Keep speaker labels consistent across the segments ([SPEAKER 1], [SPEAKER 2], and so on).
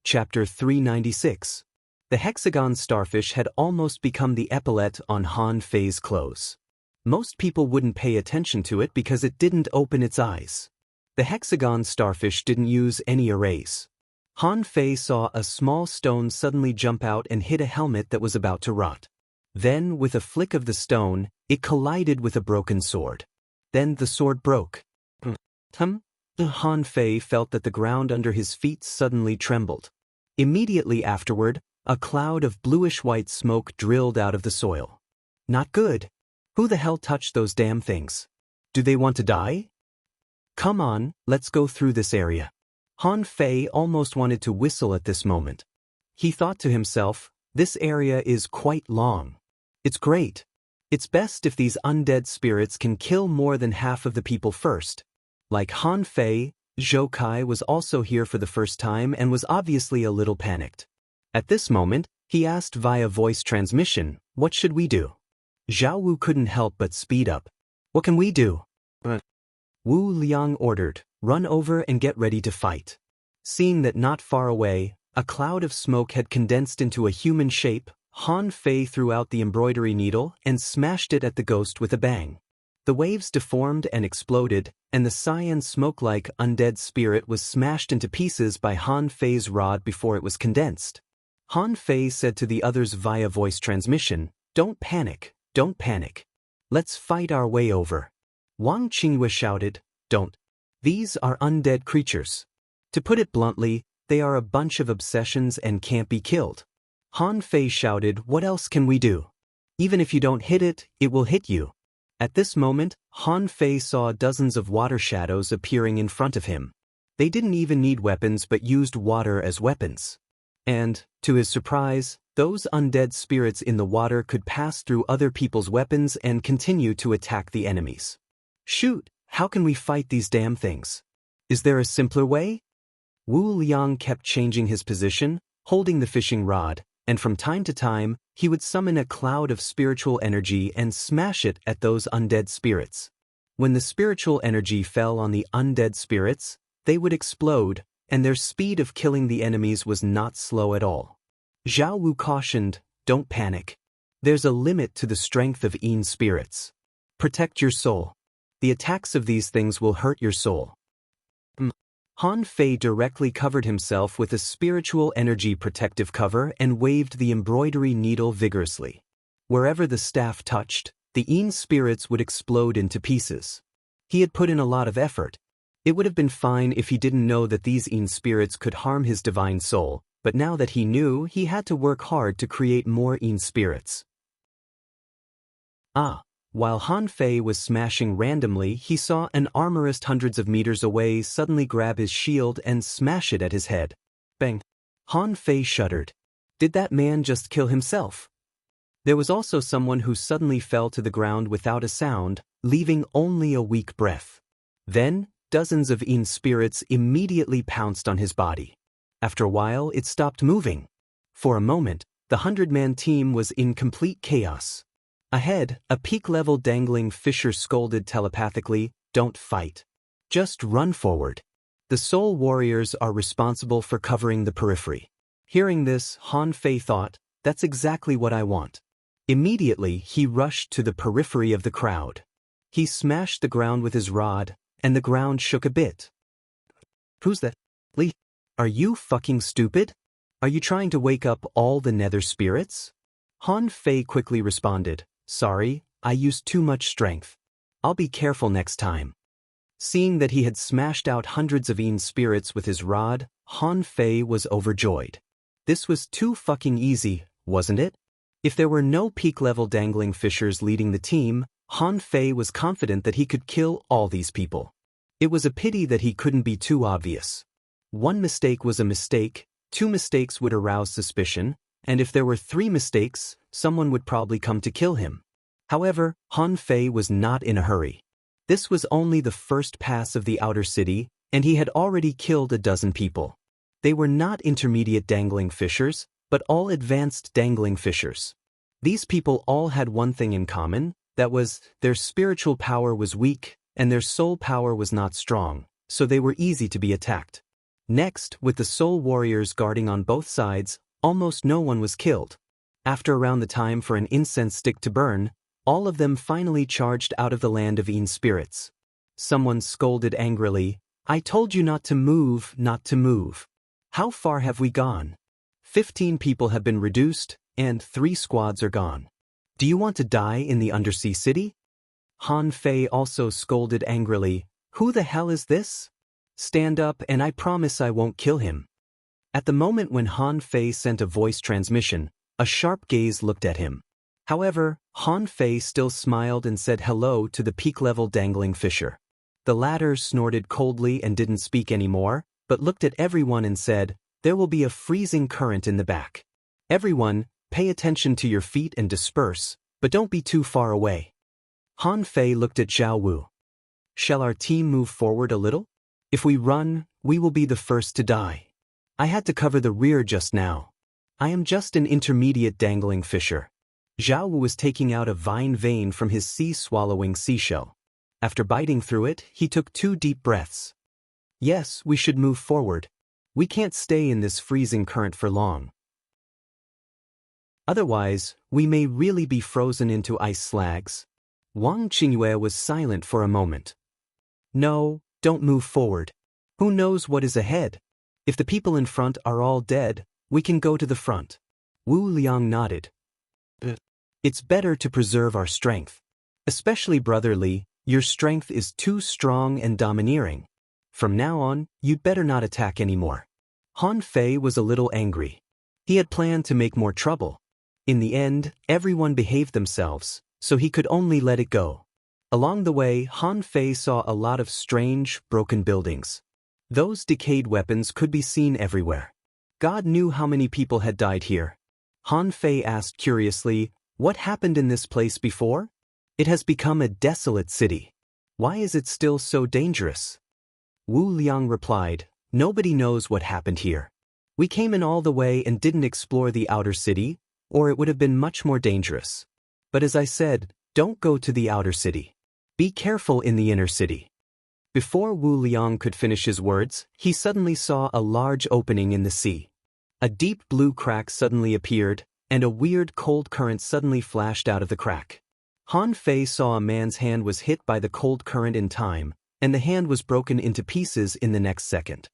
[SPEAKER 1] Chapter 396. The hexagon starfish had almost become the epaulette on Han Fei's clothes. Most people wouldn't pay attention to it because it didn't open its eyes. The hexagon starfish didn't use any arrays. Han Fei saw a small stone suddenly jump out and hit a helmet that was about to rot. Then, with a flick of the stone, it collided with a broken sword. Then the sword broke. Han Fei felt that the ground under his feet suddenly trembled. Immediately afterward, a cloud of bluish-white smoke drilled out of the soil. Not good. Who the hell touched those damn things? Do they want to die? Come on, let's go through this area. Han Fei almost wanted to whistle at this moment. He thought to himself, this area is quite long. It's great. It's best if these undead spirits can kill more than half of the people first. Like Han Fei, Zhou Kai was also here for the first time and was obviously a little panicked. At this moment, he asked via voice transmission, what should we do? Zhao Wu couldn't help but speed up. What can we do? Wu Liang ordered, run over and get ready to fight. Seeing that not far away, a cloud of smoke had condensed into a human shape, Han Fei threw out the embroidery needle and smashed it at the ghost with a bang. The waves deformed and exploded, and the cyan smoke-like undead spirit was smashed into pieces by Han Fei's rod before it was condensed. Han Fei said to the others via voice transmission, don't panic, don't panic. Let's fight our way over. Wang Qingyue shouted, don't. These are undead creatures. To put it bluntly, they are a bunch of obsessions and can't be killed. Han Fei shouted, what else can we do? Even if you don't hit it, it will hit you. At this moment, Han Fei saw dozens of water shadows appearing in front of him. They didn't even need weapons but used water as weapons. And, to his surprise, those undead spirits in the water could pass through other people's weapons and continue to attack the enemies. Shoot, how can we fight these damn things? Is there a simpler way? Wu Liang kept changing his position, holding the fishing rod, and from time to time, he would summon a cloud of spiritual energy and smash it at those undead spirits. When the spiritual energy fell on the undead spirits, they would explode, and their speed of killing the enemies was not slow at all. Zhao Wu cautioned, don't panic. There's a limit to the strength of Yin spirits. Protect your soul. The attacks of these things will hurt your soul. Han Fei directly covered himself with a spiritual energy protective cover and waved the embroidery needle vigorously. Wherever the staff touched, the Yin spirits would explode into pieces. He had put in a lot of effort. It would have been fine if he didn't know that these Yin spirits could harm his divine soul, but now that he knew, he had to work hard to create more Yin spirits. While Han Fei was smashing randomly, he saw an armorist hundreds of meters away suddenly grab his shield and smash it at his head. Bang! Han Fei shuddered. Did that man just kill himself? There was also someone who suddenly fell to the ground without a sound, leaving only a weak breath. Then, dozens of Yin spirits immediately pounced on his body. After a while, it stopped moving. For a moment, the 100-man team was in complete chaos. Ahead, a peak-level dangling fisher scolded telepathically, don't fight. Just run forward. The soul warriors are responsible for covering the periphery. Hearing this, Han Fei thought, that's exactly what I want. Immediately, he rushed to the periphery of the crowd. He smashed the ground with his rod, and the ground shook a bit. Who's that? Li? Are you fucking stupid? Are you trying to wake up all the nether spirits? Han Fei quickly responded, sorry, I used too much strength. I'll be careful next time. Seeing that he had smashed out hundreds of Yin spirits with his rod, Han Fei was overjoyed. This was too fucking easy, wasn't it? If there were no peak-level dangling fishers leading the team, Han Fei was confident that he could kill all these people. It was a pity that he couldn't be too obvious. One mistake was a mistake, 2 mistakes would arouse suspicion, and if there were 3 mistakes, someone would probably come to kill him. However, Han Fei was not in a hurry. This was only the first pass of the outer city, and he had already killed a dozen people. They were not intermediate dangling fishers, but all advanced dangling fishers. These people all had one thing in common, that was, their spiritual power was weak, and their soul power was not strong, so they were easy to be attacked. Next, with the soul warriors guarding on both sides, almost no one was killed. After around the time for an incense stick to burn, all of them finally charged out of the land of Een spirits. Someone scolded angrily, "I told you not to move, not to move. How far have we gone? 15 people have been reduced, and 3 squads are gone. Do you want to die in the undersea city?" Han Fei also scolded angrily, "Who the hell is this? Stand up and I promise I won't kill him." At the moment when Han Fei sent a voice transmission, a sharp gaze looked at him. However, Han Fei still smiled and said hello to the peak-level dangling fisher. The latter snorted coldly and didn't speak anymore, but looked at everyone and said, "There will be a freezing current in the back. Everyone, pay attention to your feet and disperse, but don't be too far away." Han Fei looked at Zhao Wu. "Shall our team move forward a little? If we run, we will be the first to die. I had to cover the rear just now. I am just an intermediate dangling fisher." Zhao Wu was taking out a vine vein from his sea-swallowing seashell. After biting through it, he took 2 deep breaths. "Yes, we should move forward. We can't stay in this freezing current for long. Otherwise, we may really be frozen into ice slags." Wang Qingyue was silent for a moment. "No, don't move forward. Who knows what is ahead? If the people in front are all dead, we can go to the front." Wu Liang nodded. "It's better to preserve our strength. Especially Brother Li, your strength is too strong and domineering. From now on, you'd better not attack anymore." Han Fei was a little angry. He had planned to make more trouble. In the end, everyone behaved themselves, so he could only let it go. Along the way, Han Fei saw a lot of strange, broken buildings. Those decayed weapons could be seen everywhere. God knew how many people had died here. Han Fei asked curiously, "What happened in this place before? It has become a desolate city. Why is it still so dangerous?" Wu Liang replied, "Nobody knows what happened here. We came in all the way and didn't explore the outer city, or it would have been much more dangerous. But as I said, don't go to the outer city. Be careful in the inner city." Before Wu Liang could finish his words, he suddenly saw a large opening in the sea. A deep blue crack suddenly appeared, and a weird cold current suddenly flashed out of the crack. Han Fei saw a man's hand was hit by the cold current in time, and the hand was broken into pieces in the next second.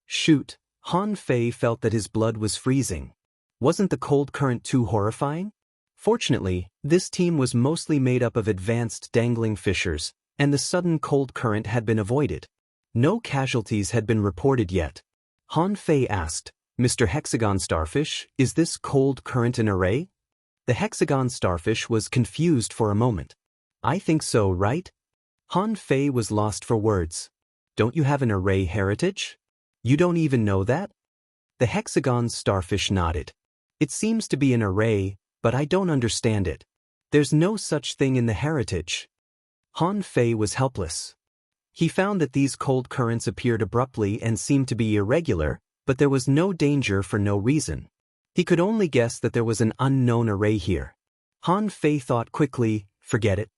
[SPEAKER 1] Shoot, Han Fei felt that his blood was freezing. Wasn't the cold current too horrifying? Fortunately, this team was mostly made up of advanced dangling fishers, and the sudden cold current had been avoided. No casualties had been reported yet. Han Fei asked, "Mr. Hexagon Starfish, is this cold current an array?" The Hexagon Starfish was confused for a moment. "I think so, right?" Han Fei was lost for words. "Don't you have an array heritage? You don't even know that?" The Hexagon Starfish nodded. "It seems to be an array, but I don't understand it. There's no such thing in the heritage." Han Fei was helpless. He found that these cold currents appeared abruptly and seemed to be irregular, but there was no danger for no reason. He could only guess that there was an unknown array here. Han Fei thought quickly, "Forget it.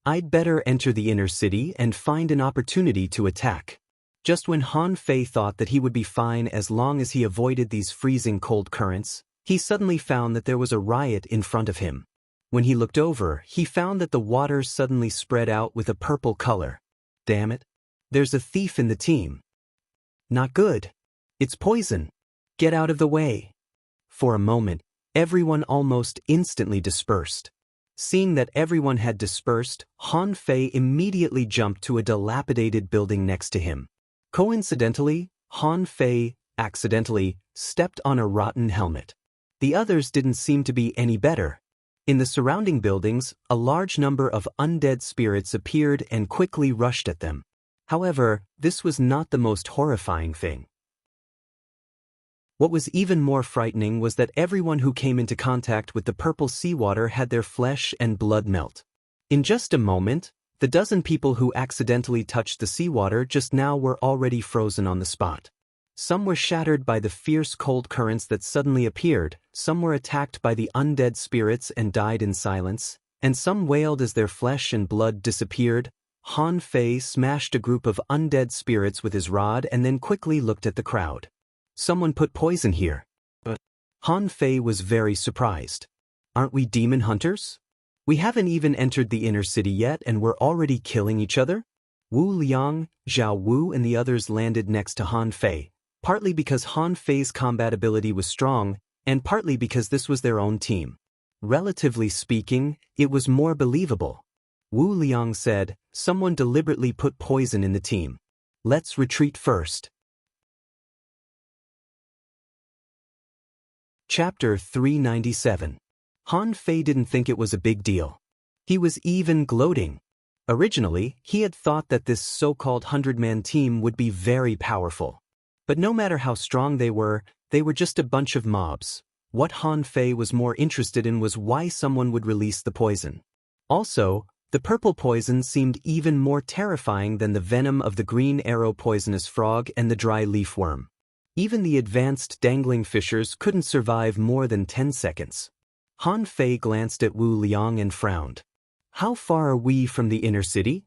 [SPEAKER 1] I'd better enter the inner city and find an opportunity to attack." Just when Han Fei thought that he would be fine as long as he avoided these freezing cold currents, he suddenly found that there was a riot in front of him. When he looked over, he found that the water suddenly spread out with a purple color. Damn it. There's a thief in the team. Not good. It's poison. Get out of the way. For a moment, everyone almost instantly dispersed. Seeing that everyone had dispersed, Han Fei immediately jumped to a dilapidated building next to him. Coincidentally, Han Fei, accidentally, stepped on a rotten helmet. The others didn't seem to be any better. In the surrounding buildings, a large number of undead spirits appeared and quickly rushed at them. However, this was not the most horrifying thing. What was even more frightening was that everyone who came into contact with the purple seawater had their flesh and blood melt. In just a moment, the dozen people who accidentally touched the seawater just now were already frozen on the spot. Some were shattered by the fierce cold currents that suddenly appeared, some were attacked by the undead spirits and died in silence, and some wailed as their flesh and blood disappeared, Han Fei smashed a group of undead spirits with his rod and then quickly looked at the crowd. Someone put poison here. But Han Fei was very surprised. Aren't we demon hunters? We haven't even entered the inner city yet and we're already killing each other? Wu Liang, Zhao Wu and the others landed next to Han Fei, partly because Han Fei's combat ability was strong, and partly because this was their own team. Relatively speaking, it was more believable. Wu Liang said, someone deliberately put poison in the team. Let's retreat first. Chapter 397. Han Fei didn't think it was a big deal. He was even gloating. Originally, he had thought that this so-called 100-man team would be very powerful. But no matter how strong they were just a bunch of mobs. What Han Fei was more interested in was why someone would release the poison. Also, the purple poison seemed even more terrifying than the venom of the green arrow poisonous frog and the dry leaf worm. Even the advanced dangling fishers couldn't survive more than 10 seconds. Han Fei glanced at Wu Liang and frowned. How far are we from the inner city?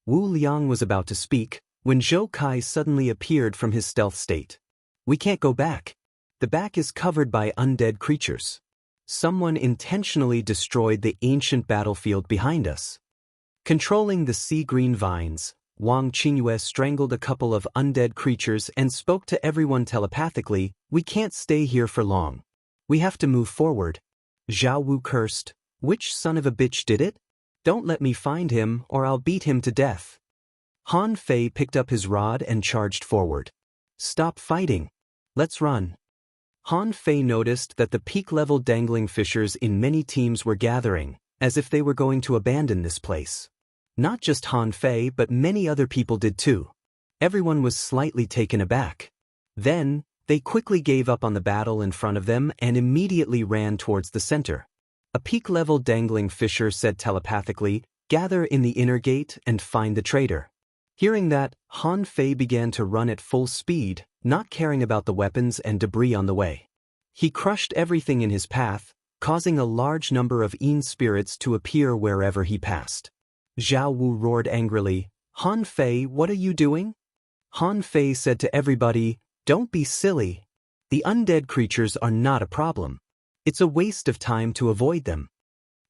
[SPEAKER 1] Wu Liang was about to speak, when Zhou Kai suddenly appeared from his stealth state. We can't go back. The back is covered by undead creatures. Someone intentionally destroyed the ancient battlefield behind us. Controlling the sea-green vines, Wang Qingyue strangled a couple of undead creatures and spoke to everyone telepathically, we can't stay here for long. We have to move forward. Zhao Wu cursed, which son of a bitch did it? Don't let me find him or I'll beat him to death. Han Fei picked up his rod and charged forward. Stop fighting. Let's run. Han Fei noticed that the peak-level dangling fishers in many teams were gathering, as if they were going to abandon this place. Not just Han Fei but many other people did too. Everyone was slightly taken aback. Then, they quickly gave up on the battle in front of them and immediately ran towards the center. A peak-level dangling fisher said telepathically, gather in the inner gate and find the traitor. Hearing that, Han Fei began to run at full speed, not caring about the weapons and debris on the way. He crushed everything in his path, causing a large number of Yin spirits to appear wherever he passed. Zhao Wu roared angrily, Han Fei, what are you doing? Han Fei said to everybody, don't be silly. The undead creatures are not a problem. It's a waste of time to avoid them.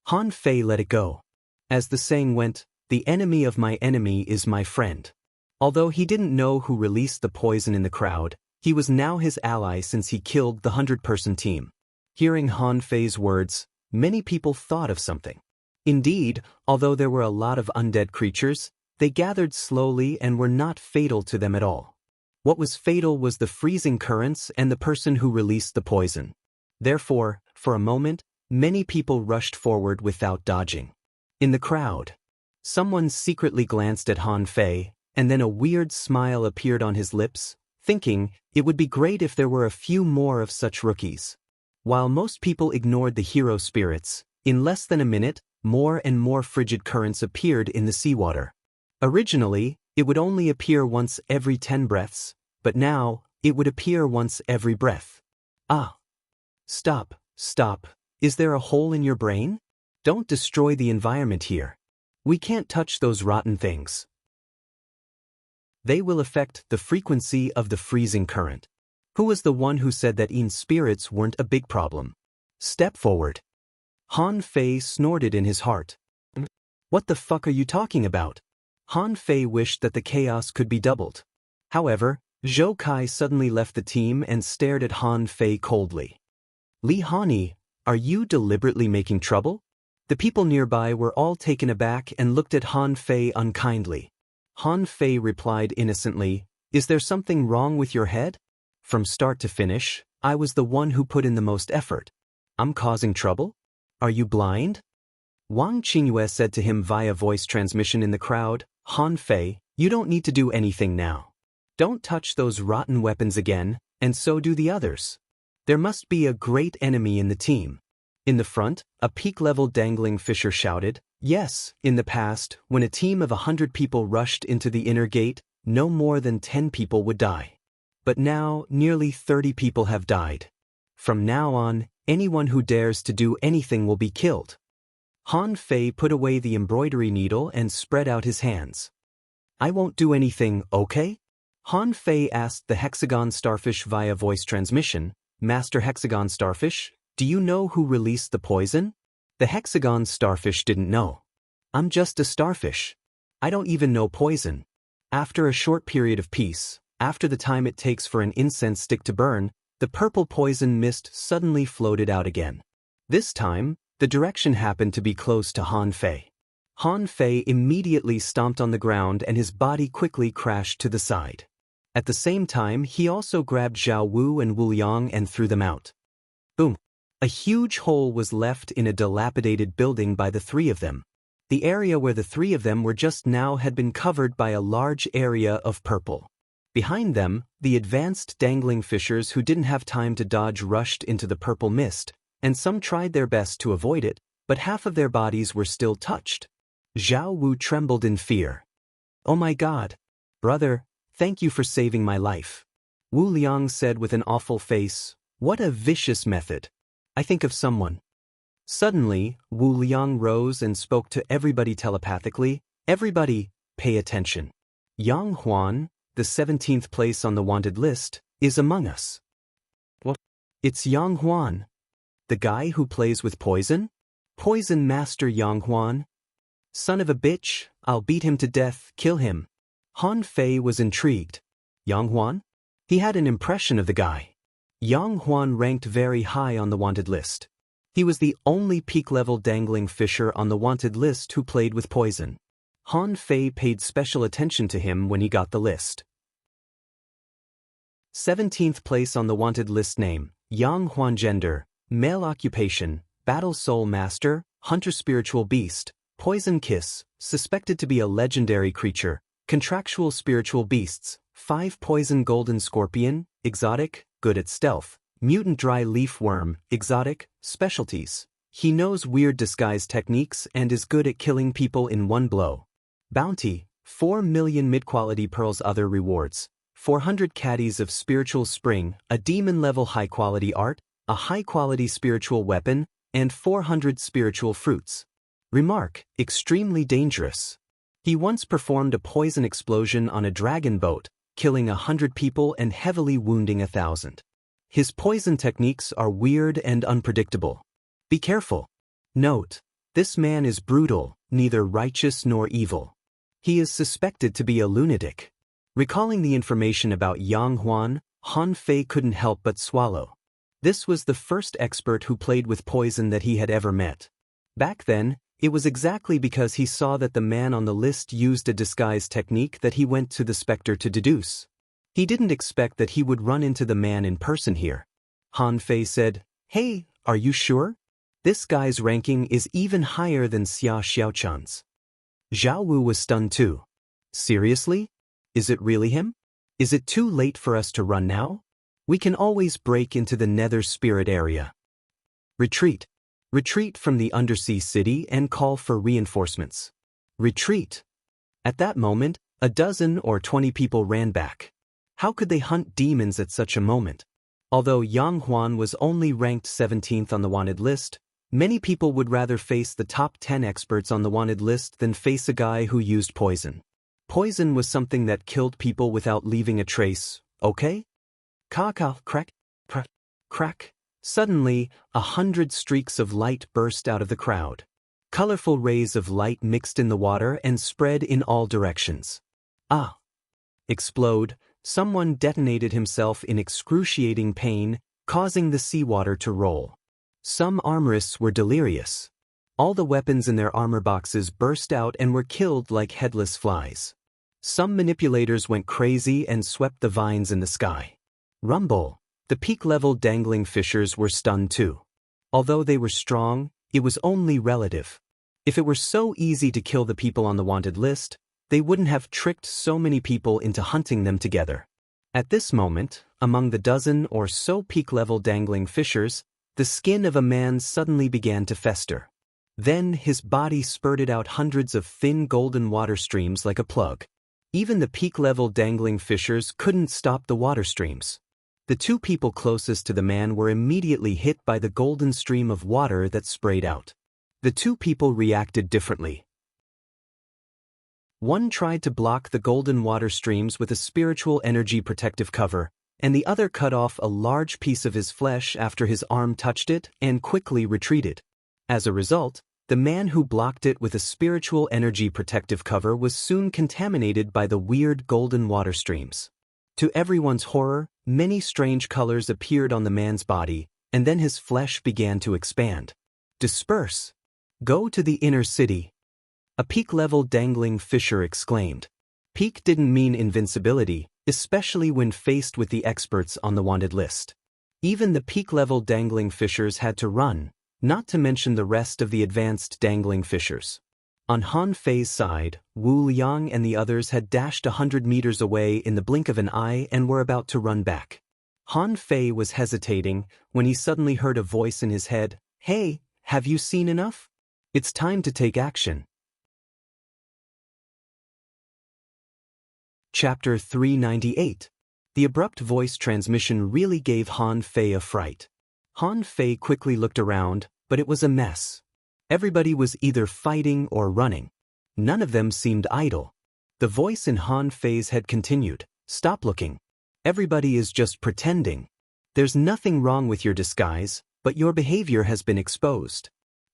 [SPEAKER 1] Han Fei let it go. As the saying went, the enemy of my enemy is my friend. Although he didn't know who released the poison in the crowd, he was now his ally since he killed the 100-person team. Hearing Han Fei's words, many people thought of something. Indeed, although there were a lot of undead creatures, they gathered slowly and were not fatal to them at all. What was fatal was the freezing currents and the person who released the poison. Therefore, for a moment, many people rushed forward without dodging. In the crowd, someone secretly glanced at Han Fei, and then a weird smile appeared on his lips, thinking it would be great if there were a few more of such rookies. While most people ignored the hero spirits, in less than a minute, more and more frigid currents appeared in the seawater. Originally, it would only appear once every 10 breaths, but now, it would appear once every breath. Ah! Stop, stop. Is there a hole in your brain? Don't destroy the environment here. We can't touch those rotten things. They will affect the frequency of the freezing current. Who was the one who said that Yin spirits weren't a big problem? Step forward. Han Fei snorted in his heart. What the fuck are you talking about? Han Fei wished that the chaos could be doubled. However, Zhou Kai suddenly left the team and stared at Han Fei coldly. Li Hani, are you deliberately making trouble? The people nearby were all taken aback and looked at Han Fei unkindly. Han Fei replied innocently, is there something wrong with your head? From start to finish, I was the one who put in the most effort. I'm causing trouble? Are you blind? Wang Qingyue said to him via voice transmission in the crowd, Han Fei, you don't need to do anything now. Don't touch those rotten weapons again, and so do the others. There must be a great enemy in the team. In the front, a peak-level dangling fisher shouted, yes, in the past, when a team of 100 people rushed into the inner gate, no more than 10 people would die. But now, nearly 30 people have died. From now on, anyone who dares to do anything will be killed. Han Fei put away the embroidery needle and spread out his hands. I won't do anything, okay? Han Fei asked the hexagon starfish via voice transmission. Master Hexagon Starfish, do you know who released the poison? The hexagon starfish didn't know. I'm just a starfish. I don't even know poison. After a short period of peace, after the time it takes for an incense stick to burn, the purple poison mist suddenly floated out again. This time, the direction happened to be close to Han Fei. Han Fei immediately stomped on the ground and his body quickly crashed to the side. At the same time, he also grabbed Zhao Wu and Wu Liang and threw them out. Boom! A huge hole was left in a dilapidated building by the three of them. The area where the three of them were just now had been covered by a large area of purple. Behind them, the advanced dangling fishers who didn't have time to dodge rushed into the purple mist, and some tried their best to avoid it, but half of their bodies were still touched. Zhao Wu trembled in fear. Oh my God! Brother, thank you for saving my life. Wu Liang said with an awful face, what a vicious method. I think of someone. Suddenly, Wu Liang rose and spoke to everybody telepathically. Everybody, pay attention. Yang Huan, the 17th place on the wanted list, is among us. What? It's Yang Huan. The guy who plays with poison? Poison Master Yang Huan? Son of a bitch, I'll beat him to death, kill him. Han Fei was intrigued. Yang Huan? He had an impression of the guy. Yang Huan ranked very high on the wanted list. He was the only peak-level dangling fisher on the wanted list who played with poison. Han Fei paid special attention to him when he got the list. 17th place on the wanted list name, Yang Huan gender, male occupation, battle soul master, hunter spiritual beast, poison kiss, suspected to be a legendary creature, contractual spiritual beasts, 5 poison golden scorpion, exotic, good at stealth, mutant dry leaf worm, exotic, specialties. He knows weird disguise techniques and is good at killing people in one blow. Bounty, 4 million mid-quality pearls. Other rewards, 400 caddies of spiritual spring, a demon-level high-quality art, a high-quality spiritual weapon, and 400 spiritual fruits. Remark, extremely dangerous. He once performed a poison explosion on a dragon boat, killing 100 people and heavily wounding 1,000. His poison techniques are weird and unpredictable. Be careful. Note, this man is brutal, neither righteous nor evil. He is suspected to be a lunatic. Recalling the information about Yang Huan, Han Fei couldn't help but swallow. This was the first expert who played with poison that he had ever met. Back then, it was exactly because he saw that the man on the list used a disguise technique that he went to the Spectre to deduce. He didn't expect that he would run into the man in person here. Han Fei said, Hey, are you sure? This guy's ranking is even higher than Xia Xiaochan's. Zhao Wu was stunned too. Seriously? Is it really him? Is it too late for us to run now? We can always break into the Nether Spirit area. Retreat. Retreat from the undersea city and call for reinforcements. Retreat. At that moment, a dozen or 20 people ran back. How could they hunt demons at such a moment? Although Yang Huan was only ranked 17th on the wanted list, many people would rather face the top 10 experts on the wanted list than face a guy who used poison. Poison was something that killed people without leaving a trace, okay? Ka-ka, crack, crack, crack. Suddenly, 100 streaks of light burst out of the crowd. Colorful rays of light mixed in the water and spread in all directions. Ah! Explode. Someone detonated himself in excruciating pain, causing the seawater to roll. Some armorists were delirious. All the weapons in their armor boxes burst out and were killed like headless flies. Some manipulators went crazy and swept the vines in the sky. Rumble. The peak-level dangling fishers were stunned too. Although they were strong, it was only relative. If it were so easy to kill the people on the wanted list, they wouldn't have tricked so many people into hunting them together. At this moment, among the dozen or so peak-level dangling fishers, the skin of a man suddenly began to fester. Then his body spurted out hundreds of thin golden water streams like a plug. Even the peak-level dangling fishers couldn't stop the water streams. The 2 people closest to the man were immediately hit by the golden stream of water that sprayed out. The two people reacted differently. One tried to block the golden water streams with a spiritual energy protective cover, and the other cut off a large piece of his flesh after his arm touched it and quickly retreated. As a result, the man who blocked it with a spiritual energy protective cover was soon contaminated by the weird golden water streams. To everyone's horror, many strange colors appeared on the man's body, and then his flesh began to expand. Disperse! Go to the inner city! A peak-level dangling fisher exclaimed. Peak didn't mean invincibility, especially when faced with the experts on the wanted list. Even the peak-level dangling fishers had to run, not to mention the rest of the advanced dangling fishers. On Han Fei's side, Wu Liang and the others had dashed 100 meters away in the blink of an eye and were about to run back. Han Fei was hesitating when he suddenly heard a voice in his head, "Hey, have you seen enough? It's time to take action." Chapter 398. The abrupt voice transmission really gave Han Fei a fright. Han Fei quickly looked around, but it was a mess. Everybody was either fighting or running. None of them seemed idle. The voice in Han Fei's head continued, "Stop looking. Everybody is just pretending. There's nothing wrong with your disguise, but your behavior has been exposed."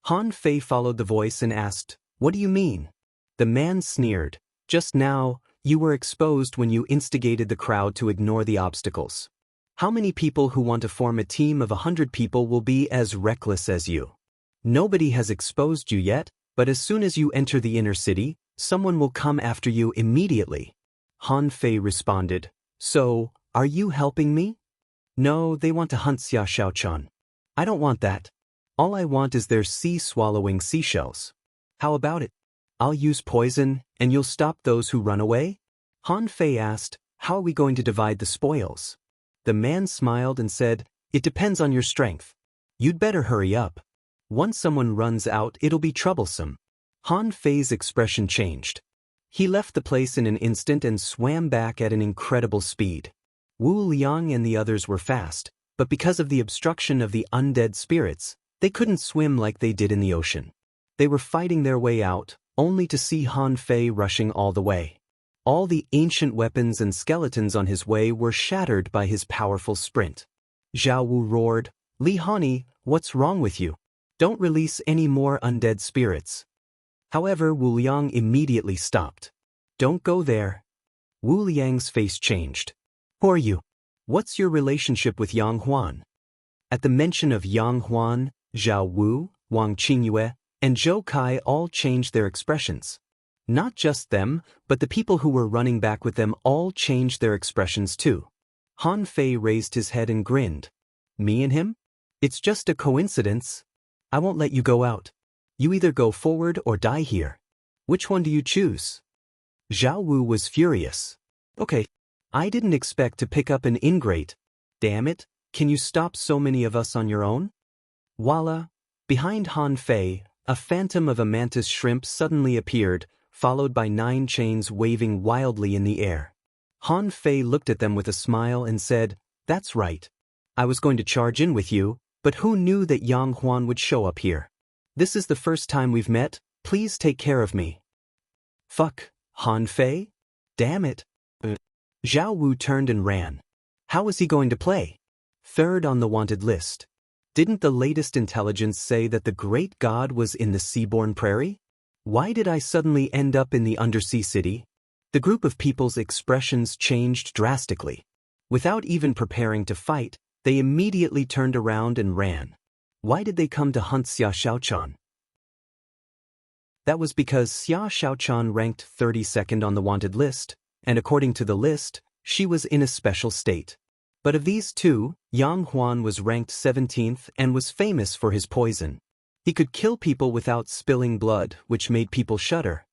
[SPEAKER 1] Han Fei followed the voice and asked, "What do you mean?" The man sneered, "Just now, you were exposed when you instigated the crowd to ignore the obstacles. How many people who want to form a team of 100 people will be as reckless as you? Nobody has exposed you yet, but as soon as you enter the inner city, someone will come after you immediately." Han Fei responded, "So, are you helping me?" "No, they want to hunt Xia Xiaochan. I don't want that. All I want is their sea-swallowing seashells. How about it? I'll use poison, and you'll stop those who run away?" Han Fei asked, "How are we going to divide the spoils?" The man smiled and said, "It depends on your strength. You'd better hurry up. Once someone runs out, it'll be troublesome." Han Fei's expression changed. He left the place in an instant and swam back at an incredible speed. Wu Liang and the others were fast, but because of the obstruction of the undead spirits, they couldn't swim like they did in the ocean. They were fighting their way out, only to see Han Fei rushing all the way. All the ancient weapons and skeletons on his way were shattered by his powerful sprint. Zhao Wu roared, "Li Hani, what's wrong with you? Don't release any more undead spirits." However, Wu Liang immediately stopped. "Don't go there." Wu Liang's face changed. "Who are you? What's your relationship with Yang Huan?" At the mention of Yang Huan, Zhao Wu, Wang Qingyue, and Zhou Kai all changed their expressions. Not just them, but the people who were running back with them all changed their expressions too. Han Fei raised his head and grinned. "Me and him? It's just a coincidence. I won't let you go out. You either go forward or die here. Which one do you choose?" Zhao Wu was furious. "Okay, I didn't expect to pick up an ingrate. Damn it, can you stop so many of us on your own?" Voila! Behind Han Fei, a phantom of a mantis shrimp suddenly appeared, followed by 9 chains waving wildly in the air. Han Fei looked at them with a smile and said, "That's right. I was going to charge in with you, but who knew that Yang Huan would show up here? This is the first time we've met, please take care of me." "Fuck, Han Fei? Damn it." Zhao Wu turned and ran. How was he going to play? Third on the wanted list. Didn't the latest intelligence say that the great god was in the seaborne prairie? Why did I suddenly end up in the undersea city? The group of people's expressions changed drastically. Without even preparing to fight, they immediately turned around and ran. Why did they come to hunt Xia Xiaochan? That was because Xia Xiaochan ranked 32nd on the wanted list, and according to the list, she was in a special state. But of these two, Yang Huan was ranked 17th and was famous for his poison. He could kill people without spilling blood, which made people shudder.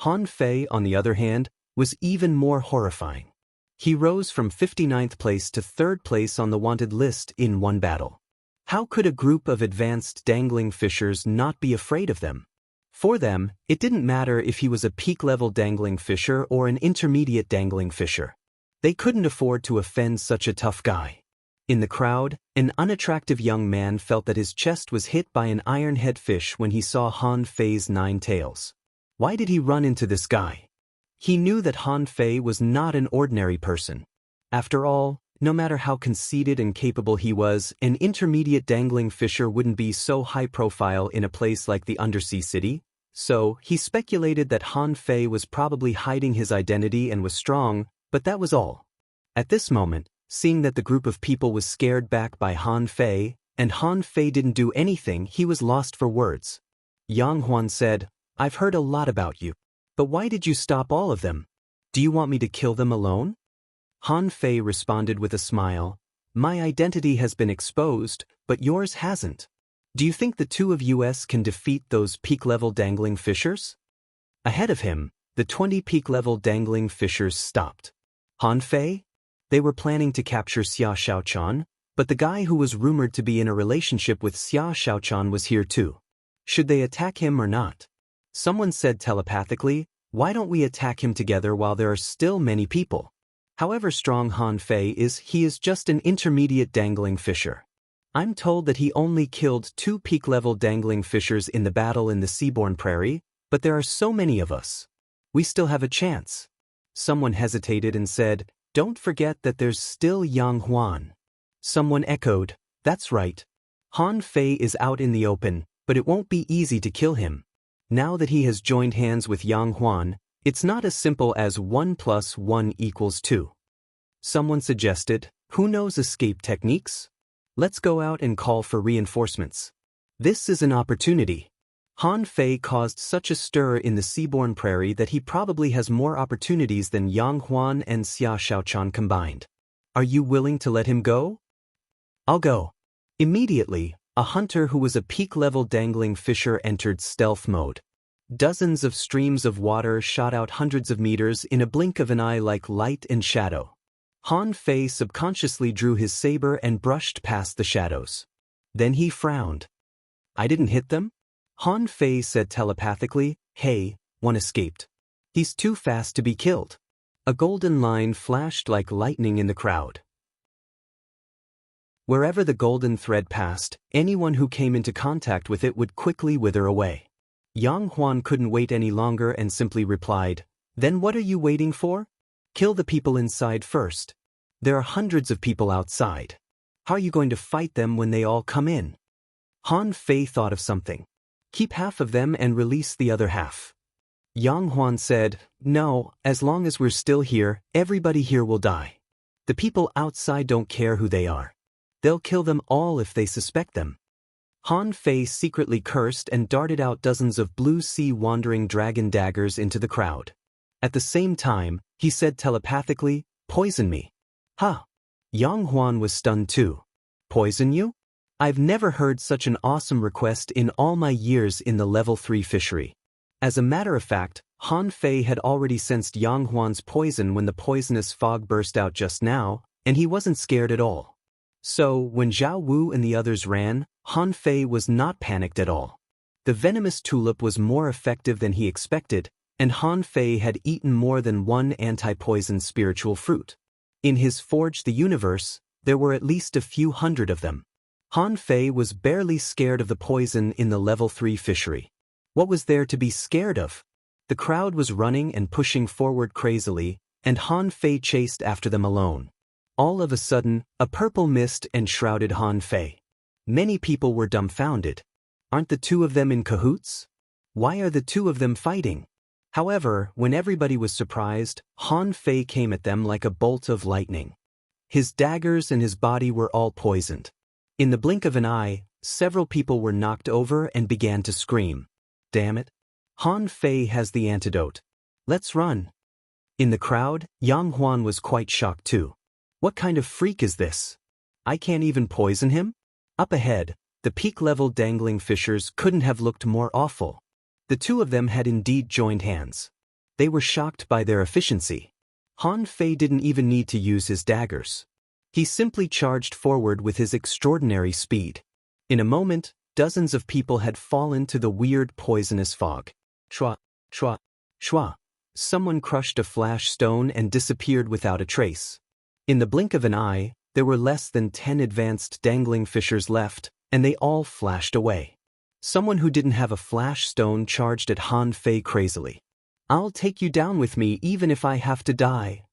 [SPEAKER 1] Han Fei, on the other hand, was even more horrifying. He rose from 59th place to 3rd place on the wanted list in one battle. How could a group of advanced dangling fishers not be afraid of them? For them, it didn't matter if he was a peak-level dangling fisher or an intermediate dangling fisher. They couldn't afford to offend such a tough guy. In the crowd, an unattractive young man felt that his chest was hit by an iron-head fish when he saw Han Fei's 9 tails. Why did he run into this guy? He knew that Han Fei was not an ordinary person. After all, no matter how conceited and capable he was, an intermediate dangling fisher wouldn't be so high-profile in a place like the undersea city. So, he speculated that Han Fei was probably hiding his identity and was strong, but that was all. At this moment, seeing that the group of people was scared back by Han Fei, and Han Fei didn't do anything, he was lost for words. Yang Huan said, "I've heard a lot about you. But why did you stop all of them? Do you want me to kill them alone?" Han Fei responded with a smile, "My identity has been exposed, but yours hasn't. Do you think the two of us can defeat those peak-level dangling fishers?" Ahead of him, the 20 peak-level dangling fishers stopped. Han Fei? They were planning to capture Xia Xiaochan, but the guy who was rumored to be in a relationship with Xia Xiaochan was here too. Should they attack him or not? Someone said telepathically, "Why don't we attack him together while there are still many people?" However strong Han Fei is, he is just an intermediate dangling fisher. I'm told that he only killed 2 peak-level dangling fishers in the battle in the Seaborne Prairie, but there are so many of us. We still have a chance. Someone hesitated and said, "Don't forget that there's still Yang Huan." Someone echoed, "That's right. Han Fei is out in the open, but it won't be easy to kill him. Now that he has joined hands with Yang Huan, it's not as simple as 1 + 1 = 2. Someone suggested, "Who knows escape techniques? Let's go out and call for reinforcements." This is an opportunity. Han Fei caused such a stir in the Seaborne Prairie that he probably has more opportunities than Yang Huan and Xia Xiaochan combined. Are you willing to let him go? I'll go. Immediately, a hunter who was a peak-level dangling fisher entered stealth mode. Dozens of streams of water shot out hundreds of meters in a blink of an eye like light and shadow. Han Fei subconsciously drew his saber and brushed past the shadows. Then he frowned. "I didn't hit them?" Han Fei said telepathically, "Hey, one escaped. He's too fast to be killed." A golden line flashed like lightning in the crowd. Wherever the golden thread passed, anyone who came into contact with it would quickly wither away. Yang Huan couldn't wait any longer and simply replied, "Then what are you waiting for? Kill the people inside first. There are hundreds of people outside. How are you going to fight them when they all come in?" Han Fei thought of something. "Keep half of them and release the other half." Yang Huan said, "No, as long as we're still here, everybody here will die. The people outside don't care who they are. They'll kill them all if they suspect them." Han Fei secretly cursed and darted out dozens of blue sea wandering dragon daggers into the crowd. At the same time, he said telepathically, "Poison me." "Huh." Yang Huan was stunned too. "Poison you? I've never heard such an awesome request in all my years in the level 3 fishery." As a matter of fact, Han Fei had already sensed Yang Huan's poison when the poisonous fog burst out just now, and he wasn't scared at all. So, when Zhao Wu and the others ran, Han Fei was not panicked at all. The venomous tulip was more effective than he expected, and Han Fei had eaten more than one anti-poison spiritual fruit. In his Forge the Universe, there were at least a few hundred of them. Han Fei was barely scared of the poison in the level 3 fishery. What was there to be scared of? The crowd was running and pushing forward crazily, and Han Fei chased after them alone. All of a sudden, a purple mist enshrouded Han Fei. Many people were dumbfounded. Aren't the two of them in cahoots? Why are the two of them fighting? However, when everybody was surprised, Han Fei came at them like a bolt of lightning. His daggers and his body were all poisoned. In the blink of an eye, several people were knocked over and began to scream. "Damn it. Han Fei has the antidote. Let's run." In the crowd, Yang Huan was quite shocked too. What kind of freak is this? I can't even poison him? Up ahead, the peak-level dangling fishers couldn't have looked more awful. The two of them had indeed joined hands. They were shocked by their efficiency. Han Fei didn't even need to use his daggers. He simply charged forward with his extraordinary speed. In a moment, dozens of people had fallen to the weird poisonous fog. Shwa, shwa, shwa. Someone crushed a flash stone and disappeared without a trace. In the blink of an eye, There were less than 10 advanced dangling fissures left, and they all flashed away. Someone who didn't have a flash stone charged at Han Fei crazily. "I'll take you down with me even if I have to die."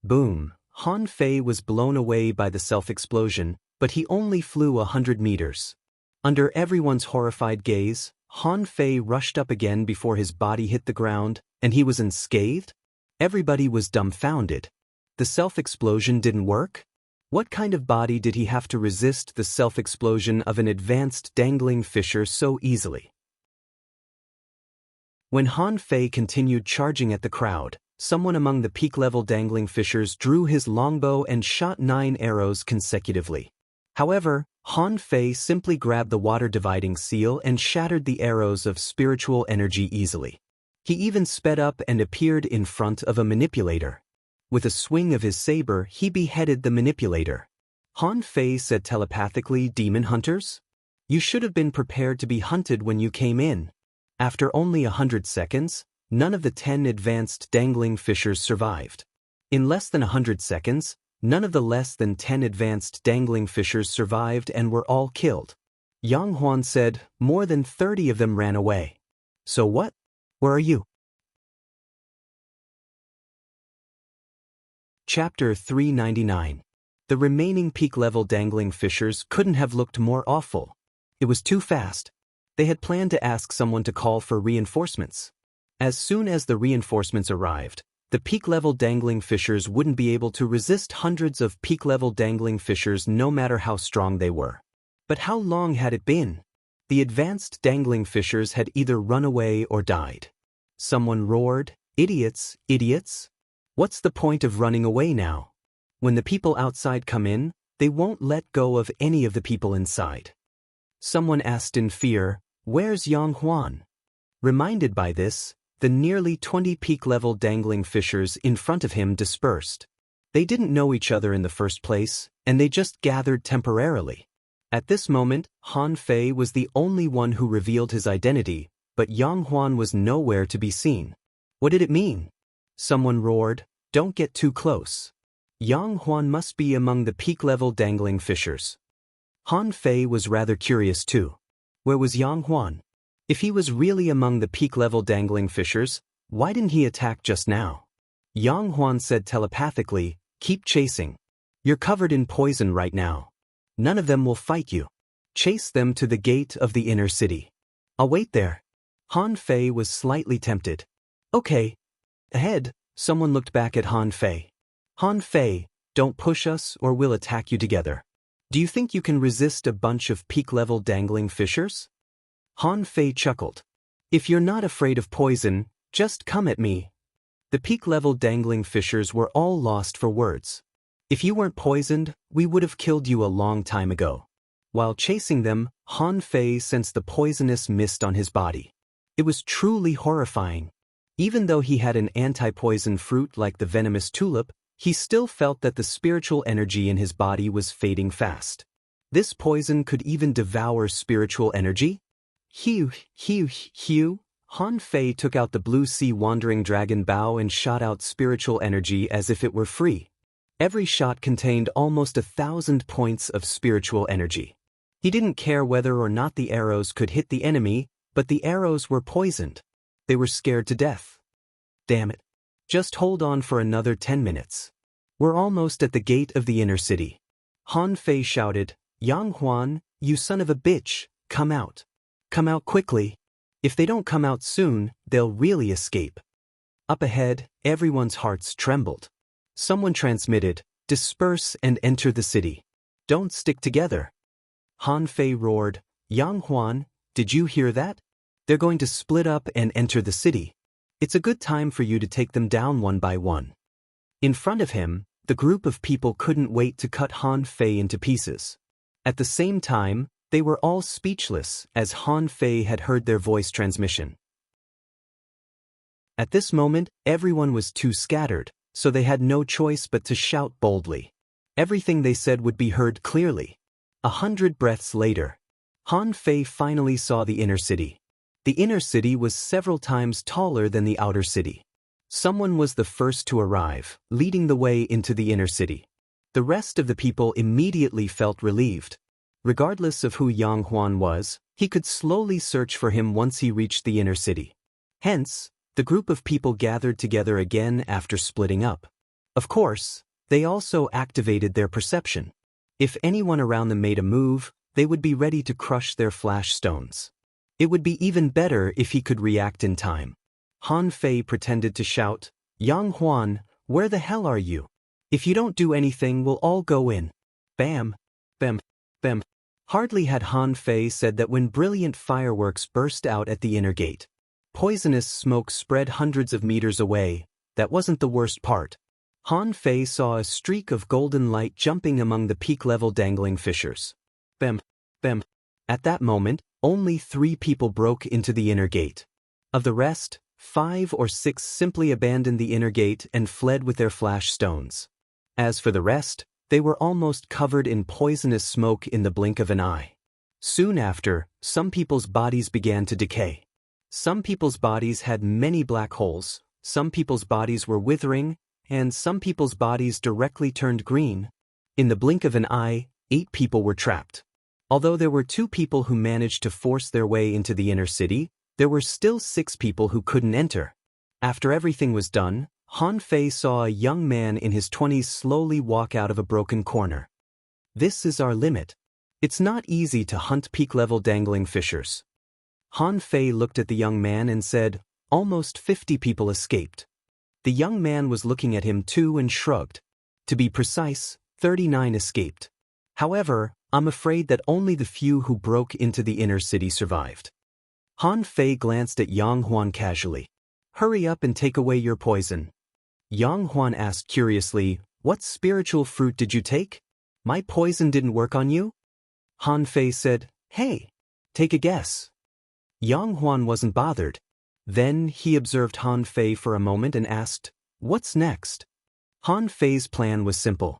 [SPEAKER 1] Boom! Han Fei was blown away by the self-explosion, but he only flew 100 meters. Under everyone's horrified gaze, Han Fei rushed up again before his body hit the ground, and he was unscathed? Everybody was dumbfounded. The self-explosion didn't work? What kind of body did he have to resist the self-explosion of an advanced dangling fissure so easily? When Han Fei continued charging at the crowd, someone among the peak-level dangling fissures drew his longbow and shot 9 arrows consecutively. However, Han Fei simply grabbed the water-dividing seal and shattered the arrows of spiritual energy easily. He even sped up and appeared in front of a manipulator. With a swing of his saber, he beheaded the manipulator. Han Fei said telepathically, "Demon hunters? You should have been prepared to be hunted when you came in." After only 100 seconds, none of the 10 advanced dangling fissures survived. In less than 100 seconds, none of the less than 10 advanced dangling fissures survived and were all killed. Yang Huan said, "More than 30 of them ran away." "So what? Where are you?" Chapter 399. The remaining peak-level dangling fissures couldn't have looked more awful. It was too fast. They had planned to ask someone to call for reinforcements. As soon as the reinforcements arrived, the peak-level dangling fissures wouldn't be able to resist hundreds of peak-level dangling fissures no matter how strong they were. But how long had it been? The advanced dangling fissures had either run away or died. Someone roared, "Idiots, idiots! What's the point of running away now? When the people outside come in, they won't let go of any of the people inside." Someone asked in fear, "Where's Yang Huan?" Reminded by this, the nearly 20 peak-level dangling fissures in front of him dispersed. They didn't know each other in the first place, and they just gathered temporarily. At this moment, Han Fei was the only one who revealed his identity, but Yang Huan was nowhere to be seen. What did it mean? Someone roared, "Don't get too close. Yang Huan must be among the peak-level dangling fissures." Han Fei was rather curious too. Where was Yang Huan? If he was really among the peak-level dangling fissures, why didn't he attack just now? Yang Huan said telepathically, "Keep chasing. You're covered in poison right now. None of them will fight you. Chase them to the gate of the inner city. I'll wait there." Han Fei was slightly tempted. "Okay." Ahead, someone looked back at Han Fei. "Han Fei, don't push us or we'll attack you together. Do you think you can resist a bunch of peak-level dangling fissures?" Han Fei chuckled. "If you're not afraid of poison, just come at me." The peak-level dangling fissures were all lost for words. "If you weren't poisoned, we would have killed you a long time ago." While chasing them, Han Fei sensed the poisonous mist on his body. It was truly horrifying. Even though he had an anti-poison fruit like the venomous tulip, he still felt that the spiritual energy in his body was fading fast. This poison could even devour spiritual energy? Hew, hew, hew. Han Fei took out the blue sea wandering dragon bow and shot out spiritual energy as if it were free. Every shot contained almost 1,000 points of spiritual energy. He didn't care whether or not the arrows could hit the enemy, but the arrows were poisoned. They were scared to death. Damn it. Just hold on for another 10 minutes. We're almost at the gate of the inner city. Han Fei shouted, "Yang Huan, you son of a bitch, come out. Come out quickly. If they don't come out soon, they'll really escape." Up ahead, everyone's hearts trembled. Someone transmitted, "Disperse and enter the city. Don't stick together." Han Fei roared, "Yang Huan, did you hear that? They're going to split up and enter the city. It's a good time for you to take them down one by one." In front of him, the group of people couldn't wait to cut Han Fei into pieces. At the same time, they were all speechless as Han Fei had heard their voice transmission. At this moment, everyone was too scattered, so they had no choice but to shout boldly. Everything they said would be heard clearly. 100 breaths later, Han Fei finally saw the inner city. The inner city was several times taller than the outer city. Someone was the first to arrive, leading the way into the inner city. The rest of the people immediately felt relieved. Regardless of who Yang Huan was, he could slowly search for him once he reached the inner city. Hence, the group of people gathered together again after splitting up. Of course, they also activated their perception. If anyone around them made a move, they would be ready to crush their flash stones. It would be even better if he could react in time. Han Fei pretended to shout, "Yang Huan, where the hell are you? If you don't do anything, we'll all go in." Bam, bam, bam. Hardly had Han Fei said that when brilliant fireworks burst out at the inner gate. Poisonous smoke spread hundreds of meters away. That wasn't the worst part. Han Fei saw a streak of golden light jumping among the peak-level dangling fissures. Bam, bam. At that moment, only 3 people broke into the inner gate. Of the rest, 5 or 6 simply abandoned the inner gate and fled with their flash stones. As for the rest, they were almost covered in poisonous smoke in the blink of an eye. Soon after, some people's bodies began to decay. Some people's bodies had many black holes, some people's bodies were withering, and some people's bodies directly turned green. In the blink of an eye, 8 people were trapped. Although there were 2 people who managed to force their way into the inner city, there were still 6 people who couldn't enter. After everything was done, Han Fei saw a young man in his 20s slowly walk out of a broken corner. This is our limit. It's not easy to hunt peak-level dangling fissures. Han Fei looked at the young man and said, "Almost 50 people escaped." The young man was looking at him too and shrugged. To be precise, 39 escaped. However, I'm afraid that only the few who broke into the inner city survived. Han Fei glanced at Yang Huan casually. "Hurry up and take away your poison." Yang Huan asked curiously, "What spiritual fruit did you take? My poison didn't work on you?" Han Fei said, "Hey, take a guess." Yang Huan wasn't bothered. Then he observed Han Fei for a moment and asked, "What's next?" Han Fei's plan was simple.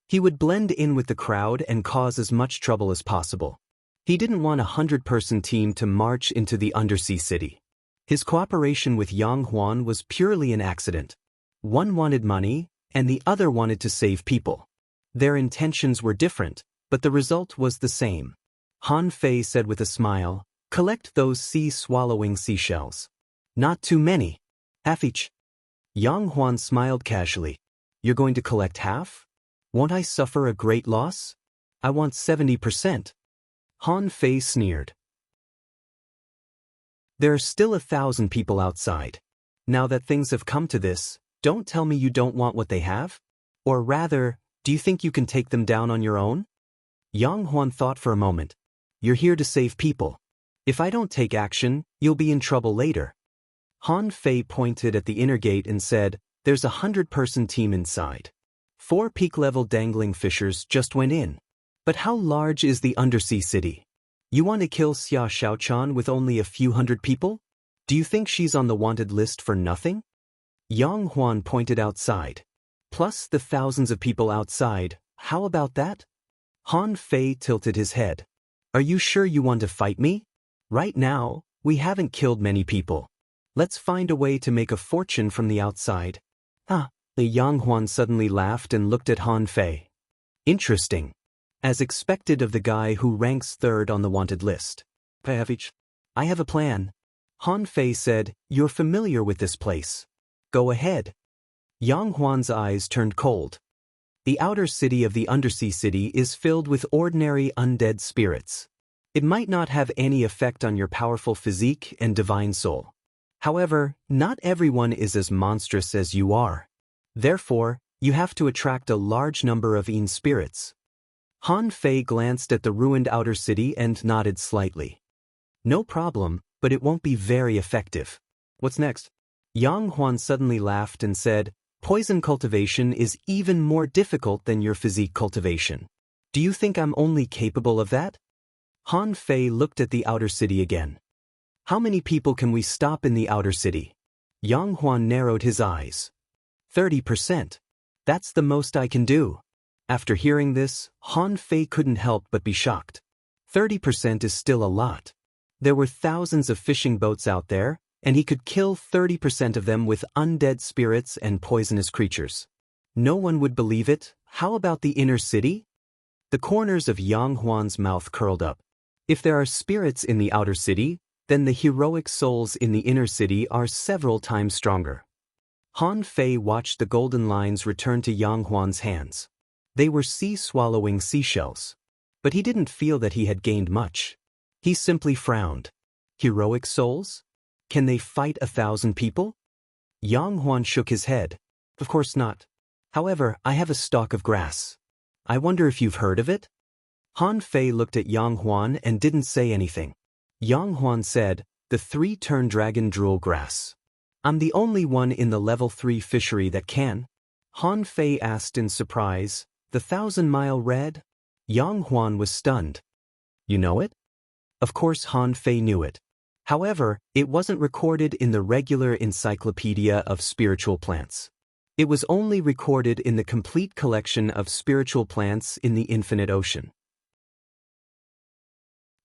[SPEAKER 1] He would blend in with the crowd and cause as much trouble as possible. He didn't want a 100-person team to march into the undersea city. His cooperation with Yang Huan was purely an accident. One wanted money, and the other wanted to save people. Their intentions were different, but the result was the same. Han Fei said with a smile, "Collect those sea-swallowing seashells. Not too many. Half each." Yang Huan smiled casually. "You're going to collect half? Won't I suffer a great loss? I want 70%. Han Fei sneered. "There are still 1,000 people outside. Now that things have come to this, don't tell me you don't want what they have? Or rather, do you think you can take them down on your own?" Yang Huan thought for a moment. "You're here to save people. If I don't take action, you'll be in trouble later." Han Fei pointed at the inner gate and said, "There's a 100-person team inside. 4 peak-level dangling fissures just went in. But how large is the undersea city? You want to kill Xia Xiaochan with only a few hundred people? Do you think she's on the wanted list for nothing?" Yang Huan pointed outside. "Plus the thousands of people outside, how about that?" Han Fei tilted his head. "Are you sure you want to fight me? Right now, we haven't killed many people. Let's find a way to make a fortune from the outside." The Yang Huan suddenly laughed and looked at Han Fei. "Interesting. As expected of the guy who ranks 3rd on the wanted list. I have a plan." Han Fei said, "You're familiar with this place. Go ahead." Yang Huan's eyes turned cold. The outer city of the undersea city is filled with ordinary undead spirits. It might not have any effect on your powerful physique and divine soul. However, not everyone is as monstrous as you are. Therefore, you have to attract a large number of Yin spirits. Han Fei glanced at the ruined outer city and nodded slightly. "No problem, but it won't be very effective." "What's next?" Yang Huan suddenly laughed and said, "Poison cultivation is even more difficult than your physique cultivation. Do you think I'm only capable of that?" Han Fei looked at the outer city again. "How many people can we stop in the outer city?" Yang Huan narrowed his eyes. 30%. That's the most I can do." After hearing this, Han Fei couldn't help but be shocked. 30% is still a lot. There were thousands of fishing boats out there, and he could kill 30% of them with undead spirits and poisonous creatures. No one would believe it, how about the inner city? The corners of Yang Huan's mouth curled up. If there are spirits in the outer city, then the heroic souls in the inner city are several times stronger. Han Fei watched the golden lines return to Yang Huan's hands. They were sea-swallowing seashells. But he didn't feel that he had gained much. He simply frowned. Heroic souls? Can they fight 1,000 people? Yang Huan shook his head. Of course not. However, I have a stalk of grass. I wonder if you've heard of it? Han Fei looked at Yang Huan and didn't say anything. Yang Huan said, the 3-turn dragon drool grass. I'm the only one in the level 3 fishery that can. Han Fei asked in surprise, the 1,000-mile red? Yang Huan was stunned. You know it? Of course Han Fei knew it. However, it wasn't recorded in the regular encyclopedia of spiritual plants. It was only recorded in the complete collection of spiritual plants in the infinite ocean.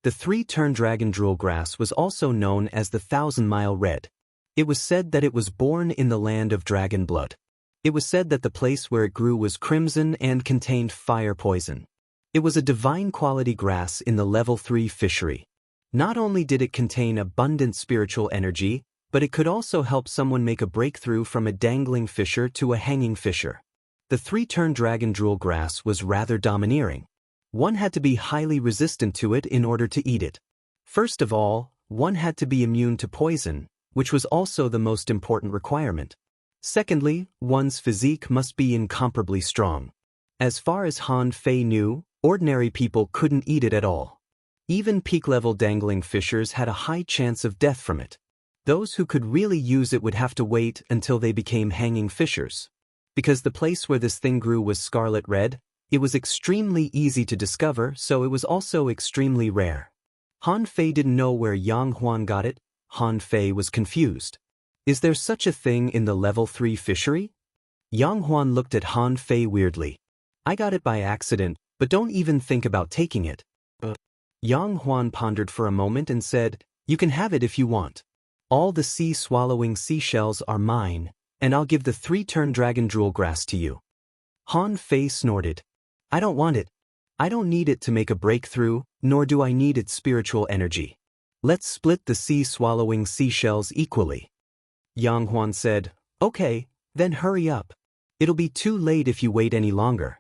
[SPEAKER 1] The 3-turn dragon drool grass was also known as the 1,000-mile red. It was said that it was born in the land of dragon blood. It was said that the place where it grew was crimson and contained fire poison. It was a divine quality grass in the level 3 fishery. Not only did it contain abundant spiritual energy, but it could also help someone make a breakthrough from a dangling fisher to a hanging fisher. The 3-turn dragon drool grass was rather domineering. One had to be highly resistant to it in order to eat it. First of all, one had to be immune to poison, which was also the most important requirement. Secondly, one's physique must be incomparably strong. As far as Han Fei knew, ordinary people couldn't eat it at all. Even peak-level dangling fishers had a high chance of death from it. Those who could really use it would have to wait until they became hanging fishers. Because the place where this thing grew was scarlet red, it was extremely easy to discover, so it was also extremely rare. Han Fei didn't know where Yang Huan got it. Han Fei was confused. Is there such a thing in the level 3 fishery? Yang Huan looked at Han Fei weirdly. I got it by accident, but don't even think about taking it. Yang Huan pondered for a moment and said, you can have it if you want. All the sea-swallowing seashells are mine, and I'll give the 3-turn dragon drool grass to you. Han Fei snorted. I don't want it. I don't need it to make a breakthrough, nor do I need its spiritual energy. Let's split the sea-swallowing seashells equally. Yang Huan said, okay, then hurry up. It'll be too late if you wait any longer.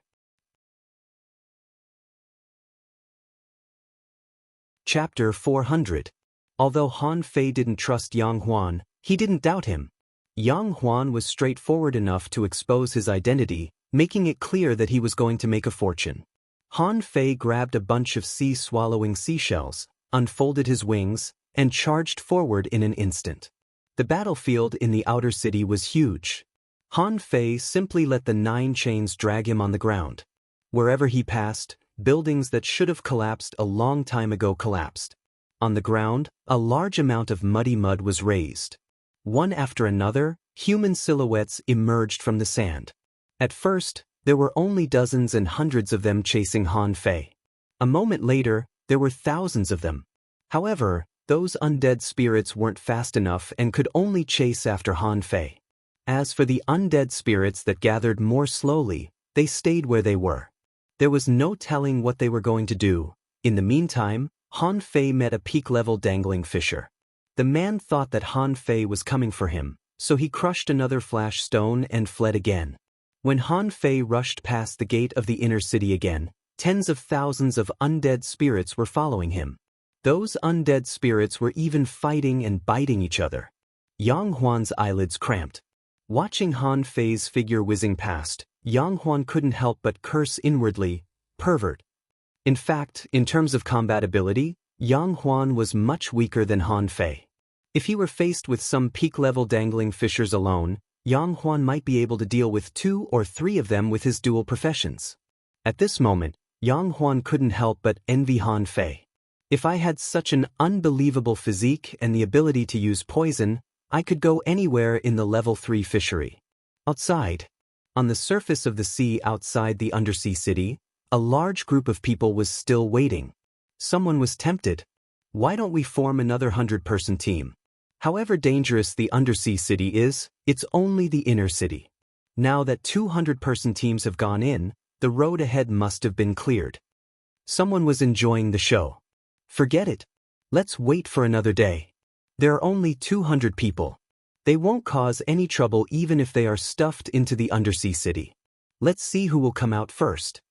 [SPEAKER 1] Chapter 400. Although Han Fei didn't trust Yang Huan, he didn't doubt him. Yang Huan was straightforward enough to expose his identity, making it clear that he was going to make a fortune. Han Fei grabbed a bunch of sea-swallowing seashells, unfolded his wings, and charged forward in an instant. The battlefield in the outer city was huge. Han Fei simply let the 9 chains drag him on the ground. Wherever he passed, buildings that should have collapsed a long time ago collapsed. On the ground, a large amount of muddy mud was raised. One after another, human silhouettes emerged from the sand. At first, there were only dozens and hundreds of them chasing Han Fei. A moment later, there were thousands of them. However, those undead spirits weren't fast enough and could only chase after Han Fei. As for the undead spirits that gathered more slowly, they stayed where they were. There was no telling what they were going to do. In the meantime, Han Fei met a peak-level dangling fisher. The man thought that Han Fei was coming for him, so he crushed another flash stone and fled again. When Han Fei rushed past the gate of the inner city again, tens of thousands of undead spirits were following him. Those undead spirits were even fighting and biting each other. Yang Huan's eyelids cramped. Watching Han Fei's figure whizzing past, Yang Huan couldn't help but curse inwardly, pervert. In fact, in terms of combat ability, Yang Huan was much weaker than Han Fei. If he were faced with some peak-level dangling fishers alone, Yang Huan might be able to deal with 2 or 3 of them with his dual professions. At this moment, Yang Huan couldn't help but envy Han Fei. If I had such an unbelievable physique and the ability to use poison, I could go anywhere in the level 3 fishery. Outside, on the surface of the sea outside the undersea city, a large group of people was still waiting. Someone was tempted. Why don't we form another 100-person team? However dangerous the undersea city is, it's only the inner city. Now that 200-person teams have gone in, The road ahead must have been cleared. Someone was enjoying the show. Forget it. Let's wait for another day. There are only 200 people. They won't cause any trouble even if they are stuffed into the undersea city. Let's see who will come out first.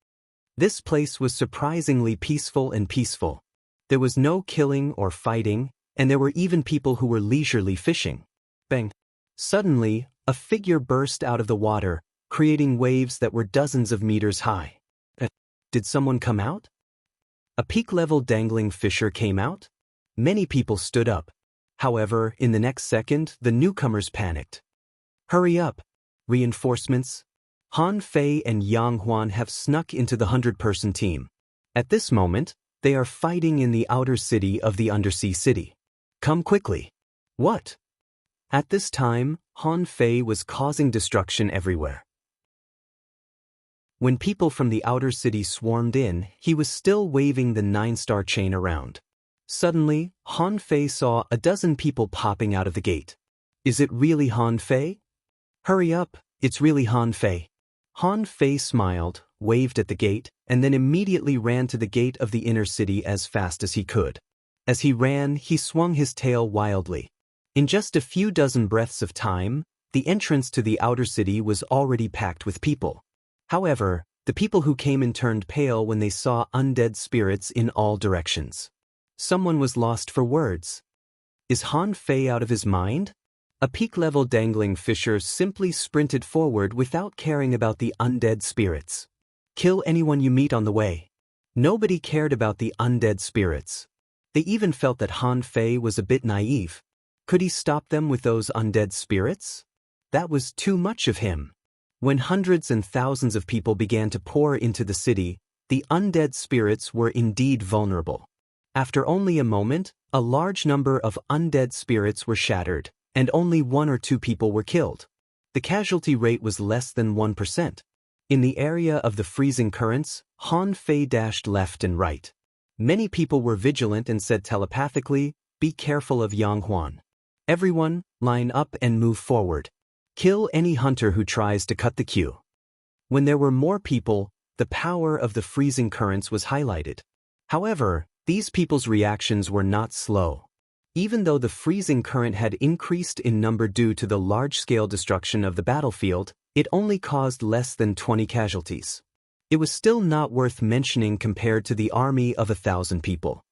[SPEAKER 1] This place was surprisingly peaceful and peaceful. There was no killing or fighting, and there were even people who were leisurely fishing. Bang! Suddenly, a figure burst out of the water, creating waves that were dozens of meters high. Did someone come out? A peak-level dangling fisher came out? Many people stood up. However, in the next second, the newcomers panicked. Hurry up! Reinforcements! Han Fei and Yang Huan have snuck into the 100-person team. At this moment, they are fighting in the outer city of the undersea city. Come quickly. What? At this time, Han Fei was causing destruction everywhere. When people from the outer city swarmed in, he was still waving the 9-star chain around. Suddenly, Han Fei saw a dozen people popping out of the gate. Is it really Han Fei? Hurry up, it's really Han Fei. Han Fei smiled, waved at the gate, and then immediately ran to the gate of the inner city as fast as he could. As he ran, he swung his tail wildly. In just a few dozen breaths of time, the entrance to the outer city was already packed with people. However, the people who came in turned pale when they saw undead spirits in all directions. Someone was lost for words. Is Han Fei out of his mind? A peak-level dangling fisher simply sprinted forward without caring about the undead spirits. Kill anyone you meet on the way. Nobody cared about the undead spirits. They even felt that Han Fei was a bit naive. Could he stop them with those undead spirits? That was too much of him. When hundreds and thousands of people began to pour into the city, the undead spirits were indeed vulnerable. After only a moment, a large number of undead spirits were shattered, and only 1 or 2 people were killed. The casualty rate was less than 1%. In the area of the freezing currents, Han Fei dashed left and right. Many people were vigilant and said telepathically, "Be careful of Yang Huan. Everyone, line up and move forward. Kill any hunter who tries to cut the queue." When there were more people, the power of the freezing currents was highlighted. However, these people's reactions were not slow. Even though the freezing current had increased in number due to the large-scale destruction of the battlefield, it only caused less than 20 casualties. It was still not worth mentioning compared to the army of 1,000 people.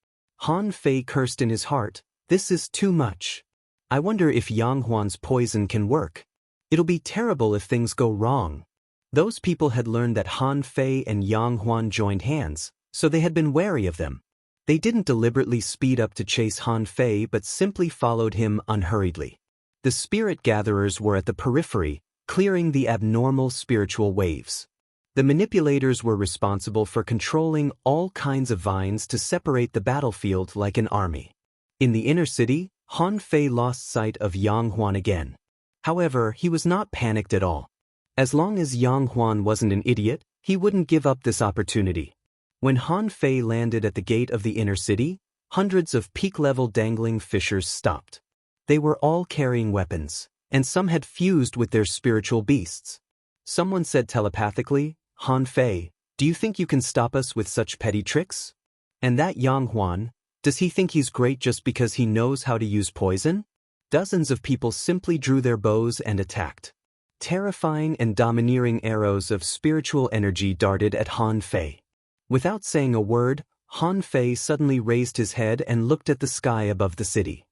[SPEAKER 1] Han Fei cursed in his heart, "This is too much. I wonder if Yang Huan's poison can work. It'll be terrible if things go wrong." Those people had learned that Han Fei and Yang Huan joined hands, so they had been wary of them. They didn't deliberately speed up to chase Han Fei but simply followed him unhurriedly. The spirit gatherers were at the periphery, clearing the abnormal spiritual waves. The manipulators were responsible for controlling all kinds of vines to separate the battlefield like an army. In the inner city, Han Fei lost sight of Yang Huan again. However, he was not panicked at all. As long as Yang Huan wasn't an idiot, he wouldn't give up this opportunity. When Han Fei landed at the gate of the inner city, hundreds of peak-level dangling fishers stopped. They were all carrying weapons, and some had fused with their spiritual beasts. Someone said telepathically, "Han Fei, do you think you can stop us with such petty tricks? And that Yang Huan, does he think he's great just because he knows how to use poison?" Dozens of people simply drew their bows and attacked. Terrifying and domineering arrows of spiritual energy darted at Han Fei. Without saying a word, Han Fei suddenly raised his head and looked at the sky above the city.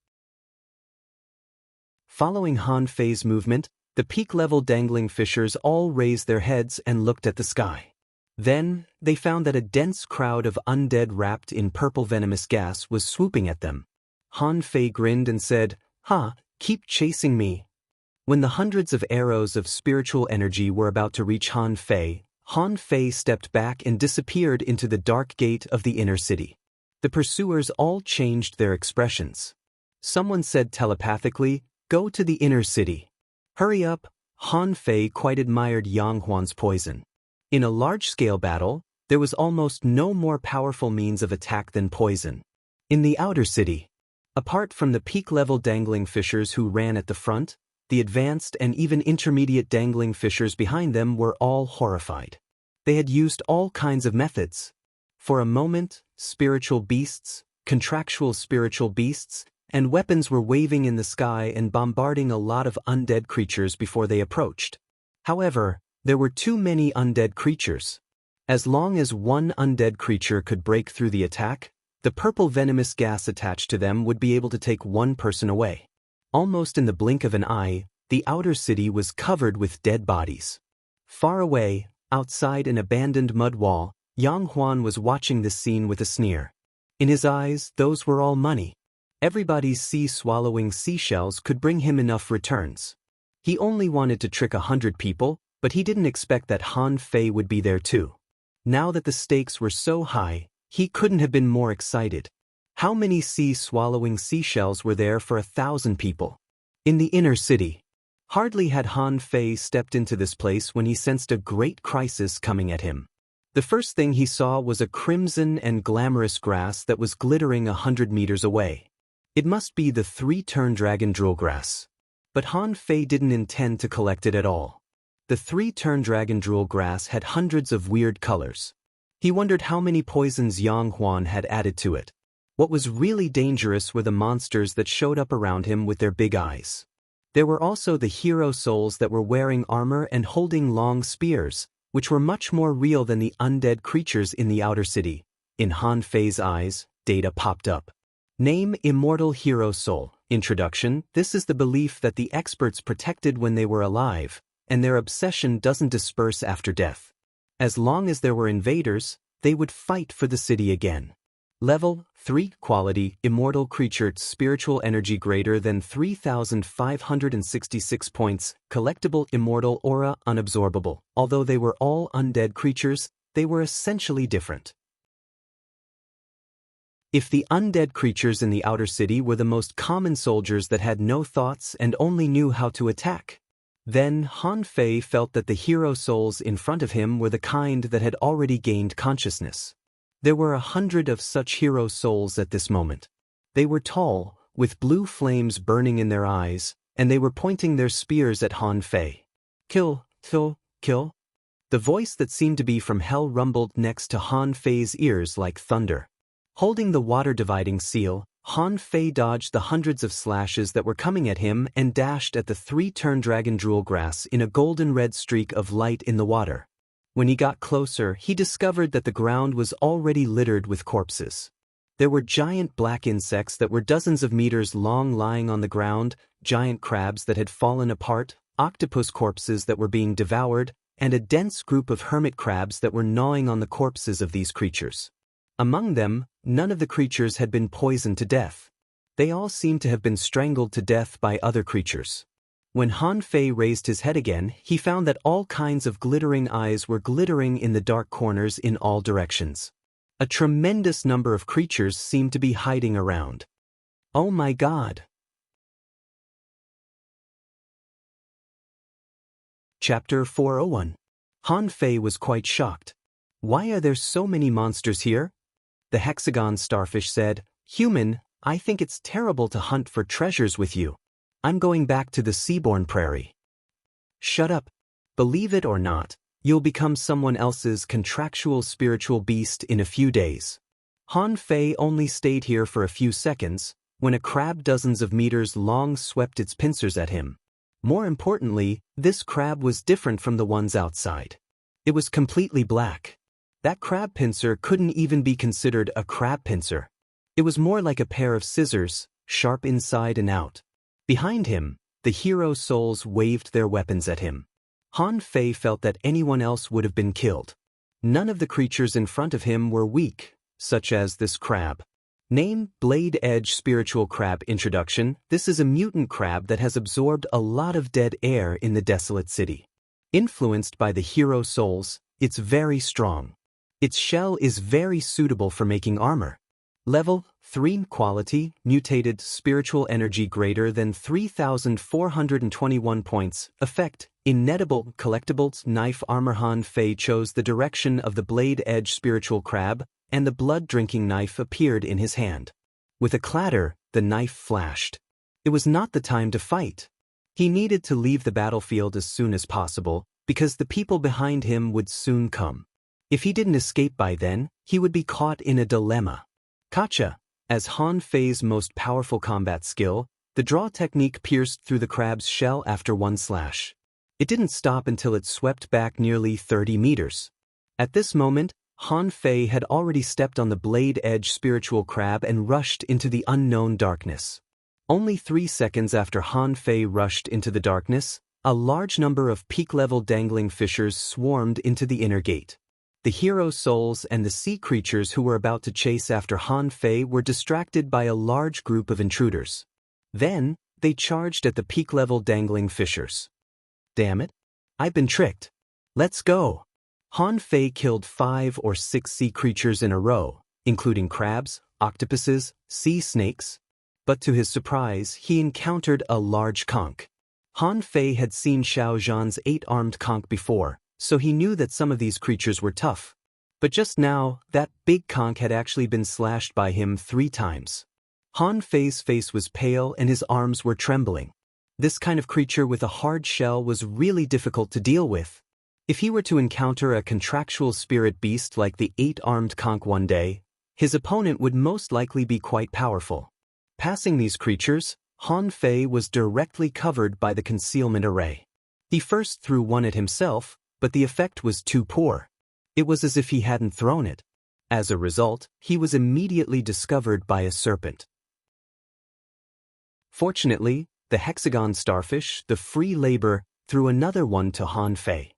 [SPEAKER 1] Following Han Fei's movement, the peak-level dangling fishers all raised their heads and looked at the sky. Then, they found that a dense crowd of undead wrapped in purple venomous gas was swooping at them. Han Fei grinned and said, "Ha, keep chasing me." When the hundreds of arrows of spiritual energy were about to reach Han Fei stepped back and disappeared into the dark gate of the inner city. The pursuers all changed their expressions. Someone said telepathically, "Go to the inner city." Hurry up, Han Fei quite admired Yang Huan's poison. In a large-scale battle, there was almost no more powerful means of attack than poison. In the outer city, apart from the peak-level dangling fishers who ran at the front, the advanced and even intermediate dangling fishers behind them were all horrified. They had used all kinds of methods. For a moment, spiritual beasts, contractual spiritual beasts, and weapons were waving in the sky and bombarding a lot of undead creatures before they approached. However, there were too many undead creatures. As long as one undead creature could break through the attack, the purple venomous gas attached to them would be able to take one person away. Almost in the blink of an eye, the outer city was covered with dead bodies. Far away, outside an abandoned mud wall, Yang Huan was watching this scene with a sneer. In his eyes, those were all money. Everybody's sea-swallowing seashells could bring him enough returns. He only wanted to trick 100 people, but he didn't expect that Han Fei would be there too. Now that the stakes were so high, he couldn't have been more excited. How many sea-swallowing seashells were there for 1,000 people? In the inner city. Hardly had Han Fei stepped into this place when he sensed a great crisis coming at him. The first thing he saw was a crimson and glamorous grass that was glittering 100 meters away. It must be the 3-turn dragon jewel grass. But Han Fei didn't intend to collect it at all. The 3-turn dragon jewel grass had hundreds of weird colors. He wondered how many poisons Yang Huan had added to it. What was really dangerous were the monsters that showed up around him with their big eyes. There were also the hero souls that were wearing armor and holding long spears, which were much more real than the undead creatures in the outer city. In Han Fei's eyes, data popped up. Name: Immortal Hero Soul. Introduction: This is the belief that the experts protected when they were alive, and their obsession doesn't disperse after death. As long as there were invaders, they would fight for the city again. Level 3 Quality: Immortal Creature. Spiritual energy greater than 3,566 points. Collectible: Immortal Aura. Unabsorbable. Although they were all undead creatures, they were essentially different. If the undead creatures in the outer city were the most common soldiers that had no thoughts and only knew how to attack, then Han Fei felt that the hero souls in front of him were the kind that had already gained consciousness. There were 100 of such hero souls at this moment. They were tall, with blue flames burning in their eyes, and they were pointing their spears at Han Fei. Kill, kill, kill. The voice that seemed to be from hell rumbled next to Han Fei's ears like thunder. Holding the water-dividing seal, Han Fei dodged the hundreds of slashes that were coming at him and dashed at the 3-turn dragon jewel grass in a golden-red streak of light in the water. When he got closer, he discovered that the ground was already littered with corpses. There were giant black insects that were dozens of meters long lying on the ground, giant crabs that had fallen apart, octopus corpses that were being devoured, and a dense group of hermit crabs that were gnawing on the corpses of these creatures. Among them, none of the creatures had been poisoned to death. They all seemed to have been strangled to death by other creatures. When Han Fei raised his head again, he found that all kinds of glittering eyes were glittering in the dark corners in all directions. A tremendous number of creatures seemed to be hiding around. Oh my God! Chapter 401. Han Fei was quite shocked. Why are there so many monsters here? The hexagon starfish said, "Human, I think it's terrible to hunt for treasures with you. I'm going back to the seaborne prairie." Shut up. Believe it or not, you'll become someone else's contractual spiritual beast in a few days. Han Fei only stayed here for a few seconds, when a crab dozens of meters long swept its pincers at him. More importantly, this crab was different from the ones outside. It was completely black. That crab pincer couldn't even be considered a crab pincer. It was more like a pair of scissors, sharp inside and out. Behind him, the hero souls waved their weapons at him. Han Fei felt that anyone else would have been killed. None of the creatures in front of him were weak, such as this crab. Name: Blade Edge Spiritual Crab. Introduction: This is a mutant crab that has absorbed a lot of dead air in the desolate city. Influenced by the hero souls, it's very strong. Its shell is very suitable for making armor. Level 3 Quality: Mutated Spiritual Energy greater than 3,421 points. Effect: Inettable. Collectibles. Knife Armor. Han Fei chose the direction of the Blade Edge Spiritual Crab, and the blood-drinking knife appeared in his hand. With a clatter, the knife flashed. It was not the time to fight. He needed to leave the battlefield as soon as possible, because the people behind him would soon come. If he didn't escape by then, he would be caught in a dilemma. Gotcha! As Han Fei's most powerful combat skill, the draw technique pierced through the crab's shell after one slash. It didn't stop until it swept back nearly 30 meters. At this moment, Han Fei had already stepped on the blade-edge spiritual crab and rushed into the unknown darkness. Only 3 seconds after Han Fei rushed into the darkness, a large number of peak-level dangling fissures swarmed into the inner gate. The hero souls and the sea creatures who were about to chase after Han Fei were distracted by a large group of intruders. Then, they charged at the peak-level dangling fissures. Damn it! I've been tricked. Let's go! Han Fei killed 5 or 6 sea creatures in a row, including crabs, octopuses, sea snakes. But to his surprise, he encountered a large conch. Han Fei had seen Xiao Zhan's 8-armed conch before, so he knew that some of these creatures were tough. But just now, that big conch had actually been slashed by him 3 times. Han Fei's face was pale and his arms were trembling. This kind of creature with a hard shell was really difficult to deal with. If he were to encounter a contractual spirit beast like the 8-armed conch one day, his opponent would most likely be quite powerful. Passing these creatures, Han Fei was directly covered by the concealment array. He first threw one at himself, but the effect was too poor. It was as if he hadn't thrown it. As a result, he was immediately discovered by a serpent. Fortunately, the hexagon starfish, the free labor, threw another one to Han Fei.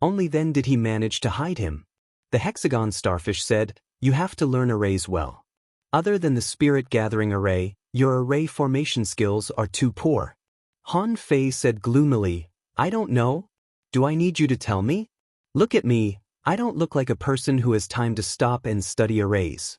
[SPEAKER 1] Only then did he manage to hide him. The hexagon starfish said, "You have to learn arrays well. Other than the spirit-gathering array, your array formation skills are too poor." Han Fei said gloomily, "I don't know. Do I need you to tell me? Look at me, I don't look like a person who has time to stop and study arrays."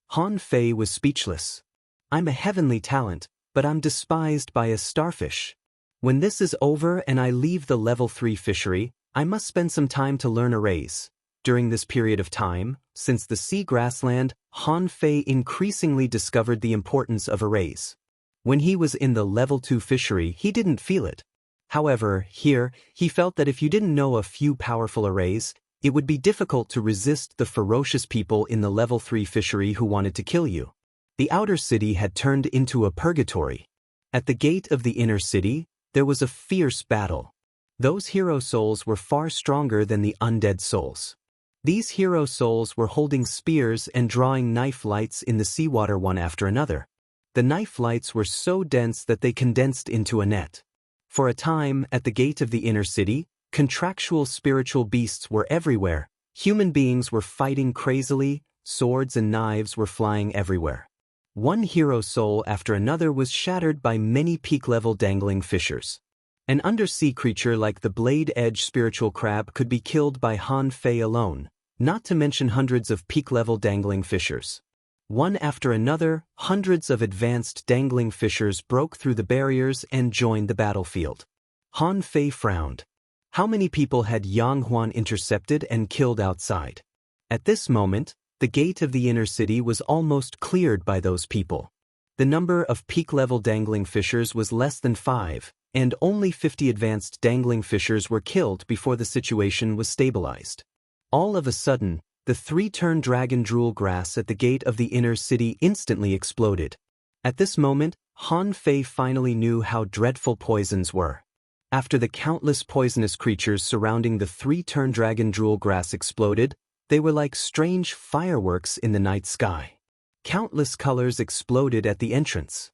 [SPEAKER 1] Han Fei was speechless. "I'm a heavenly talent, but I'm despised by a starfish. When this is over and I leave the level 3 fishery, I must spend some time to learn arrays." During this period of time, since the sea grassland, Han Fei increasingly discovered the importance of arrays. When he was in the level 2 fishery, he didn't feel it. However, here, he felt that if you didn't know a few powerful arrays, it would be difficult to resist the ferocious people in the level 3 fishery who wanted to kill you. The outer city had turned into a purgatory. At the gate of the inner city, there was a fierce battle. Those hero souls were far stronger than the undead souls. These hero souls were holding spears and drawing knife lights in the seawater one after another. The knife lights were so dense that they condensed into a net. For a time, at the gate of the inner city, contractual spiritual beasts were everywhere. Human beings were fighting crazily, swords and knives were flying everywhere. One hero soul after another was shattered by many peak-level dangling fissures. An undersea creature like the blade-edge spiritual crab could be killed by Han Fei alone, not to mention hundreds of peak-level dangling fissures. One after another, hundreds of advanced dangling fissures broke through the barriers and joined the battlefield. Han Fei frowned. How many people had Yang Huan intercepted and killed outside? At this moment, the gate of the inner city was almost cleared by those people. The number of peak-level dangling fissures was less than 5, and only 50 advanced dangling fissures were killed before the situation was stabilized. All of a sudden, the 3-turn dragon drool grass at the gate of the inner city instantly exploded. At this moment, Han Fei finally knew how dreadful poisons were. After the countless poisonous creatures surrounding the 3-turn dragon drool grass exploded, they were like strange fireworks in the night sky. Countless colors exploded at the entrance.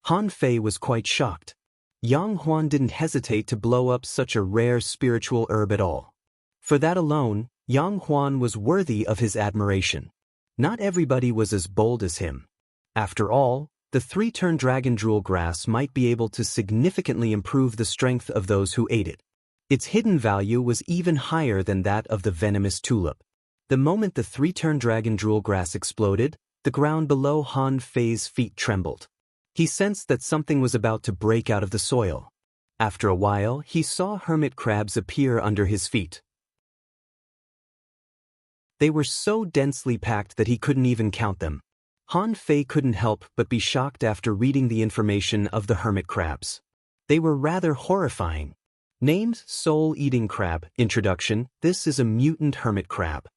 [SPEAKER 1] Han Fei was quite shocked. Yang Huan didn't hesitate to blow up such a rare spiritual herb at all. For that alone, Yang Huan was worthy of his admiration. Not everybody was as bold as him. After all, the 3-turn dragon drool grass might be able to significantly improve the strength of those who ate it. Its hidden value was even higher than that of the venomous tulip. The moment the 3-turn dragon drool grass exploded, the ground below Han Fei's feet trembled. He sensed that something was about to break out of the soil. After a while, he saw hermit crabs appear under his feet. They were so densely packed that he couldn't even count them. Han Fei couldn't help but be shocked after reading the information of the hermit crabs. They were rather horrifying. Named Soul-Eating Crab. Introduction: This is a mutant hermit crab.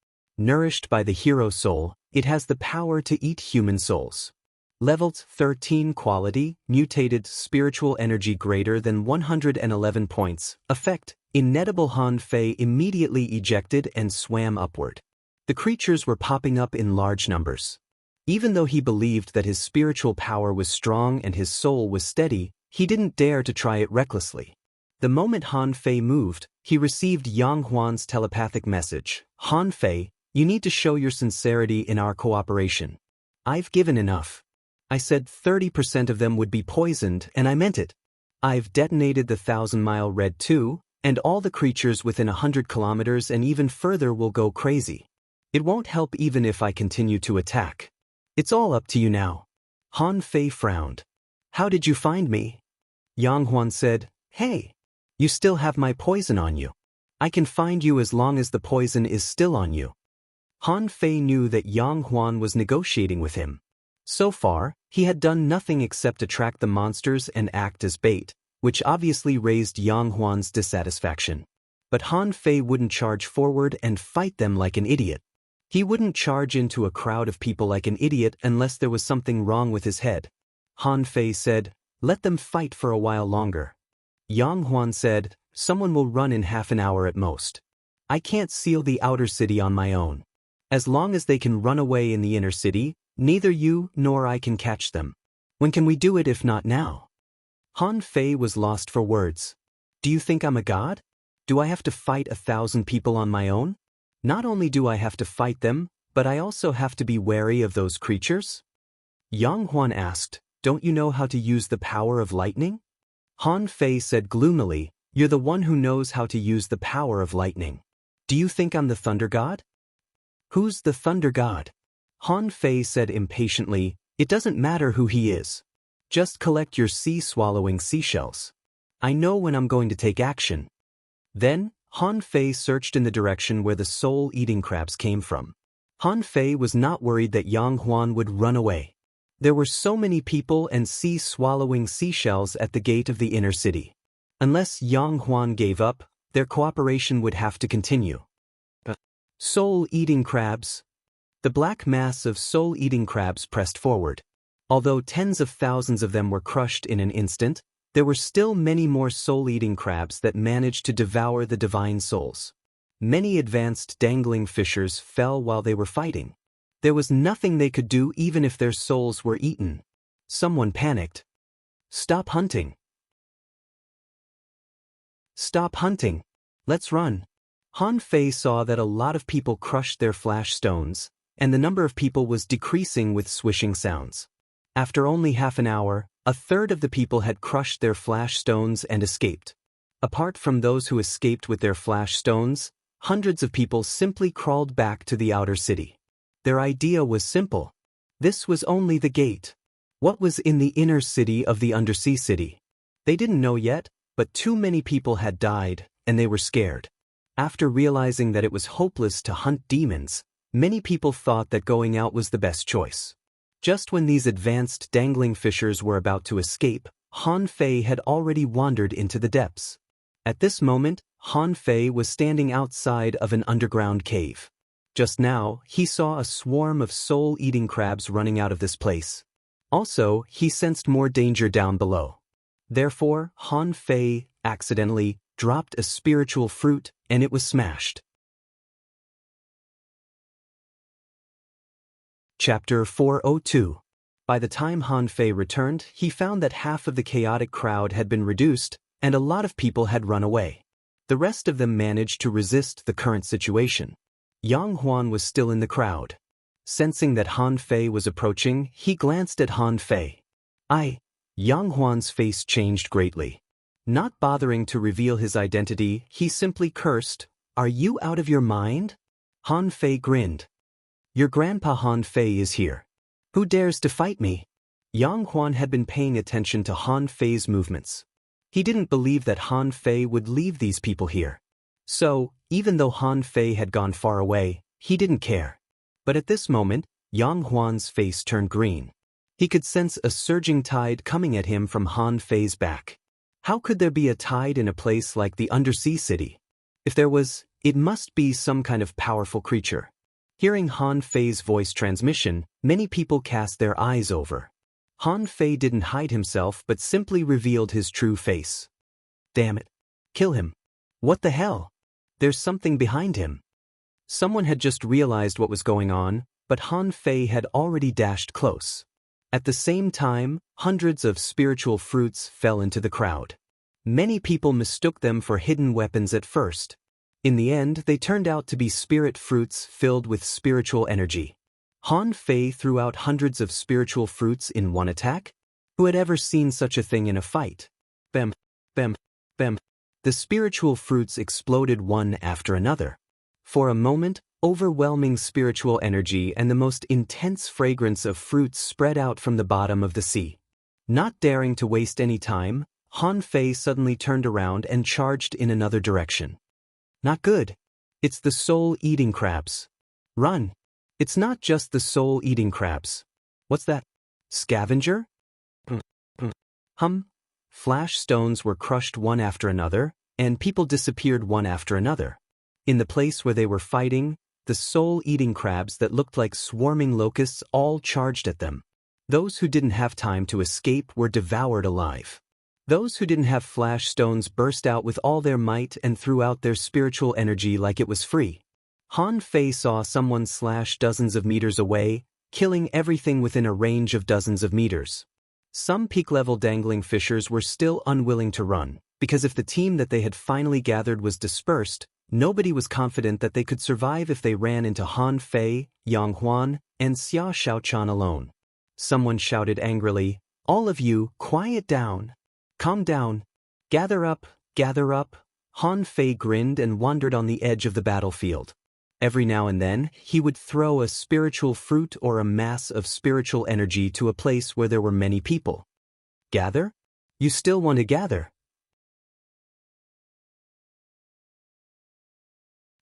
[SPEAKER 1] Nourished by the hero soul, it has the power to eat human souls. Level 13 quality, mutated spiritual energy greater than 111 points. Effect, inedible. Han Fei immediately ejected and swam upward. The creatures were popping up in large numbers. Even though he believed that his spiritual power was strong and his soul was steady, he didn't dare to try it recklessly. The moment Han Fei moved, he received Yang Huan's telepathic message. Han Fei, you need to show your sincerity in our cooperation. I've given enough. I said 30% of them would be poisoned, and I meant it. I've detonated the 1,000-mile red too, and all the creatures within 100 kilometers and even further will go crazy. It won't help even if I continue to attack. It's all up to you now. Han Fei frowned. How did you find me? Yang Huan said, Hey, you still have my poison on you. I can find you as long as the poison is still on you. Han Fei knew that Yang Huan was negotiating with him. So far, he had done nothing except attract the monsters and act as bait, which obviously raised Yang Huan's dissatisfaction. But Han Fei wouldn't charge forward and fight them like an idiot. He wouldn't charge into a crowd of people like an idiot unless there was something wrong with his head. Han Fei said, Let them fight for a while longer. Yang Huan said, Someone will run in half an hour at most. I can't seal the outer city on my own. As long as they can run away in the inner city, neither you nor I can catch them. When can we do it if not now? Han Fei was lost for words. Do you think I'm a god? Do I have to fight 1,000 people on my own? Not only do I have to fight them, but I also have to be wary of those creatures? Yang Huan asked, Don't you know how to use the power of lightning? Han Fei said gloomily, You're the one who knows how to use the power of lightning. Do you think I'm the thunder god? Who's the thunder god? Han Fei said impatiently, It doesn't matter who he is. Just collect your sea-swallowing seashells. I know when I'm going to take action. Then, Han Fei searched in the direction where the soul-eating crabs came from. Han Fei was not worried that Yang Huan would run away. There were so many people and sea-swallowing seashells at the gate of the inner city. Unless Yang Huan gave up, their cooperation would have to continue. Soul-eating crabs. The black mass of soul-eating crabs pressed forward. Although tens of thousands of them were crushed in an instant, there were still many more soul-eating crabs that managed to devour the divine souls. Many advanced dangling fishers fell while they were fighting. There was nothing they could do even if their souls were eaten. Someone panicked. Stop hunting. Stop hunting. Let's run. Han Fei saw that a lot of people crushed their flash stones, and the number of people was decreasing with swishing sounds. After only half an hour, a third of the people had crushed their flash stones and escaped. Apart from those who escaped with their flash stones, hundreds of people simply crawled back to the outer city. Their idea was simple. This was only the gate. What was in the inner city of the undersea city? They didn't know yet, but too many people had died, and they were scared. After realizing that it was hopeless to hunt demons, many people thought that going out was the best choice. Just when these advanced dangling fishers were about to escape, Han Fei had already wandered into the depths. At this moment, Han Fei was standing outside of an underground cave. Just now, he saw a swarm of soul-eating crabs running out of this place. Also, he sensed more danger down below. Therefore, Han Fei accidentally dropped a spiritual fruit, and it was smashed. Chapter 402. By the time Han Fei returned, he found that half of the chaotic crowd had been reduced, and a lot of people had run away. The rest of them managed to resist the current situation. Yang Huan was still in the crowd. Sensing that Han Fei was approaching, he glanced at Han Fei. Yang Huan's face changed greatly. Not bothering to reveal his identity, he simply cursed, "Are you out of your mind?" Han Fei grinned. "Your grandpa Han Fei is here. Who dares to fight me?" Yang Huan had been paying attention to Han Fei's movements. He didn't believe that Han Fei would leave these people here. So, even though Han Fei had gone far away, he didn't care. But at this moment, Yang Huan's face turned green. He could sense a surging tide coming at him from Han Fei's back. How could there be a tide in a place like the undersea city? If there was, it must be some kind of powerful creature. Hearing Han Fei's voice transmission, many people cast their eyes over. Han Fei didn't hide himself but simply revealed his true face. Damn it. Kill him. What the hell? There's something behind him. Someone had just realized what was going on, but Han Fei had already dashed close. At the same time, hundreds of spiritual fruits fell into the crowd. Many people mistook them for hidden weapons at first. In the end, they turned out to be spirit fruits filled with spiritual energy. Han Fei threw out hundreds of spiritual fruits in one attack? Who had ever seen such a thing in a fight? Bam, bam, bam. The spiritual fruits exploded one after another. For a moment, overwhelming spiritual energy and the most intense fragrance of fruits spread out from the bottom of the sea. Not daring to waste any time, Han Fei suddenly turned around and charged in another direction. Not good. It's the soul-eating crabs. Run. It's not just the soul-eating crabs. What's that? Scavenger? Flash stones were crushed one after another, and people disappeared one after another. In the place where they were fighting, the soul-eating crabs that looked like swarming locusts all charged at them. Those who didn't have time to escape were devoured alive. Those who didn't have flash stones burst out with all their might and threw out their spiritual energy like it was free. Han Fei saw someone slash dozens of meters away, killing everything within a range of dozens of meters. Some peak-level dangling fishers were still unwilling to run, because if the team that they had finally gathered was dispersed, nobody was confident that they could survive if they ran into Han Fei, Yang Huan, and Xia Shaochan alone. Someone shouted angrily, "All of you, quiet down. Calm down. Gather up, gather up." Han Fei grinned and wandered on the edge of the battlefield. Every now and then, he would throw a spiritual fruit or a mass of spiritual energy to a place where there were many people. Gather? You still want to gather?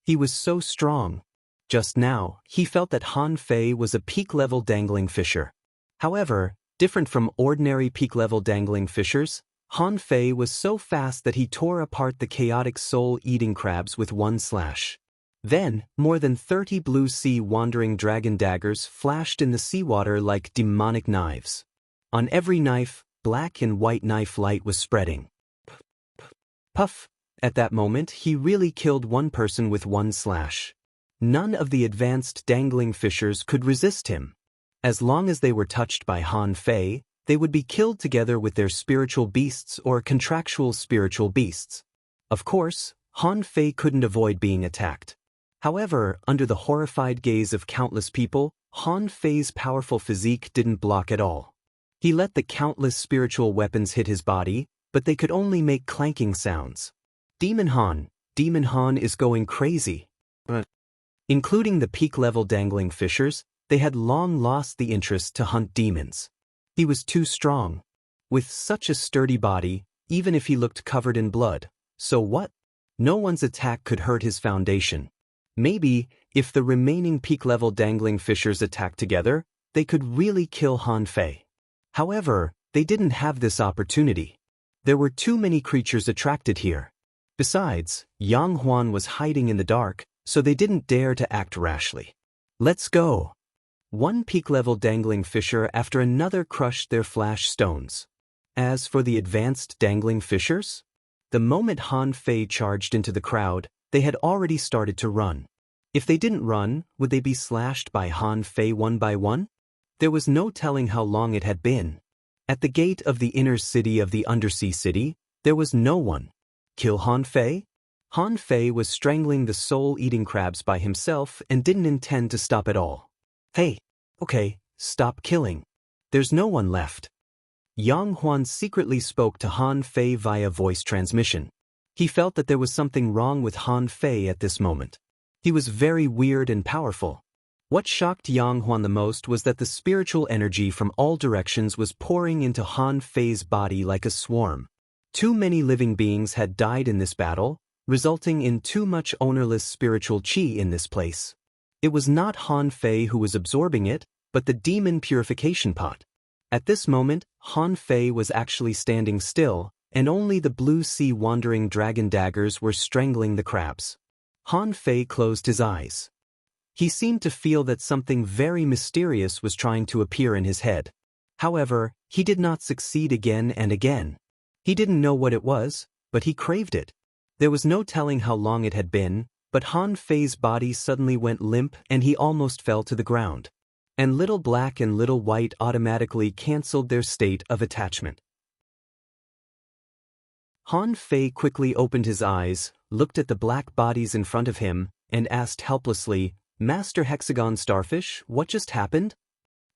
[SPEAKER 1] He was so strong. Just now, he felt that Han Fei was a peak-level dangling fisher. However, different from ordinary peak-level dangling fishers, Han Fei was so fast that he tore apart the chaotic soul-eating crabs with one slash. Then, more than 30 blue sea wandering dragon daggers flashed in the seawater like demonic knives. On every knife, black and white knife light was spreading. Puff! At that moment, he really killed one person with one slash. None of the advanced dangling fishers could resist him. As long as they were touched by Han Fei, they would be killed together with their spiritual beasts or contractual spiritual beasts. Of course, Han Fei couldn't avoid being attacked. However, under the horrified gaze of countless people, Han Fei's powerful physique didn't block at all. He let the countless spiritual weapons hit his body, but they could only make clanking sounds. Demon Han is going crazy. Including the peak-level dangling fishers, they had long lost the interest to hunt demons. He was too strong. With such a sturdy body, even if he looked covered in blood, so what? No one's attack could hurt his foundation. Maybe, if the remaining peak-level dangling fishers attacked together, they could really kill Han Fei. However, they didn't have this opportunity. There were too many creatures attracted here. Besides, Yang Huan was hiding in the dark, so they didn't dare to act rashly. Let's go. One peak-level dangling fisher after another crushed their flash stones. As for the advanced dangling fishers, the moment Han Fei charged into the crowd, they had already started to run. If they didn't run, would they be slashed by Han Fei one by one? There was no telling how long it had been. At the gate of the inner city of the undersea city, there was no one. Kill Han Fei? Han Fei was strangling the soul-eating crabs by himself and didn't intend to stop at all. Hey, okay, stop killing. There's no one left. Yang Huan secretly spoke to Han Fei via voice transmission. He felt that there was something wrong with Han Fei at this moment. He was very weird and powerful. What shocked Yang Huan the most was that the spiritual energy from all directions was pouring into Han Fei's body like a swarm. Too many living beings had died in this battle, resulting in too much ownerless spiritual qi in this place. It was not Han Fei who was absorbing it, but the demon purification pot. At this moment, Han Fei was actually standing still, and only the blue sea wandering dragon daggers were strangling the crabs. Han Fei closed his eyes. He seemed to feel that something very mysterious was trying to appear in his head. However, he did not succeed again and again. He didn't know what it was, but he craved it. There was no telling how long it had been, but Han Fei's body suddenly went limp and he almost fell to the ground. And Little Black and Little White automatically cancelled their state of attachment. Han Fei quickly opened his eyes, looked at the black bodies in front of him, and asked helplessly, "Master Hexagon Starfish, what just happened?"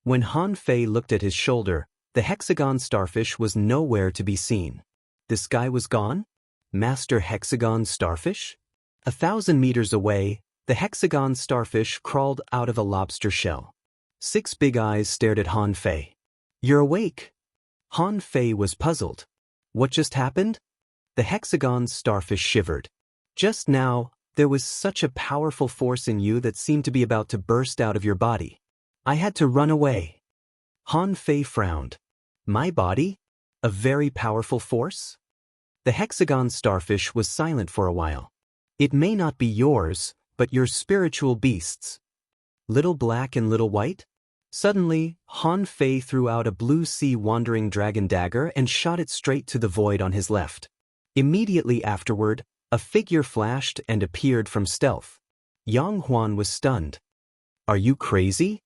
[SPEAKER 1] When Han Fei looked at his shoulder, the Hexagon Starfish was nowhere to be seen. This guy was gone? Master Hexagon Starfish? 1,000 meters away, the Hexagon Starfish crawled out of a lobster shell. 6 big eyes stared at Han Fei. "You're awake." Han Fei was puzzled. What just happened? The Hexagon Starfish shivered. "Just now, there was such a powerful force in you that seemed to be about to burst out of your body. I had to run away." Han Fei frowned. "My body? A very powerful force?" The Hexagon Starfish was silent for a while. "It may not be yours, but your spiritual beasts." Little Black and Little White? Suddenly, Han Fei threw out a blue sea wandering dragon dagger and shot it straight to the void on his left. Immediately afterward, a figure flashed and appeared from stealth. Yang Huan was stunned. "Are you crazy?"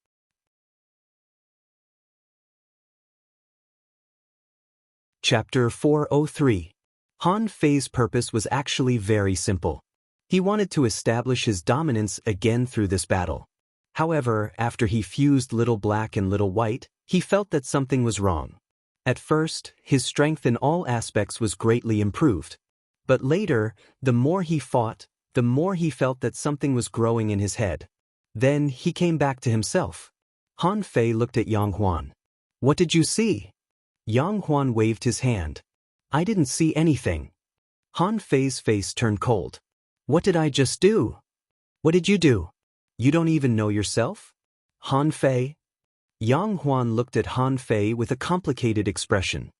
[SPEAKER 1] Chapter 403. Han Fei's purpose was actually very simple. He wanted to establish his dominance again through this battle. However, after he fused Little Black and Little White, he felt that something was wrong. At first, his strength in all aspects was greatly improved. But later, the more he fought, the more he felt that something was growing in his head. Then he came back to himself. Han Fei looked at Yang Huan. "What did you see?" Yang Huan waved his hand. "I didn't see anything." Han Fei's face turned cold. "What did I just do?" "What did you do? You don't even know yourself?" Han Fei? Yang Huan looked at Han Fei with a complicated expression.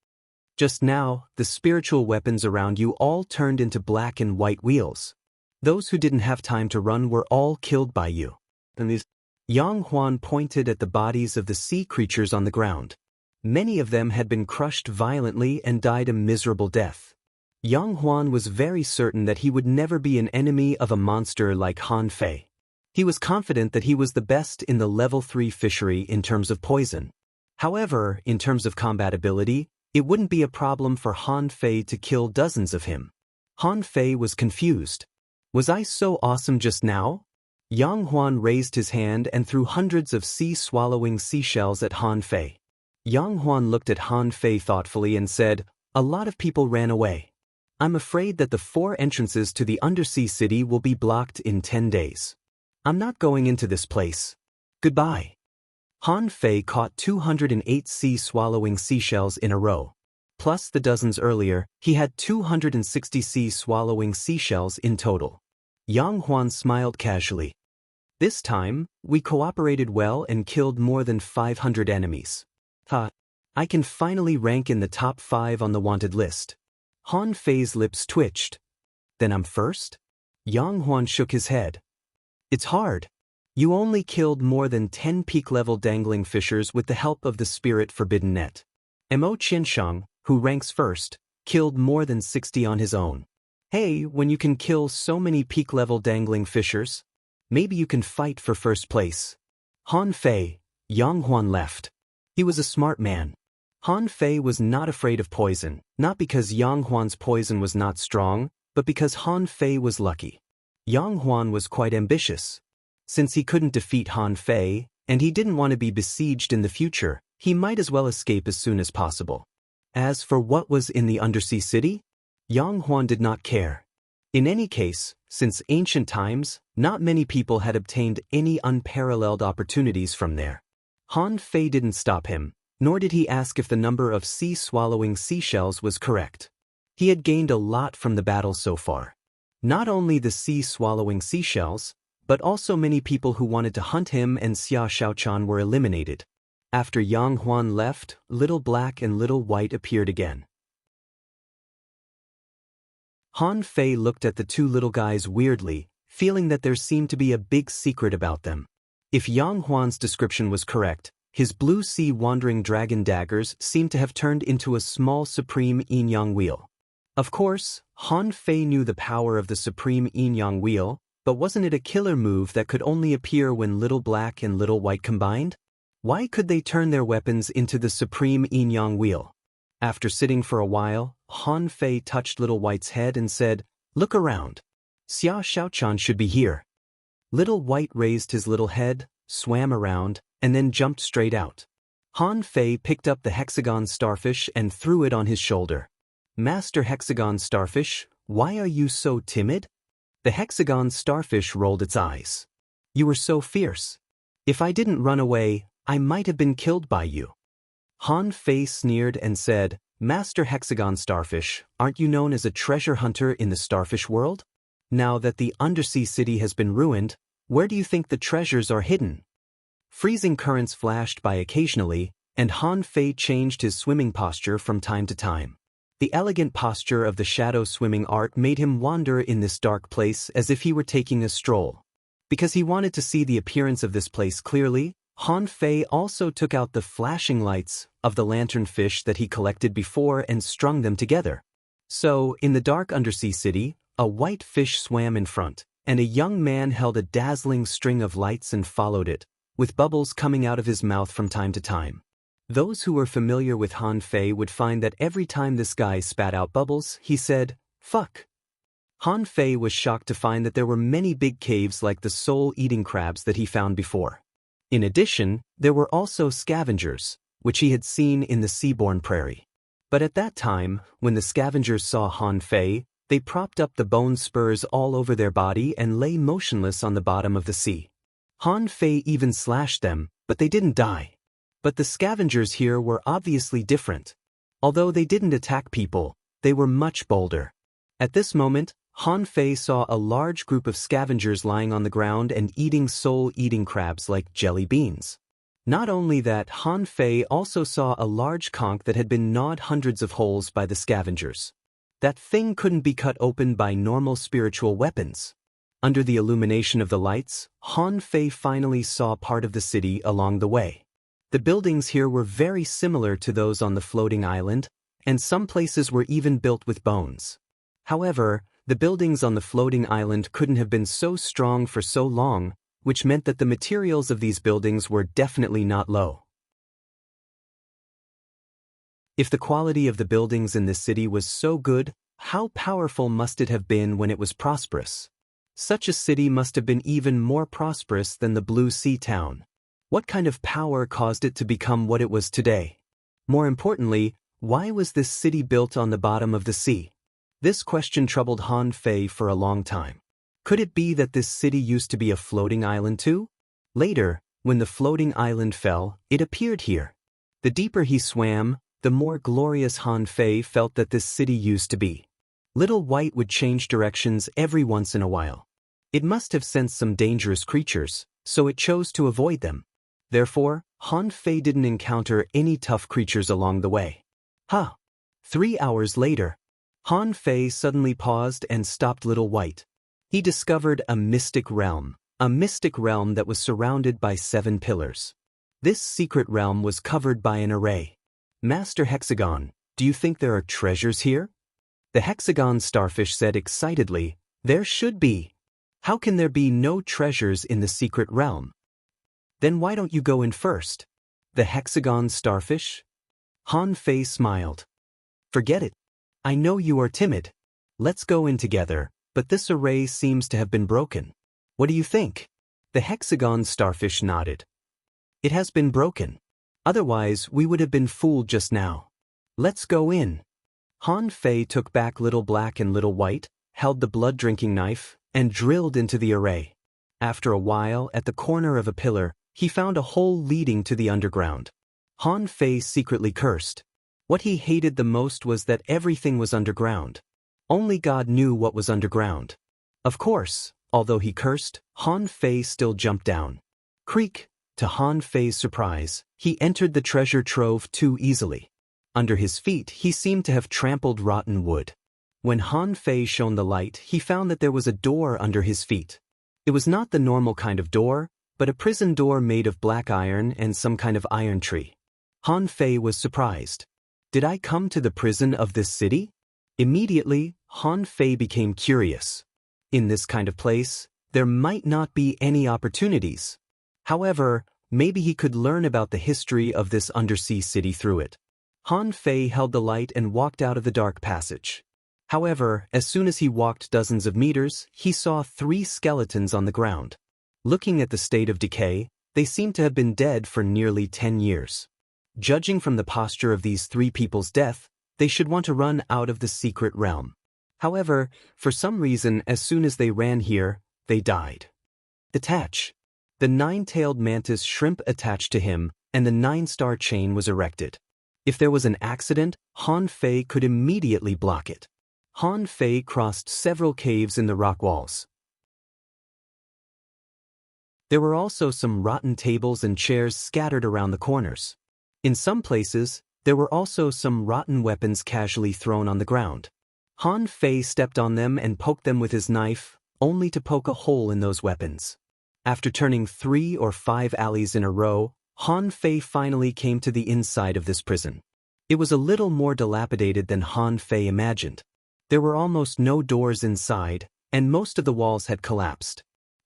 [SPEAKER 1] "Just now, the spiritual weapons around you all turned into black and white wheels. Those who didn't have time to run were all killed by you." And these Yang Huan pointed at the bodies of the sea creatures on the ground. Many of them had been crushed violently and died a miserable death. Yang Huan was very certain that he would never be an enemy of a monster like Han Fei. He was confident that he was the best in the level 3 fishery in terms of poison. However, in terms of combatability, it wouldn't be a problem for Han Fei to kill dozens of him. Han Fei was confused. "Was I so awesome just now?" Yang Huan raised his hand and threw hundreds of sea-swallowing seashells at Han Fei. Yang Huan looked at Han Fei thoughtfully and said, "A lot of people ran away. I'm afraid that the 4 entrances to the undersea city will be blocked in 10 days. I'm not going into this place. Goodbye." Han Fei caught 208 sea-swallowing seashells in a row. Plus the dozens earlier, he had 260 sea-swallowing seashells in total. Yang Huan smiled casually. "This time, we cooperated well and killed more than 500 enemies. I can finally rank in the top 5 on the wanted list." Han Fei's lips twitched. "Then I'm first?" Yang Huan shook his head. "It's hard. You only killed more than 10 peak-level dangling fishers with the help of the Spirit Forbidden Net. Mo Qiansheng, who ranks first, killed more than 60 on his own. Hey, when you can kill so many peak-level dangling fishers, maybe you can fight for first place." Han Fei, Yang Huan left. He was a smart man. Han Fei was not afraid of poison, not because Yang Huan's poison was not strong, but because Han Fei was lucky. Yang Huan was quite ambitious. Since he couldn't defeat Han Fei, and he didn't want to be besieged in the future, he might as well escape as soon as possible. As for what was in the undersea city, Yang Huan did not care. In any case, since ancient times, not many people had obtained any unparalleled opportunities from there. Han Fei didn't stop him, nor did he ask if the number of sea-swallowing seashells was correct. He had gained a lot from the battle so far. Not only the sea-swallowing seashells, but also many people who wanted to hunt him and Xia Shaochan were eliminated. After Yang Huan left, Little Black and Little White appeared again. Han Fei looked at the 2 little guys weirdly, feeling that there seemed to be a big secret about them. If Yang Huan's description was correct, his blue sea wandering dragon daggers seemed to have turned into a small supreme yin-yang wheel. Of course, Han Fei knew the power of the supreme yin-yang wheel, but wasn't it a killer move that could only appear when Little Black and Little White combined? Why could they turn their weapons into the supreme yin-yang wheel? After sitting for a while, Han Fei touched Little White's head and said, "Look around. Xia Xiaochan should be here." Little White raised his little head, swam around, and then jumped straight out. Han Fei picked up the hexagon starfish and threw it on his shoulder. "Master Hexagon Starfish, why are you so timid?" The hexagon starfish rolled its eyes. "You were so fierce. If I didn't run away, I might have been killed by you." Han Fei sneered and said, "Master Hexagon Starfish, aren't you known as a treasure hunter in the starfish world? Now that the undersea city has been ruined, where do you think the treasures are hidden?" Freezing currents flashed by occasionally, and Han Fei changed his swimming posture from time to time. The elegant posture of the shadow swimming art made him wander in this dark place as if he were taking a stroll. Because he wanted to see the appearance of this place clearly, Han Fei also took out the flashing lights of the lanternfish that he collected before and strung them together. So, in the dark undersea city, a white fish swam in front, and a young man held a dazzling string of lights and followed it, with bubbles coming out of his mouth from time to time. Those who were familiar with Han Fei would find that every time this guy spat out bubbles, he said, "Fuck." Han Fei was shocked to find that there were many big caves like the soul-eating crabs that he found before. In addition, there were also scavengers, which he had seen in the seaborne prairie. But at that time, when the scavengers saw Han Fei, they propped up the bone spurs all over their body and lay motionless on the bottom of the sea. Han Fei even slashed them, but they didn't die. But the scavengers here were obviously different. Although they didn't attack people, they were much bolder. At this moment, Han Fei saw a large group of scavengers lying on the ground and eating soul-eating crabs like jelly beans. Not only that, Han Fei also saw a large conch that had been gnawed hundreds of holes by the scavengers. That thing couldn't be cut open by normal spiritual weapons. Under the illumination of the lights, Han Fei finally saw part of the city along the way. The buildings here were very similar to those on the floating island, and some places were even built with bones. However, the buildings on the floating island couldn't have been so strong for so long, which meant that the materials of these buildings were definitely not low. If the quality of the buildings in this city was so good, how powerful must it have been when it was prosperous? Such a city must have been even more prosperous than the Blue Sea town. What kind of power caused it to become what it was today? More importantly, why was this city built on the bottom of the sea? This question troubled Han Fei for a long time. Could it be that this city used to be a floating island too? Later, when the floating island fell, it appeared here. The deeper he swam, the more glorious Han Fei felt that this city used to be. Little White would change directions every once in a while. It must have sensed some dangerous creatures, so it chose to avoid them. Therefore, Han Fei didn't encounter any tough creatures along the way. 3 hours later, Han Fei suddenly paused and stopped Little White. He discovered a mystic realm that was surrounded by 7 pillars. This secret realm was covered by an array. "Master Hexagon, do you think there are treasures here?" The hexagon starfish said excitedly, "There should be. How can there be no treasures in the secret realm?" "Then why don't you go in first?" The hexagon starfish? Han Fei smiled. "Forget it. I know you are timid. Let's go in together, but this array seems to have been broken. What do you think?" The hexagon starfish nodded. "It has been broken. Otherwise, we would have been fooled just now. Let's go in." Han Fei took back Little Black and Little White, held the blood-drinking knife, and drilled into the array. After a while, at the corner of a pillar, he found a hole leading to the underground. Han Fei secretly cursed. What he hated the most was that everything was underground. Only God knew what was underground. Of course, although he cursed, Han Fei still jumped down. Creak! To Han Fei's surprise, he entered the treasure trove too easily. Under his feet, he seemed to have trampled rotten wood. When Han Fei shone the light, he found that there was a door under his feet. It was not the normal kind of door, but a prison door made of black iron and some kind of iron tree. Han Fei was surprised. Did I come to the prison of this city? Immediately, Han Fei became curious. In this kind of place, there might not be any opportunities. However, maybe he could learn about the history of this undersea city through it. Han Fei held the light and walked out of the dark passage. However, as soon as he walked dozens of meters, he saw 3 skeletons on the ground. Looking at the state of decay, they seemed to have been dead for nearly 10 years. Judging from the posture of these 3 people's death, they should want to run out of the secret realm. However, for some reason, as soon as they ran here, they died. Detach. The 9-tailed mantis shrimp attached to him, and the 9-star chain was erected. If there was an accident, Han Fei could immediately block it. Han Fei crossed several caves in the rock walls. There were also some rotten tables and chairs scattered around the corners. In some places, there were also some rotten weapons casually thrown on the ground. Han Fei stepped on them and poked them with his knife, only to poke a hole in those weapons. After turning 3 or 5 alleys in a row, Han Fei finally came to the inside of this prison. It was a little more dilapidated than Han Fei imagined. There were almost no doors inside, and most of the walls had collapsed.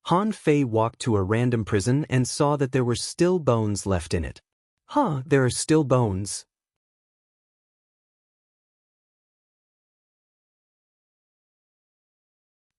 [SPEAKER 1] Han Fei walked to a random prison and saw that there were still bones left in it. There are still bones.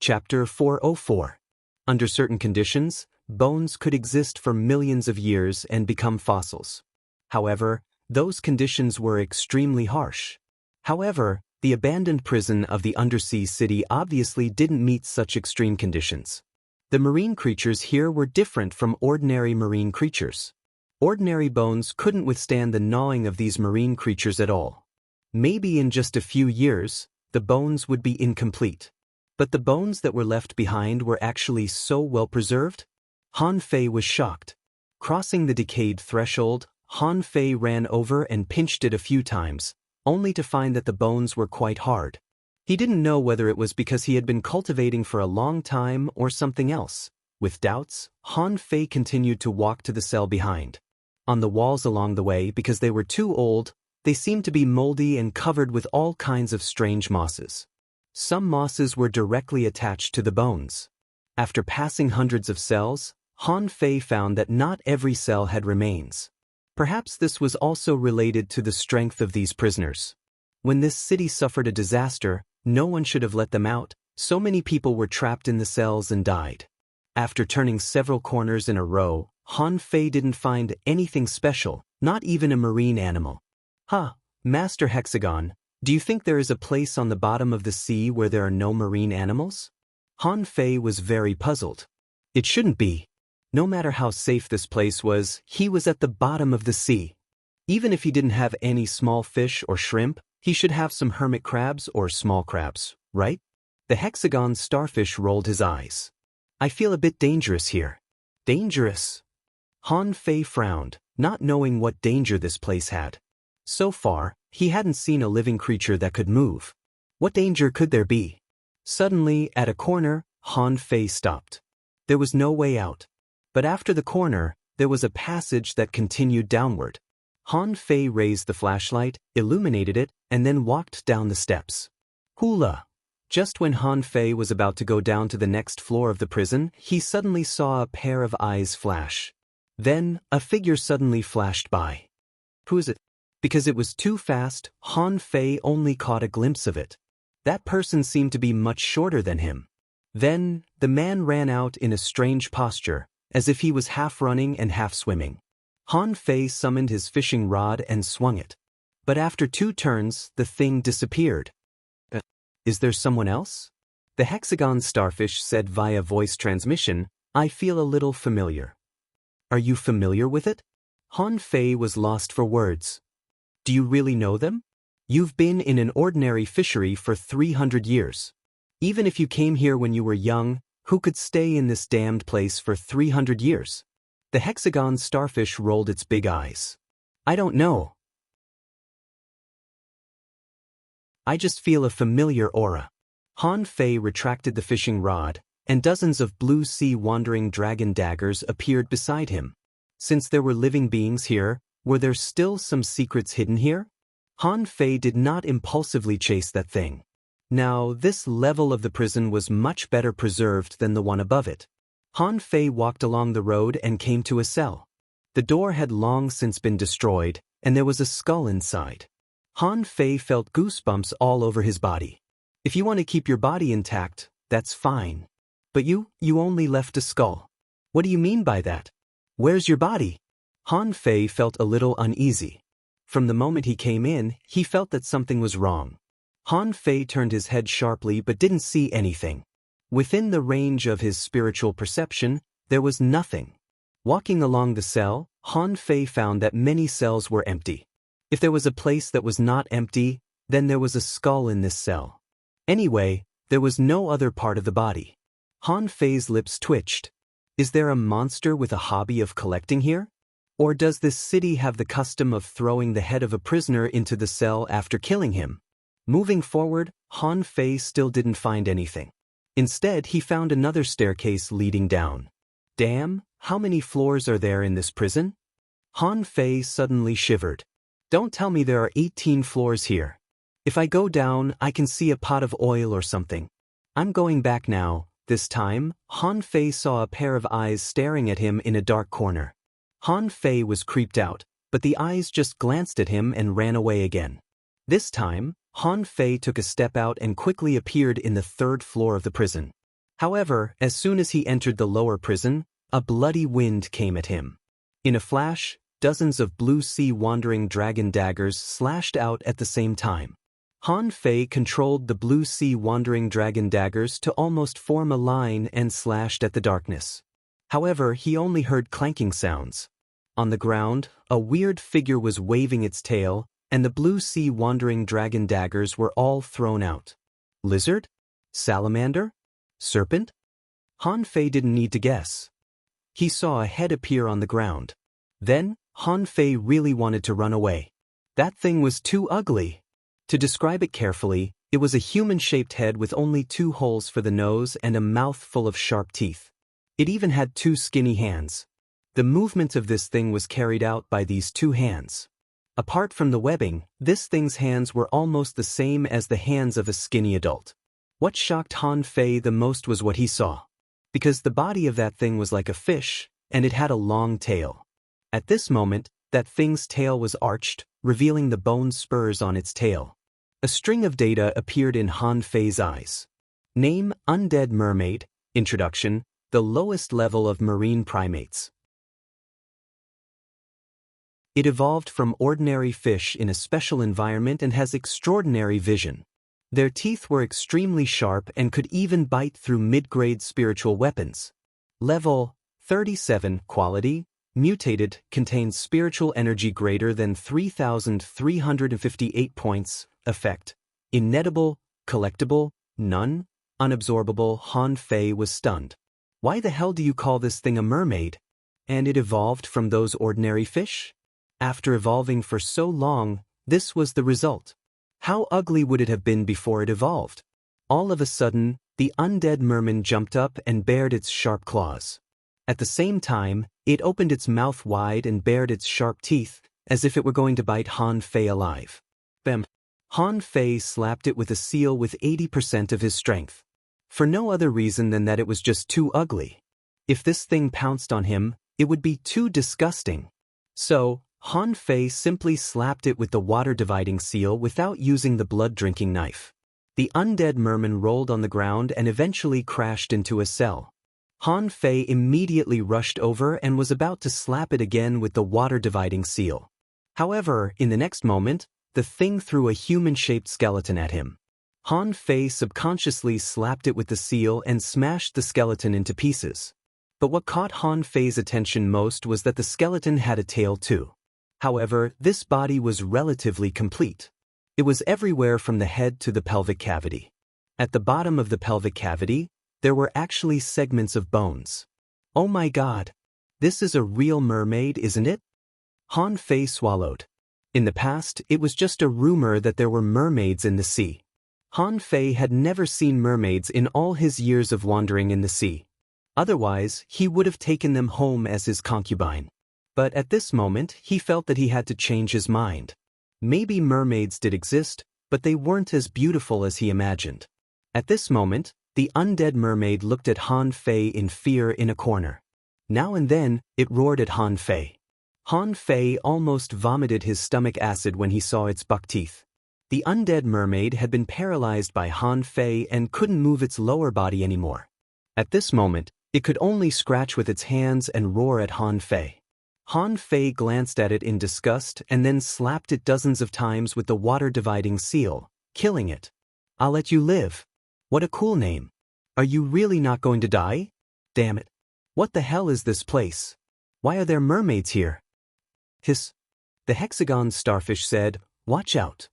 [SPEAKER 1] Chapter 404. Under certain conditions, bones could exist for millions of years and become fossils. However, those conditions were extremely harsh. However, the abandoned prison of the undersea city obviously didn't meet such extreme conditions. The marine creatures here were different from ordinary marine creatures. Ordinary bones couldn't withstand the gnawing of these marine creatures at all. Maybe in just a few years, the bones would be incomplete. But the bones that were left behind were actually so well preserved? Han Fei was shocked. Crossing the decayed threshold, Han Fei ran over and pinched it a few times, only to find that the bones were quite hard. He didn't know whether it was because he had been cultivating for a long time or something else. With doubts, Han Fei continued to walk to the cell behind. On the walls along the way, because they were too old, they seemed to be moldy and covered with all kinds of strange mosses. Some mosses were directly attached to the bones. After passing hundreds of cells, Han Fei found that not every cell had remains. Perhaps this was also related to the strength of these prisoners. When this city suffered a disaster, no one should have let them out. So many people were trapped in the cells and died. After turning several corners in a row, Han Fei didn't find anything special, not even a marine animal. Master Hexagon, do you think there is a place on the bottom of the sea where there are no marine animals? Han Fei was very puzzled. It shouldn't be. No matter how safe this place was, he was at the bottom of the sea. Even if he didn't have any small fish or shrimp, he should have some hermit crabs or small crabs, right? The hexagon starfish rolled his eyes. I feel a bit dangerous here. Dangerous? Han Fei frowned, not knowing what danger this place had. So far, he hadn't seen a living creature that could move. What danger could there be? Suddenly, at a corner, Han Fei stopped. There was no way out. But after the corner, there was a passage that continued downward. Han Fei raised the flashlight, illuminated it, and then walked down the steps. Hula! Just when Han Fei was about to go down to the next floor of the prison, he suddenly saw a pair of eyes flash. Then, a figure suddenly flashed by. Who is it? Because it was too fast, Han Fei only caught a glimpse of it. That person seemed to be much shorter than him. Then, the man ran out in a strange posture, as if he was half running and half swimming. Han Fei summoned his fishing rod and swung it. But after 2 turns, the thing disappeared. Is there someone else? The hexagon starfish said via voice transmission, I feel a little familiar. Are you familiar with it? Han Fei was lost for words. Do you really know them? You've been in an ordinary fishery for 300 years. Even if you came here when you were young, who could stay in this damned place for 300 years? The hexagon starfish rolled its big eyes. I don't know. I just feel a familiar aura. Han Fei retracted the fishing rod, and dozens of blue sea wandering dragon daggers appeared beside him. Since there were living beings here, were there still some secrets hidden here? Han Fei did not impulsively chase that thing. Now, this level of the prison was much better preserved than the one above it. Han Fei walked along the road and came to a cell. The door had long since been destroyed, and there was a skull inside. Han Fei felt goosebumps all over his body. If you want to keep your body intact, that's fine. But you only left a skull. What do you mean by that? Where's your body? Han Fei felt a little uneasy. From the moment he came in, he felt that something was wrong. Han Fei turned his head sharply but didn't see anything. Within the range of his spiritual perception, there was nothing. Walking along the cell, Han Fei found that many cells were empty. If there was a place that was not empty, then there was a skull in this cell. Anyway, there was no other part of the body. Han Fei's lips twitched. Is there a monster with a hobby of collecting here? Or does this city have the custom of throwing the head of a prisoner into the cell after killing him? Moving forward, Han Fei still didn't find anything. Instead, he found another staircase leading down. Damn, how many floors are there in this prison? Han Fei suddenly shivered. Don't tell me there are 18 floors here. If I go down, I can see a pot of oil or something. I'm going back now. This time, Han Fei saw a pair of eyes staring at him in a dark corner. Han Fei was creeped out, but the eyes just glanced at him and ran away again. This time, Han Fei took a step out and quickly appeared in the 3rd floor of the prison. However, as soon as he entered the lower prison, a bloody wind came at him. In a flash, dozens of blue sea wandering dragon daggers slashed out at the same time. Han Fei controlled the blue sea wandering dragon daggers to almost form a line and slashed at the darkness. However, he only heard clanking sounds. On the ground, a weird figure was waving its tail, and the blue sea wandering dragon daggers were all thrown out. Lizard? Salamander? Serpent? Han Fei didn't need to guess. He saw a head appear on the ground. Then, Han Fei really wanted to run away. That thing was too ugly. To describe it carefully, it was a human-shaped head with only 2 holes for the nose and a mouth full of sharp teeth. It even had 2 skinny hands. The movement of this thing was carried out by these 2 hands. Apart from the webbing, this thing's hands were almost the same as the hands of a skinny adult. What shocked Han Fei the most was what he saw. Because the body of that thing was like a fish, and it had a long tail. At this moment, that thing's tail was arched, revealing the bone spurs on its tail. A string of data appeared in Han Fei's eyes. Name: Undead Mermaid. Introduction: the lowest level of marine primates. It evolved from ordinary fish in a special environment and has extraordinary vision. Their teeth were extremely sharp and could even bite through mid-grade spiritual weapons. Level 37. Quality: mutated, contains spiritual energy greater than 3,358 points. Effect: inedible, collectible, none, unabsorbable. Han Fei was stunned. Why the hell do you call this thing a mermaid? And it evolved from those ordinary fish? After evolving for so long, this was the result. How ugly would it have been before it evolved? All of a sudden, the undead merman jumped up and bared its sharp claws. At the same time, it opened its mouth wide and bared its sharp teeth, as if it were going to bite Han Fei alive. Bam! Han Fei slapped it with a seal with 80% of his strength. For no other reason than that it was just too ugly. If this thing pounced on him, it would be too disgusting. So, Han Fei simply slapped it with the water-dividing seal without using the blood-drinking knife. The undead merman rolled on the ground and eventually crashed into a cell. Han Fei immediately rushed over and was about to slap it again with the water-dividing seal. However, in the next moment, the thing threw a human-shaped skeleton at him. Han Fei subconsciously slapped it with the seal and smashed the skeleton into pieces. But what caught Han Fei's attention most was that the skeleton had a tail too. However, this body was relatively complete. It was everywhere from the head to the pelvic cavity. At the bottom of the pelvic cavity, there were actually segments of bones. Oh my God! This is a real mermaid, isn't it? Han Fei swallowed. In the past, it was just a rumor that there were mermaids in the sea. Han Fei had never seen mermaids in all his years of wandering in the sea. Otherwise, he would have taken them home as his concubine. But at this moment, he felt that he had to change his mind. Maybe mermaids did exist, but they weren't as beautiful as he imagined. At this moment, the undead mermaid looked at Han Fei in fear in a corner. Now and then, it roared at Han Fei. Han Fei almost vomited his stomach acid when he saw its buck teeth. The undead mermaid had been paralyzed by Han Fei and couldn't move its lower body anymore. At this moment, it could only scratch with its hands and roar at Han Fei. Han Fei glanced at it in disgust and then slapped it dozens of times with the water-dividing seal, killing it. "I'll let you live. What a cool name. Are you really not going to die? Damn it. What the hell is this place? Why are there mermaids here?" "Hiss." The hexagon starfish said, "Watch out."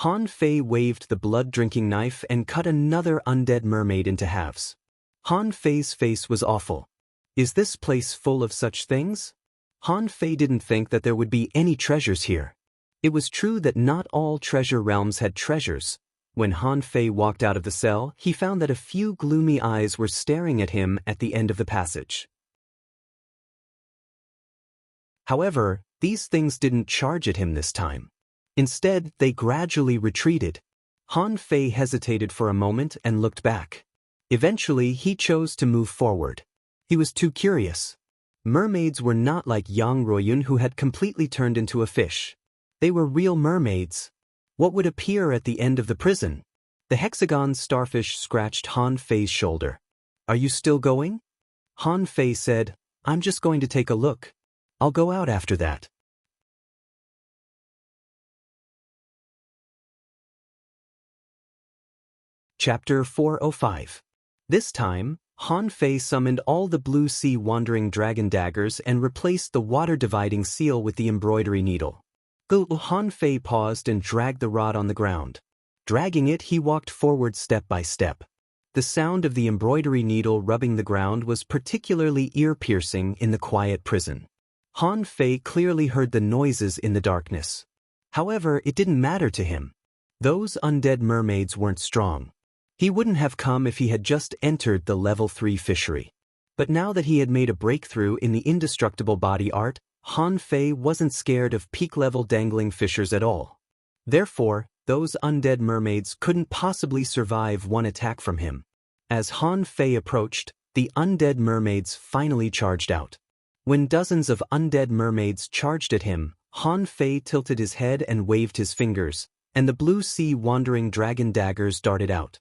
[SPEAKER 1] Han Fei waved the blood-drinking knife and cut another undead mermaid into halves. Han Fei's face was awful. Is this place full of such things? Han Fei didn't think that there would be any treasures here. It was true that not all treasure realms had treasures. When Han Fei walked out of the cell, he found that a few gloomy eyes were staring at him at the end of the passage. However, these things didn't charge at him this time. Instead, they gradually retreated. Han Fei hesitated for a moment and looked back. Eventually, he chose to move forward. He was too curious. Mermaids were not like Yang Ruoyun, who had completely turned into a fish. They were real mermaids. What would appear at the end of the prison? The hexagon starfish scratched Han Fei's shoulder. "Are you still going?" Han Fei said, "I'm just going to take a look. I'll go out after that." Chapter 405. This time, Han Fei summoned all the blue sea wandering dragon daggers and replaced the water-dividing seal with the embroidery needle. Han Fei paused and dragged the rod on the ground. Dragging it, he walked forward step by step. The sound of the embroidery needle rubbing the ground was particularly ear-piercing in the quiet prison. Han Fei clearly heard the noises in the darkness. However, it didn't matter to him. Those undead mermaids weren't strong. He wouldn't have come if he had just entered the level 3 fishery. But now that he had made a breakthrough in the indestructible body art, Han Fei wasn't scared of peak-level dangling fishers at all. Therefore, those undead mermaids couldn't possibly survive one attack from him. As Han Fei approached, the undead mermaids finally charged out. When dozens of undead mermaids charged at him, Han Fei tilted his head and waved his fingers, and the blue sea wandering dragon daggers darted out.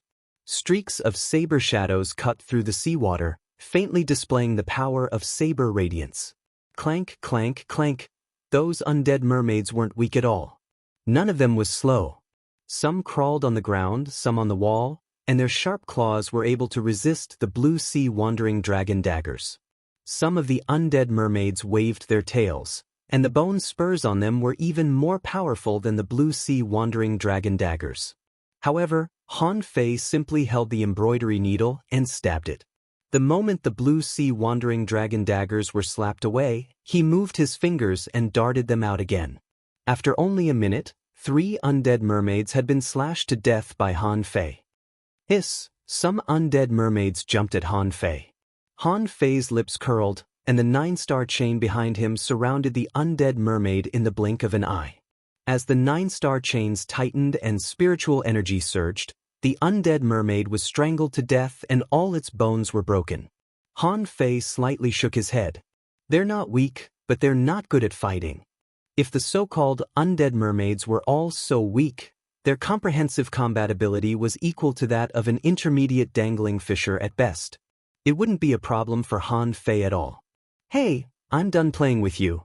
[SPEAKER 1] Streaks of saber shadows cut through the seawater, faintly displaying the power of saber radiance. Clank, clank, clank. Those undead mermaids weren't weak at all. None of them was slow. Some crawled on the ground, some on the wall, and their sharp claws were able to resist the blue sea wandering dragon daggers. Some of the undead mermaids waved their tails, and the bone spurs on them were even more powerful than the blue sea wandering dragon daggers. However, Han Fei simply held the embroidery needle and stabbed it. The moment the blue sea wandering dragon daggers were slapped away, he moved his fingers and darted them out again. After only a minute, 3 undead mermaids had been slashed to death by Han Fei. Hiss! Some undead mermaids jumped at Han Fei. Han Fei's lips curled, and the 9-star chain behind him surrounded the undead mermaid in the blink of an eye. As the 9-star chains tightened and spiritual energy surged, the undead mermaid was strangled to death and all its bones were broken. Han Fei slightly shook his head. They're not weak, but they're not good at fighting. If the so-called undead mermaids were all so weak, their comprehensive combat ability was equal to that of an intermediate dangling fisher at best. It wouldn't be a problem for Han Fei at all. "Hey, I'm done playing with you."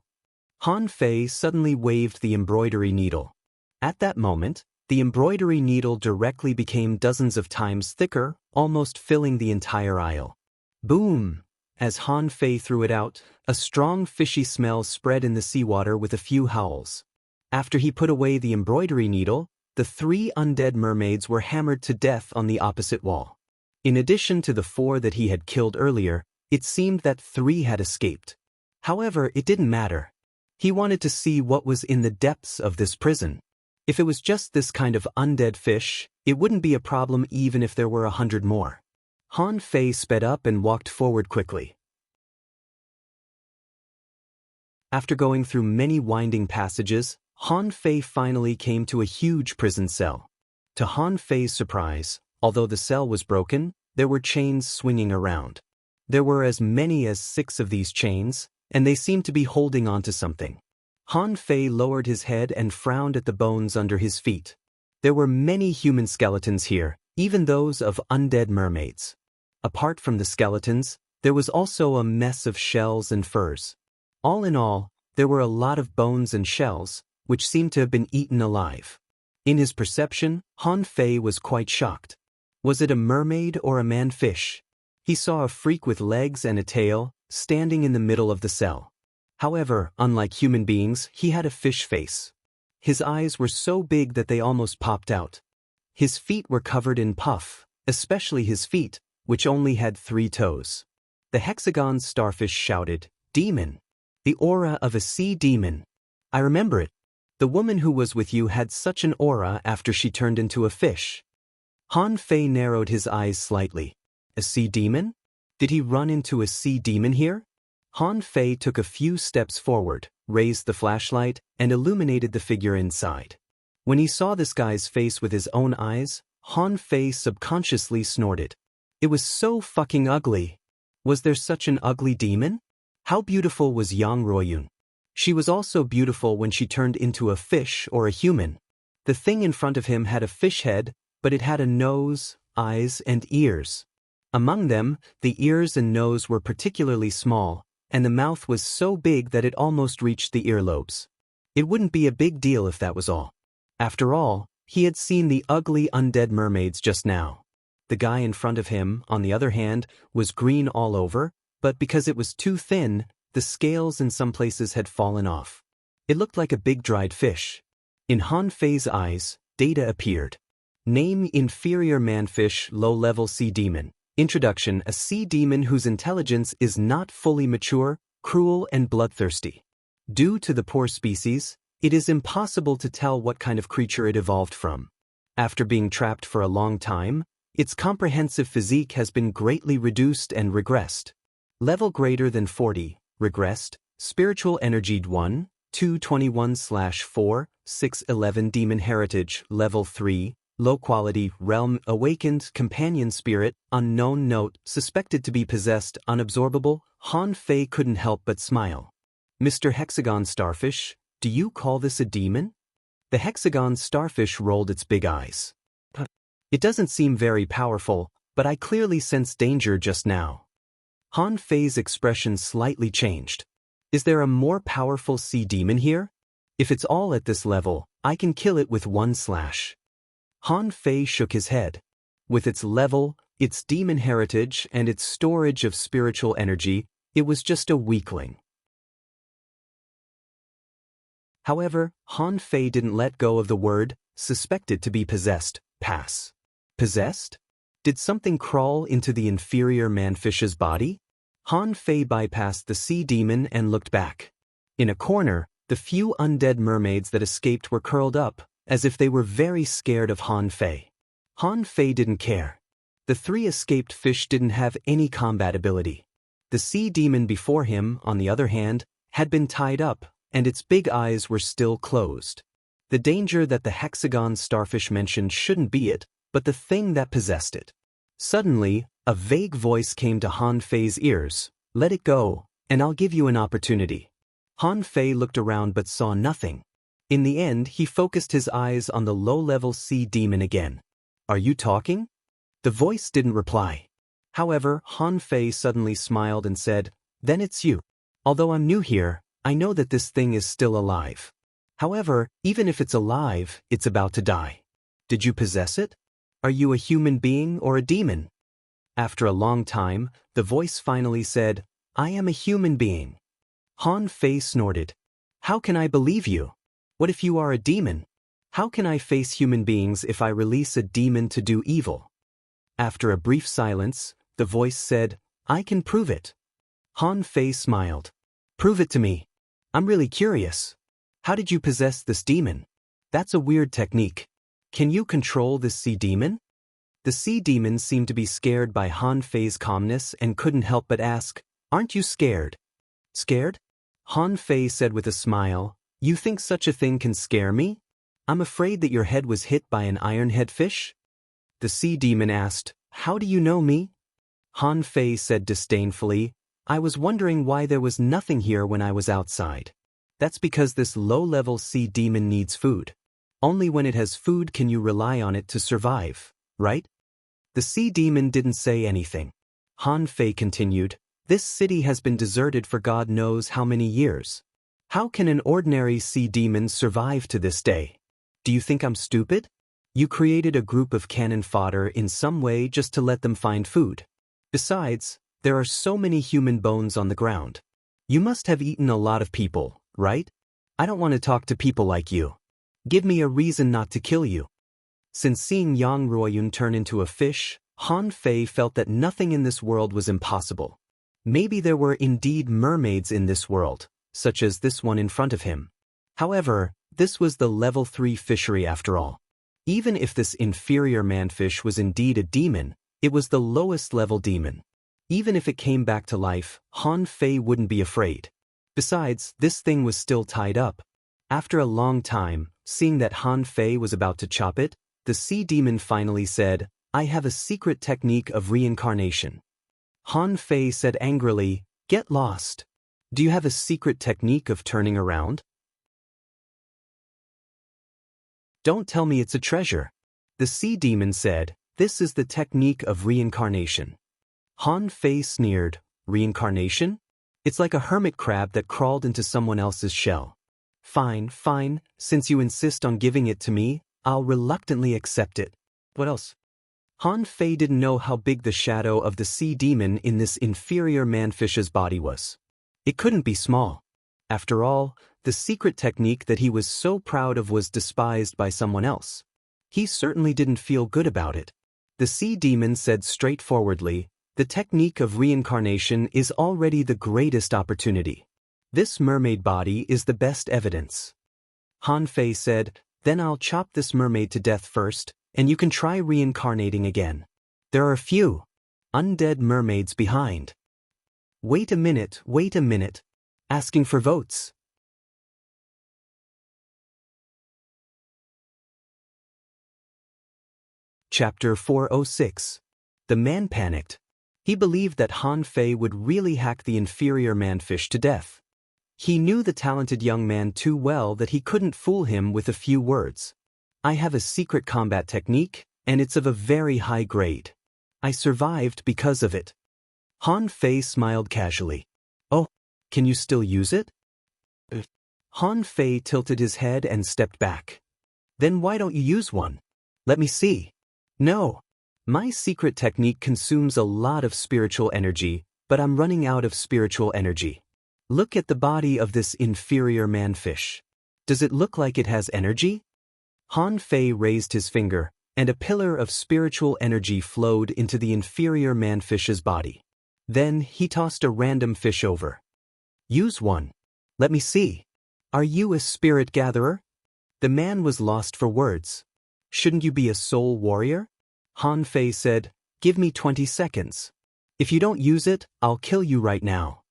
[SPEAKER 1] Han Fei suddenly waved the embroidery needle. At that moment, the embroidery needle directly became dozens of times thicker, almost filling the entire aisle. Boom! As Han Fei threw it out, a strong fishy smell spread in the seawater with a few howls. After he put away the embroidery needle, the 3 undead mermaids were hammered to death on the opposite wall. In addition to the 4 that he had killed earlier, it seemed that 3 had escaped. However, it didn't matter. He wanted to see what was in the depths of this prison. If it was just this kind of undead fish, It wouldn't be a problem even if there were 100 more. Han Fei sped up and walked forward quickly. After going through many winding passages, Han Fei finally came to a huge prison cell. To Han Fei's surprise, although the cell was broken, there were chains swinging around. There were as many as 6 of these chains, and they seemed to be holding on to something. Han Fei lowered his head and frowned at the bones under his feet. There were many human skeletons here, even those of undead mermaids. Apart from the skeletons, there was also a mess of shells and furs. All in all, there were a lot of bones and shells, which seemed to have been eaten alive. In his perception, Han Fei was quite shocked. Was it a mermaid or a man-fish? He saw a freak with legs and a tail, standing in the middle of the cell. However, unlike human beings, he had a fish face. His eyes were so big that they almost popped out. His feet were covered in puff, especially his feet, which only had 3 toes. The hexagon starfish shouted, "Demon! The aura of a sea demon. I remember it. The woman who was with you had such an aura after she turned into a fish." Han Fei narrowed his eyes slightly. A sea demon? Did he run into a sea demon here? Han Fei took a few steps forward, raised the flashlight, and illuminated the figure inside. When he saw this guy's face with his own eyes, Han Fei subconsciously snorted. It was so fucking ugly. Was there such an ugly demon? How beautiful was Yang Ruoyun? She was also beautiful when she turned into a fish or a human. The thing in front of him had a fish head, but it had a nose, eyes, and ears. Among them, the ears and nose were particularly small, and the mouth was so big that it almost reached the earlobes. It wouldn't be a big deal if that was all. After all, he had seen the ugly undead mermaids just now. The guy in front of him, on the other hand, was green all over, but because it was too thin, the scales in some places had fallen off. It looked like a big dried fish. In Han Fei's eyes, data appeared. Name: inferior manfish, low-level sea demon. Introduction: a sea demon whose intelligence is not fully mature, cruel, and bloodthirsty. Due to the poor species, it is impossible to tell what kind of creature it evolved from. After being trapped for a long time, its comprehensive physique has been greatly reduced and regressed. Level greater than 40, regressed, spiritual energy 1, 221/4, 611 demon heritage, level 3, low quality, realm, awakened, companion spirit, unknown note, suspected to be possessed, unabsorbable. Han Fei couldn't help but smile. Mr. Hexagon Starfish, do you call this a demon? The hexagon starfish rolled its big eyes. It doesn't seem very powerful, but I clearly sense danger just now. Han Fei's expression slightly changed. Is there a more powerful sea demon here? If it's all at this level, I can kill it with 1 slash. Han Fei shook his head. With its level, its demon heritage, and its storage of spiritual energy, it was just a weakling. However, Han Fei didn't let go of the word, suspected to be possessed, pass. Possessed? Did something crawl into the inferior manfish's body? Han Fei bypassed the sea demon and looked back. In a corner, the few undead mermaids that escaped were curled up, as if they were very scared of Han Fei. Han Fei didn't care. The 3 escaped fish didn't have any combat ability. The sea demon before him, on the other hand, had been tied up, and its big eyes were still closed. The danger that the hexagon starfish mentioned shouldn't be it, but the thing that possessed it. Suddenly, a vague voice came to Han Fei's ears. Let it go, and I'll give you an opportunity. Han Fei looked around but saw nothing. In the end, he focused his eyes on the low-level sea demon again. Are you talking? The voice didn't reply. However, Han Fei suddenly smiled and said, Then it's you. Although I'm new here, I know that this thing is still alive. However, even if it's alive, it's about to die. Did you possess it? Are you a human being or a demon? After a long time, the voice finally said, I am a human being. Han Fei snorted. How can I believe you? What if you are a demon? How can I face human beings if I release a demon to do evil? After a brief silence, the voice said, I can prove it. Han Fei smiled. Prove it to me. I'm really curious. How did you possess this demon? That's a weird technique. Can you control this sea demon? The sea demon seemed to be scared by Han Fei's calmness and couldn't help but ask, "Aren't you scared?" "Scared?" Han Fei said with a smile, "You think such a thing can scare me? I'm afraid that your head was hit by an ironhead fish?" The sea demon asked, "How do you know me?" Han Fei said disdainfully, "I was wondering why there was nothing here when I was outside. That's because this low-level sea demon needs food. Only when it has food can you rely on it to survive, right?" The sea demon didn't say anything. Han Fei continued, "This city has been deserted for God knows how many years. How can an ordinary sea demon survive to this day? Do you think I'm stupid? You created a group of cannon fodder in some way just to let them find food. Besides, there are so many human bones on the ground. You must have eaten a lot of people, right? I don't want to talk to people like you. Give me a reason not to kill you." Since seeing Yang Ruoyun turn into a fish, Han Fei felt that nothing in this world was impossible. Maybe there were indeed mermaids in this world, such as this one in front of him. However, this was the level 3 fishery after all. Even if this inferior manfish was indeed a demon, it was the lowest level demon. Even if it came back to life, Han Fei wouldn't be afraid. Besides, this thing was still tied up. After a long time, seeing that Han Fei was about to chop it, the sea demon finally said, "I have a secret technique of reincarnation." Han Fei said angrily, "Get lost. Do you have a secret technique of turning around? Don't tell me it's a treasure." The sea demon said, "This is the technique of reincarnation." Han Fei sneered, "Reincarnation? It's like a hermit crab that crawled into someone else's shell." Fine, since you insist on giving it to me, I'll reluctantly accept it. What else?" Han Fei didn't know how big the shadow of the sea demon in this inferior manfish's body was. It couldn't be small. After all, the secret technique that he was so proud of was despised by someone else. He certainly didn't feel good about it. The sea demon said straightforwardly, "The technique of reincarnation is already the greatest opportunity. This mermaid body is the best evidence." Han Fei said, "Then I'll chop this mermaid to death first, and you can try reincarnating again. There are a few undead mermaids behind." Wait a minute. Asking for votes. Chapter 406. The man panicked. He believed that Han Fei would really hack the inferior manfish to death. He knew the talented young man too well that he couldn't fool him with a few words. "I have a secret combat technique, and it's of a very high grade. I survived because of it." Han Fei smiled casually. "Oh, can you still use it?" Han Fei tilted his head and stepped back. "Then why don't you use one? Let me see." "No. My secret technique consumes a lot of spiritual energy, but I'm running out of spiritual energy. Look at the body of this inferior manfish. Does it look like it has energy?" Han Fei raised his finger, and a pillar of spiritual energy flowed into the inferior manfish's body. Then he tossed a random fish over. "Use one. Let me see. Are you a spirit gatherer?" The man was lost for words. "Shouldn't you be a soul warrior?" Han Fei said, "Give me 20 seconds. If you don't use it, I'll kill you right now."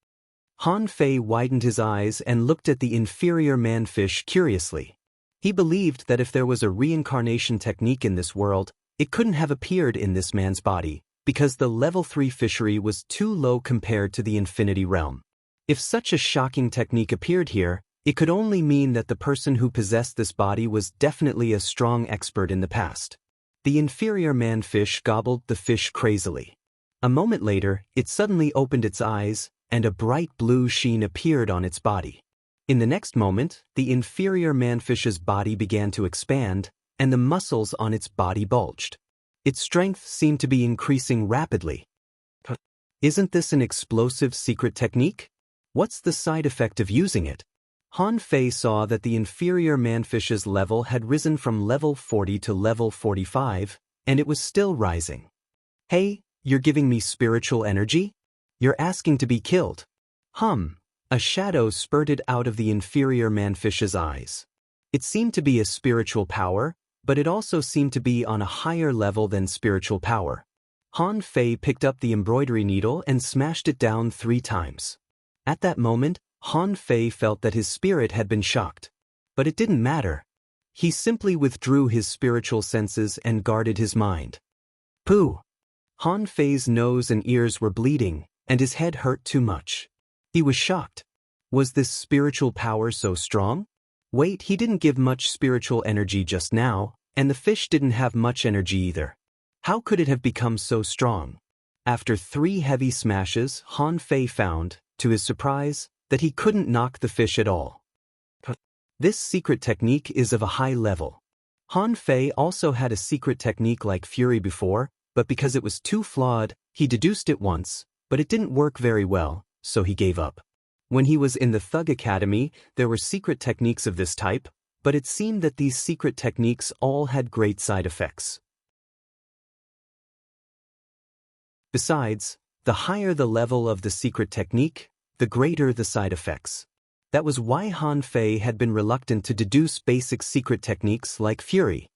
[SPEAKER 1] Han Fei widened his eyes and looked at the inferior manfish curiously. He believed that if there was a reincarnation technique in this world, it couldn't have appeared in this man's body, because the level 3 fishery was too low compared to the infinity realm. If such a shocking technique appeared here, it could only mean that the person who possessed this body was definitely a strong expert in the past. The inferior manfish gobbled the fish crazily. A moment later, it suddenly opened its eyes, and a bright blue sheen appeared on its body. In the next moment, the inferior manfish's body began to expand, and the muscles on its body bulged. Its strength seemed to be increasing rapidly. Isn't this an explosive secret technique? What's the side effect of using it? Han Fei saw that the inferior manfish's level had risen from level 40 to level 45, and it was still rising. "Hey, you're giving me spiritual energy? You're asking to be killed." A shadow spurted out of the inferior manfish's eyes. It seemed to be a spiritual power, but it also seemed to be on a higher level than spiritual power. Han Fei picked up the embroidery needle and smashed it down 3 times. At that moment, Han Fei felt that his spirit had been shocked. But it didn't matter. He simply withdrew his spiritual senses and guarded his mind. Pooh! Han Fei's nose and ears were bleeding, and his head hurt too much. He was shocked. Was this spiritual power so strong? Wait, he didn't give much spiritual energy just now, and the fish didn't have much energy either. How could it have become so strong? After 3 heavy smashes, Han Fei found, to his surprise, that he couldn't knock the fish at all. This secret technique is of a high level. Han Fei also had a secret technique like Fury before, but because it was too flawed, he deduced it once, but it didn't work very well, so he gave up. When he was in the Thug Academy, there were secret techniques of this type, but it seemed that these secret techniques all had great side effects. Besides, the higher the level of the secret technique, the greater the side effects. That was why Han Fei had been reluctant to deduce basic secret techniques like Fury.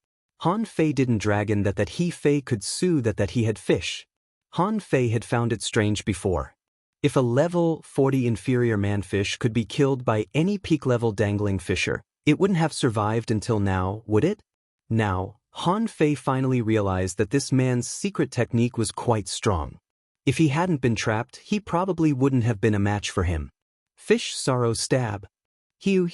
[SPEAKER 1] Han Fei didn't dragon that he Fei could sue that he had fish. Han Fei had found it strange before. If a level 40 inferior manfish could be killed by any peak-level dangling fisher, it wouldn't have survived until now, would it? Now, Han Fei finally realized that this man's secret technique was quite strong. If he hadn't been trapped, he probably wouldn't have been a match for him. Fish sorrow stab. Hew.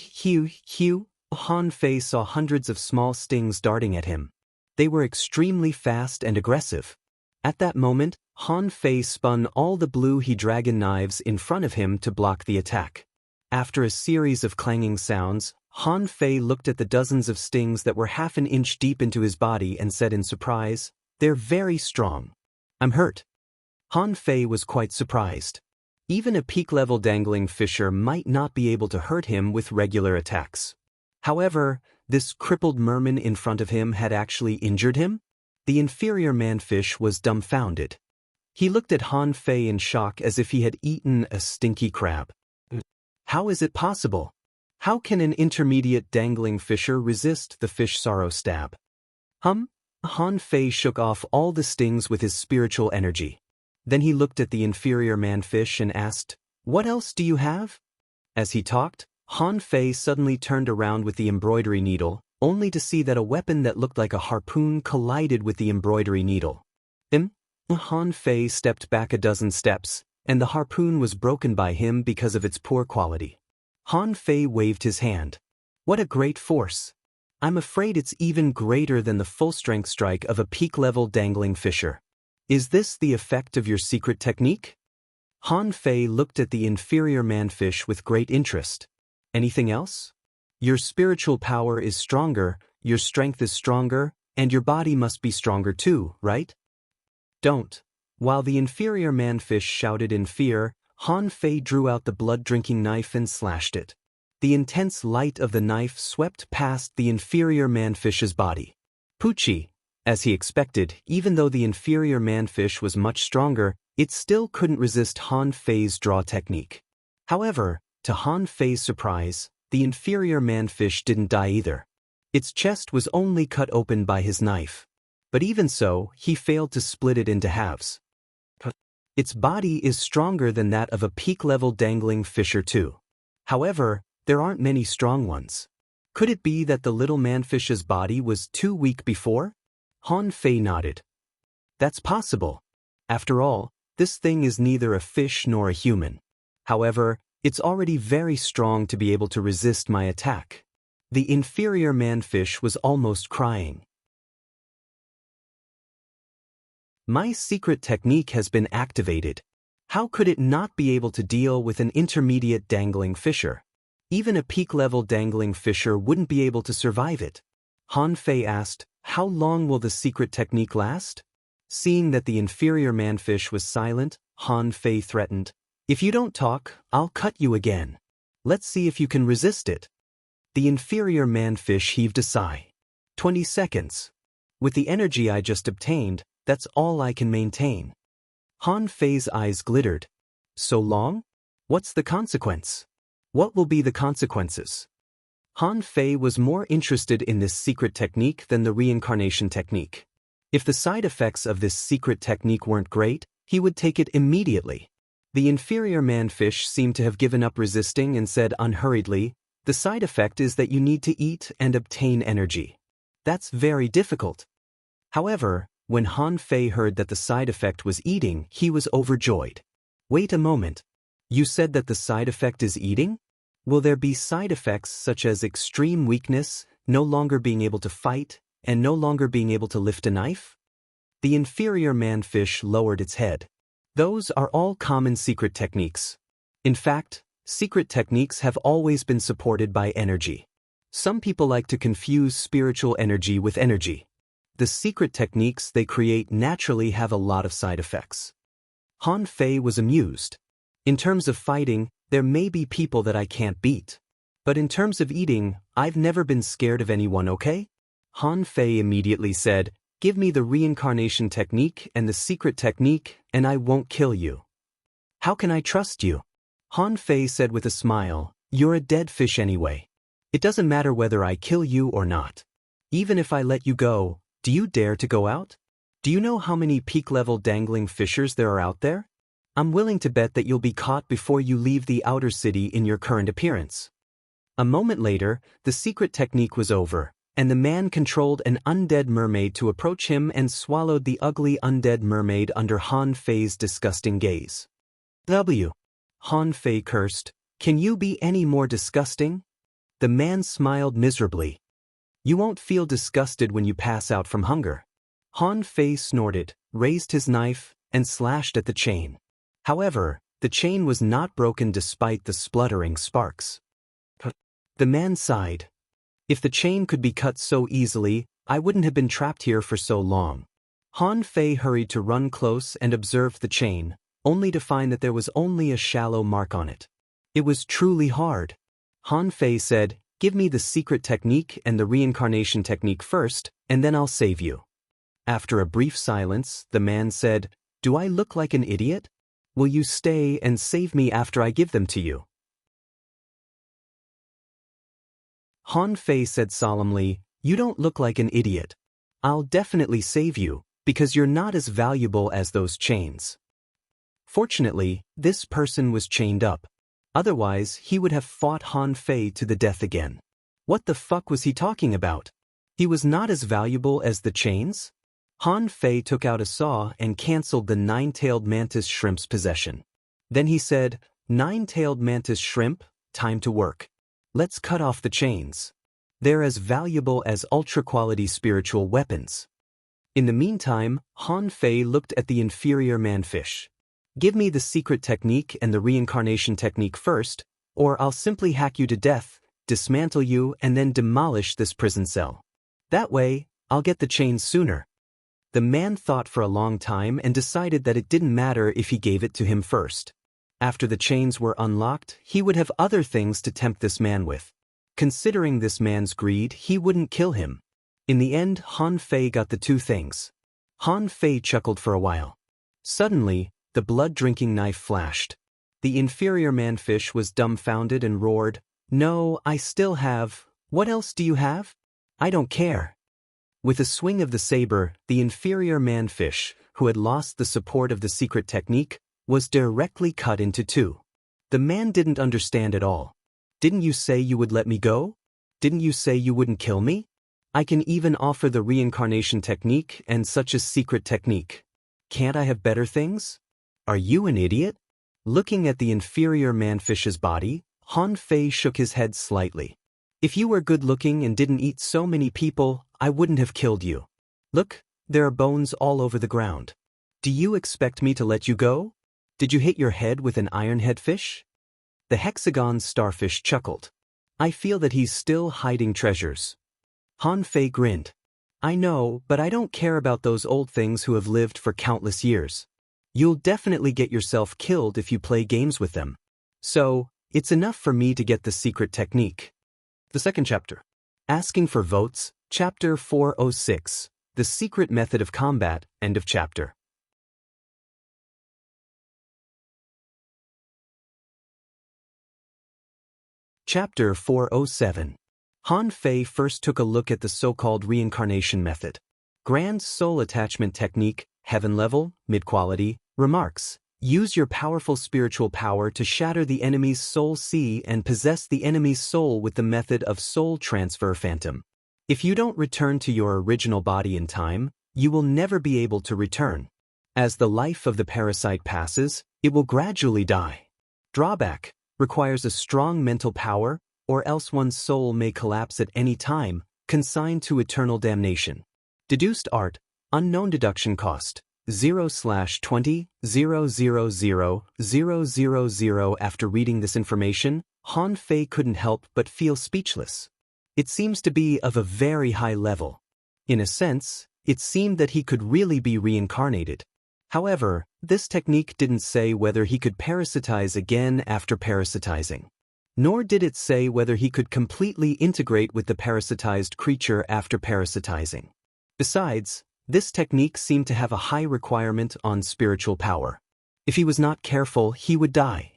[SPEAKER 1] Han Fei saw hundreds of small stings darting at him. They were extremely fast and aggressive. At that moment, Han Fei spun all the blue he-dragon knives in front of him to block the attack. After a series of clanging sounds, Han Fei looked at the dozens of stings that were half an inch deep into his body and said in surprise, "They're very strong. I'm hurt." Han Fei was quite surprised. Even a peak-level dangling fisher might not be able to hurt him with regular attacks. However, this crippled merman in front of him had actually injured him? The inferior manfish was dumbfounded. He looked at Han Fei in shock as if he had eaten a stinky crab. How is it possible? How can an intermediate dangling fisher resist the fish sorrow stab? Han Fei shook off all the stings with his spiritual energy. Then he looked at the inferior manfish and asked, "What else do you have?" As he talked, Han Fei suddenly turned around with the embroidery needle, only to see that a weapon that looked like a harpoon collided with the embroidery needle. Han Fei stepped back a dozen steps, and the harpoon was broken by him because of its poor quality. Han Fei waved his hand. "What a great force! I'm afraid it's even greater than the full-strength strike of a peak-level dangling fisher. Is this the effect of your secret technique?" Han Fei looked at the inferior manfish with great interest. "Anything else? Your spiritual power is stronger, your strength is stronger, and your body must be stronger too, right?" "Don't." While the inferior manfish shouted in fear, Han Fei drew out the blood-drinking knife and slashed it. The intense light of the knife swept past the inferior manfish's body. Poochie. As he expected, even though the inferior manfish was much stronger, it still couldn't resist Han Fei's draw technique. However, to Han Fei's surprise, the inferior manfish didn't die either. Its chest was only cut open by his knife. But even so, he failed to split it into halves. Its body is stronger than that of a peak-level dangling fisher too. However, there aren't many strong ones. Could it be that the little manfish's body was too weak before? Han Fei nodded. That's possible. After all, this thing is neither a fish nor a human. However, it's already very strong to be able to resist my attack. The inferior manfish was almost crying. My secret technique has been activated. How could it not be able to deal with an intermediate dangling fisher? Even a peak-level dangling fisher wouldn't be able to survive it. Han Fei asked, "How long will the secret technique last?" Seeing that the inferior manfish was silent, Han Fei threatened, "If you don't talk, I'll cut you again. Let's see if you can resist it." The inferior manfish heaved a sigh. 20 seconds. With the energy I just obtained, that's all I can maintain. Han Fei's eyes glittered. So long? What's the consequence? What will be the consequences? Han Fei was more interested in this secret technique than the reincarnation technique. If the side effects of this secret technique weren't great, he would take it immediately. The inferior manfish seemed to have given up resisting and said unhurriedly, "The side effect is that you need to eat and obtain energy. That's very difficult." However, when Han Fei heard that the side effect was eating, he was overjoyed. "Wait a moment. You said that the side effect is eating? Will there be side effects such as extreme weakness, no longer being able to fight, and no longer being able to lift a knife?" The inferior manfish lowered its head. "Those are all common secret techniques. In fact, secret techniques have always been supported by energy. Some people like to confuse spiritual energy with energy. The secret techniques they create naturally have a lot of side effects." Han Fei was amused. "In terms of fighting, there may be people that I can't beat. But in terms of eating, I've never been scared of anyone, okay?" Han Fei immediately said, "Give me the reincarnation technique and the secret technique, and I won't kill you." "How can I trust you?" Han Fei said with a smile, "You're a dead fish anyway. It doesn't matter whether I kill you or not. Even if I let you go, do you dare to go out? Do you know how many peak-level dangling fishers there are out there? I'm willing to bet that you'll be caught before you leave the outer city in your current appearance." A moment later, the secret technique was over, and the man controlled an undead mermaid to approach him and swallowed the ugly undead mermaid under Han Fei's disgusting gaze. Han Fei cursed, "Can you be any more disgusting?" The man smiled miserably. "You won't feel disgusted when you pass out from hunger." Han Fei snorted, raised his knife, and slashed at the chain. However, the chain was not broken despite the spluttering sparks. The man sighed. "If the chain could be cut so easily, I wouldn't have been trapped here for so long." Han Fei hurried to run close and observed the chain, only to find that there was only a shallow mark on it. It was truly hard. Han Fei said, "Give me the secret technique and the reincarnation technique first, and then I'll save you." After a brief silence, the man said, "Do I look like an idiot? Will you stay and save me after I give them to you?" Han Fei said solemnly, "You don't look like an idiot. I'll definitely save you, because you're not as valuable as those chains." Fortunately, this person was chained up. Otherwise, he would have fought Han Fei to the death again. What the fuck was he talking about? He was not as valuable as the chains? Han Fei took out a saw and cancelled the nine-tailed mantis shrimp's possession. Then he said, "Nine-tailed mantis shrimp, time to work. Let's cut off the chains. They're as valuable as ultra-quality spiritual weapons." In the meantime, Han Fei looked at the inferior manfish. "Give me the secret technique and the reincarnation technique first, or I'll simply hack you to death, dismantle you, and then demolish this prison cell. That way, I'll get the chains sooner." The man thought for a long time and decided that it didn't matter if he gave it to him first. After the chains were unlocked, he would have other things to tempt this man with. Considering this man's greed, he wouldn't kill him. In the end, Han Fei got the two things. Han Fei chuckled for a while. Suddenly, the blood-drinking knife flashed. The inferior manfish was dumbfounded and roared, "No, I still have. What else do you have? I don't care." With a swing of the saber, the inferior manfish, who had lost the support of the secret technique, was directly cut into two. The man didn't understand at all. "Didn't you say you would let me go? Didn't you say you wouldn't kill me? I can even offer the reincarnation technique and such a secret technique. Can't I have better things? Are you an idiot?" Looking at the inferior manfish's body, Han Fei shook his head slightly. "If you were good-looking and didn't eat so many people, I wouldn't have killed you. Look, there are bones all over the ground. Do you expect me to let you go? Did you hit your head with an ironhead fish?" The hexagon starfish chuckled. "I feel that he's still hiding treasures." Han Fei grinned. "I know, but I don't care about those old things who have lived for countless years. You'll definitely get yourself killed if you play games with them. So, it's enough for me to get the secret technique." The second chapter. Asking for votes, Chapter 406. The Secret Method of Combat, End of chapter. Chapter 407. Han Fei first took a look at the so-called reincarnation method. Grand Soul Attachment Technique, Heaven Level, Mid-Quality, remarks, use your powerful spiritual power to shatter the enemy's soul sea and possess the enemy's soul with the method of soul transfer phantom. If you don't return to your original body in time, you will never be able to return. As the life of the parasite passes, it will gradually die. Drawback, requires a strong mental power, or else one's soul may collapse at any time, consigned to eternal damnation. Deduced art, unknown deduction cost, 0/20, 000,000. After reading this information, Han Fei couldn't help but feel speechless. It seems to be of a very high level. In a sense, it seemed that he could really be reincarnated. However, this technique didn't say whether he could parasitize again after parasitizing. Nor did it say whether he could completely integrate with the parasitized creature after parasitizing. Besides, this technique seemed to have a high requirement on spiritual power. If he was not careful, he would die.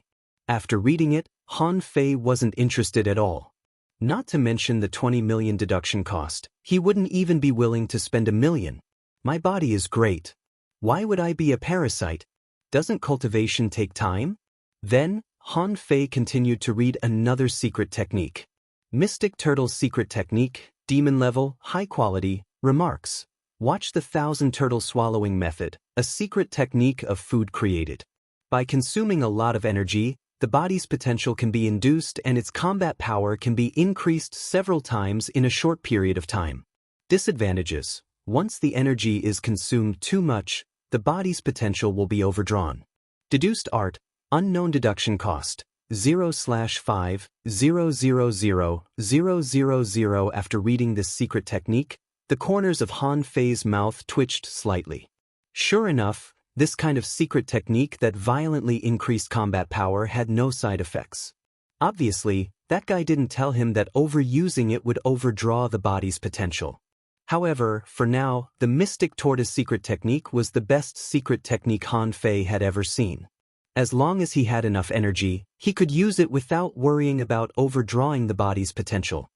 [SPEAKER 1] After reading it, Han Fei wasn't interested at all. Not to mention the 20 million deduction cost, he wouldn't even be willing to spend $1 million. My body is great. Why would I be a parasite? Doesn't cultivation take time? Then, Han Fei continued to read another secret technique. Mystic Turtle's Secret Technique, Demon Level, High Quality, remarks, watch the 1,000 turtle swallowing method, a secret technique of food created. By consuming a lot of energy, the body's potential can be induced and its combat power can be increased several times in a short period of time. Disadvantages. Once the energy is consumed too much, the body's potential will be overdrawn. Deduced art, unknown deduction cost, 0/5, 000,000. After reading this secret technique, the corners of Han Fei's mouth twitched slightly. Sure enough, this kind of secret technique that violently increased combat power had no side effects. Obviously, that guy didn't tell him that overusing it would overdraw the body's potential. However, for now, the Mystic Tortoise secret technique was the best secret technique Han Fei had ever seen. As long as he had enough energy, he could use it without worrying about overdrawing the body's potential.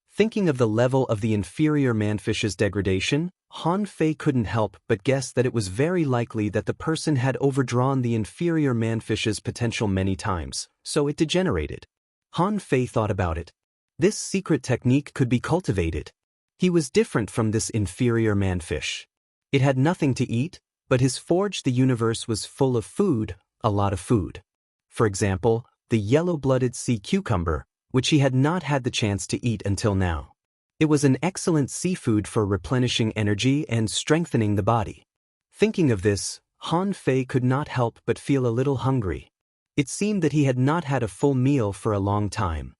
[SPEAKER 1] Thinking of the level of the inferior manfish's degradation, Han Fei couldn't help but guess that it was very likely that the person had overdrawn the inferior manfish's potential many times, so it degenerated. Han Fei thought about it. This secret technique could be cultivated. He was different from this inferior manfish. It had nothing to eat, but his forge the universe was full of food, a lot of food. For example, the yellow-blooded sea cucumber, which he had not had the chance to eat until now. It was an excellent seafood for replenishing energy and strengthening the body. Thinking of this, Han Fei could not help but feel a little hungry. It seemed that he had not had a full meal for a long time.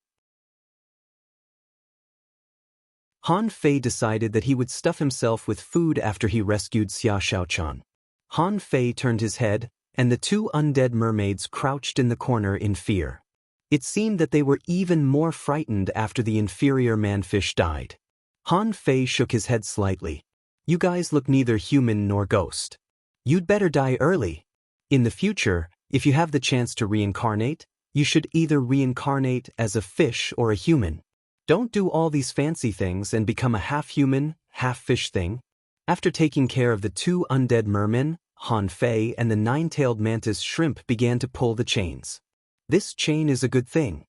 [SPEAKER 1] Han Fei decided that he would stuff himself with food after he rescued Xia Xiaochan. Han Fei turned his head, and the two undead mermaids crouched in the corner in fear. It seemed that they were even more frightened after the inferior manfish died. Han Fei shook his head slightly. You guys look neither human nor ghost. You'd better die early. In the future, if you have the chance to reincarnate, you should either reincarnate as a fish or a human. Don't do all these fancy things and become a half-human, half-fish thing. After taking care of the two undead mermen, Han Fei and the nine-tailed mantis shrimp began to pull the chains. This chain is a good thing.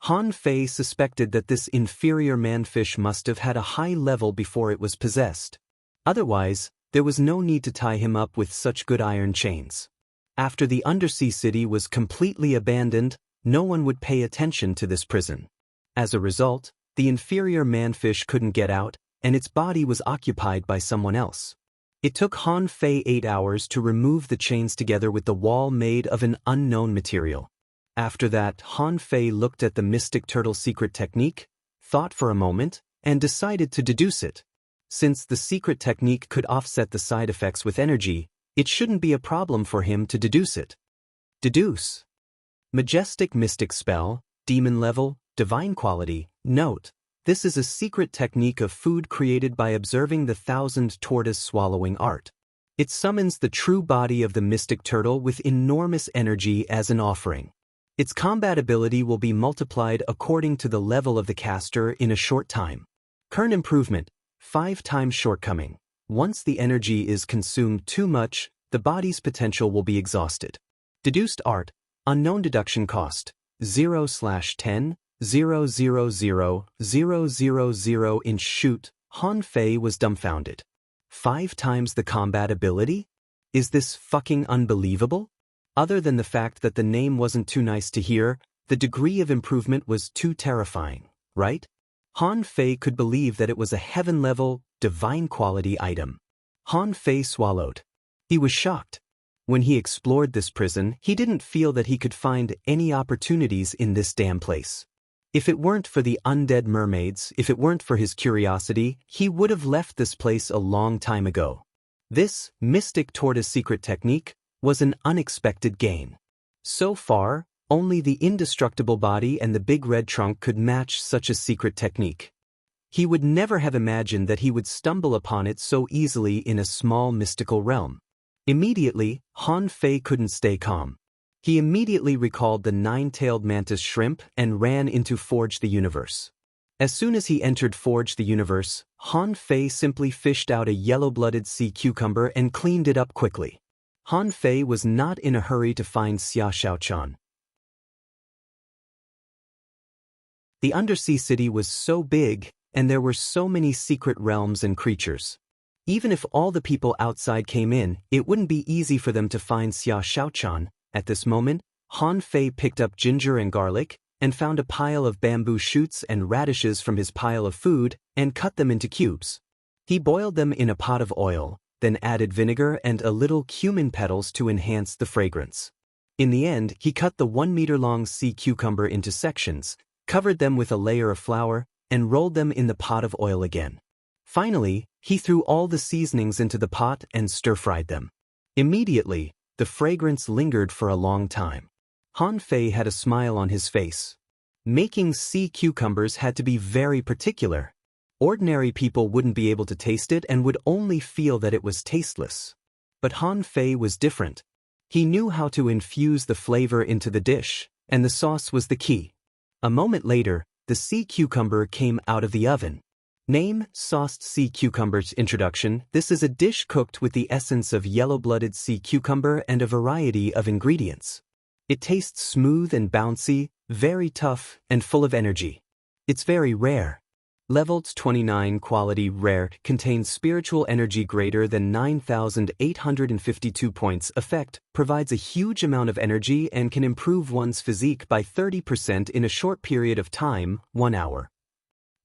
[SPEAKER 1] Han Fei suspected that this inferior manfish must have had a high level before it was possessed. Otherwise, there was no need to tie him up with such good iron chains. After the undersea city was completely abandoned, no one would pay attention to this prison. As a result, the inferior manfish couldn't get out, and its body was occupied by someone else. It took Han Fei 8 hours to remove the chains together with the wall made of an unknown material. After that, Han Fei looked at the Mystic Turtle secret technique, thought for a moment, and decided to deduce it. Since the secret technique could offset the side effects with energy, it shouldn't be a problem for him to deduce it. Deduce. Majestic Mystic Spell, Demon Level, Divine Quality. Note, this is a secret technique of food created by observing the 1,000 tortoise swallowing art. It summons the true body of the mystic turtle with enormous energy as an offering. Its combat ability will be multiplied according to the level of the caster in a short time. Current improvement, 5 times shortcoming. Once the energy is consumed too much, the body's potential will be exhausted. Deduced art, unknown deduction cost, 0/10, 000,000 inch shoot. Han Fei was dumbfounded. 5 times the combat ability? Is this fucking unbelievable? Other than the fact that the name wasn't too nice to hear, the degree of improvement was too terrifying, right? Han Fei could believe that it was a heaven-level, divine-quality item. Han Fei swallowed. He was shocked. When he explored this prison, he didn't feel that he could find any opportunities in this damn place. If it weren't for the undead mermaids, if it weren't for his curiosity, he would have left this place a long time ago. This mystic tortoise secret technique was an unexpected gain. So far, only the indestructible body and the big red trunk could match such a secret technique. He would never have imagined that he would stumble upon it so easily in a small mystical realm. Immediately, Han Fei couldn't stay calm. He immediately recalled the 9-tailed mantis shrimp and ran into Forge the Universe. As soon as he entered Forge the Universe, Han Fei simply fished out a yellow-blooded sea cucumber and cleaned it up quickly. Han Fei was not in a hurry to find Xia Shaochan. The undersea city was so big, and there were so many secret realms and creatures. Even if all the people outside came in, it wouldn't be easy for them to find Xia Shaochan. At this moment, Han Fei picked up ginger and garlic, and found a pile of bamboo shoots and radishes from his pile of food, and cut them into cubes. He boiled them in a pot of oil, then added vinegar and a little cumin petals to enhance the fragrance. In the end, he cut the 1-meter-long sea cucumber into sections, covered them with a layer of flour, and rolled them in the pot of oil again. Finally, he threw all the seasonings into the pot and stir-fried them. Immediately, the fragrance lingered for a long time. Han Fei had a smile on his face. Making sea cucumbers had to be very particular. Ordinary people wouldn't be able to taste it and would only feel that it was tasteless. But Han Fei was different. He knew how to infuse the flavor into the dish, and the sauce was the key. A moment later, the sea cucumber came out of the oven. Name: Sauced Sea Cucumbers. Introduction: This is a dish cooked with the essence of yellow-blooded sea cucumber and a variety of ingredients. It tastes smooth and bouncy, very tough, and full of energy. It's very rare. Leveled 29 quality rare, contains spiritual energy greater than 9,852 points. Effect: provides a huge amount of energy and can improve one's physique by 30% in a short period of time, 1 hour.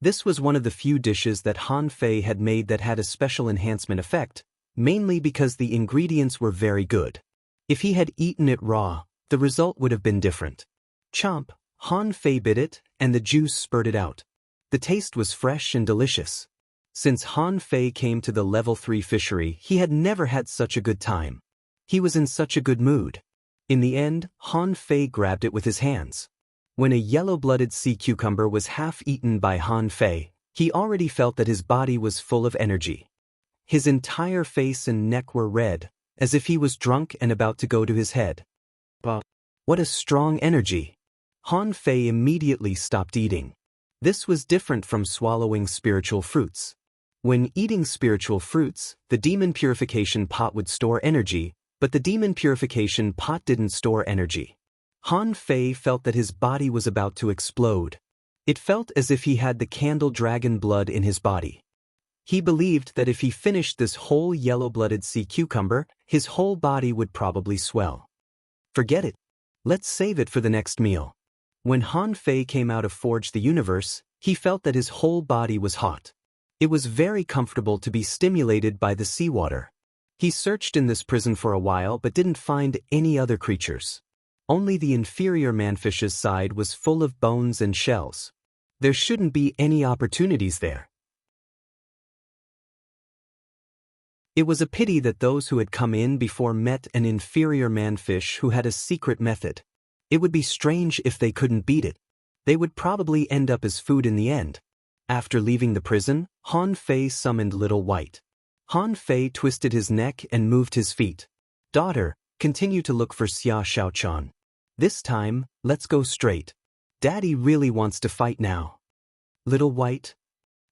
[SPEAKER 1] This was one of the few dishes that Han Fei had made that had a special enhancement effect, mainly because the ingredients were very good. If he had eaten it raw, the result would have been different. Chomp! Han Fei bit it, and the juice spurted out. The taste was fresh and delicious. Since Han Fei came to the level 3 fishery, he had never had such a good time. He was in such a good mood. In the end, Han Fei grabbed it with his hands. When a yellow-blooded sea cucumber was half-eaten by Han Fei, he already felt that his body was full of energy. His entire face and neck were red, as if he was drunk and about to go to his head. But what a strong energy! Han Fei immediately stopped eating. This was different from swallowing spiritual fruits. When eating spiritual fruits, the demon purification pot would store energy, but the demon purification pot didn't store energy. Han Fei felt that his body was about to explode. It felt as if he had the candle dragon blood in his body. He believed that if he finished this whole yellow-blooded sea cucumber, his whole body would probably swell. Forget it. Let's save it for the next meal. When Han Fei came out of Forge the Universe, he felt that his whole body was hot. It was very comfortable to be stimulated by the seawater. He searched in this prison for a while but didn't find any other creatures. Only the inferior manfish's side was full of bones and shells. There shouldn't be any opportunities there. It was a pity that those who had come in before met an inferior manfish who had a secret method. It would be strange if they couldn't beat it. They would probably end up as food in the end. After leaving the prison, Han Fei summoned Little White. Han Fei twisted his neck and moved his feet. Daughter, continue to look for Xia Shaochan. This time, let's go straight. Daddy really wants to fight now. Little White?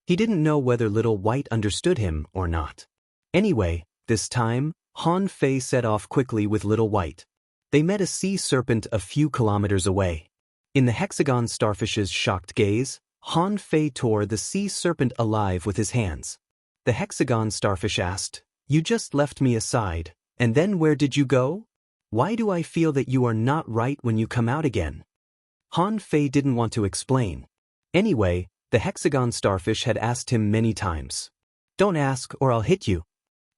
[SPEAKER 1] He didn't know whether Little White understood him or not. Anyway, this time, Han Fei set off quickly with Little White. They met a sea serpent a few kilometers away. In the hexagon starfish's shocked gaze, Han Fei tore the sea serpent alive with his hands. The hexagon starfish asked, "You just left me aside, and then where did you go? Why do I feel that you are not right when you come out again?" Han Fei didn't want to explain. Anyway, the hexagon starfish had asked him many times. "Don't ask or I'll hit you."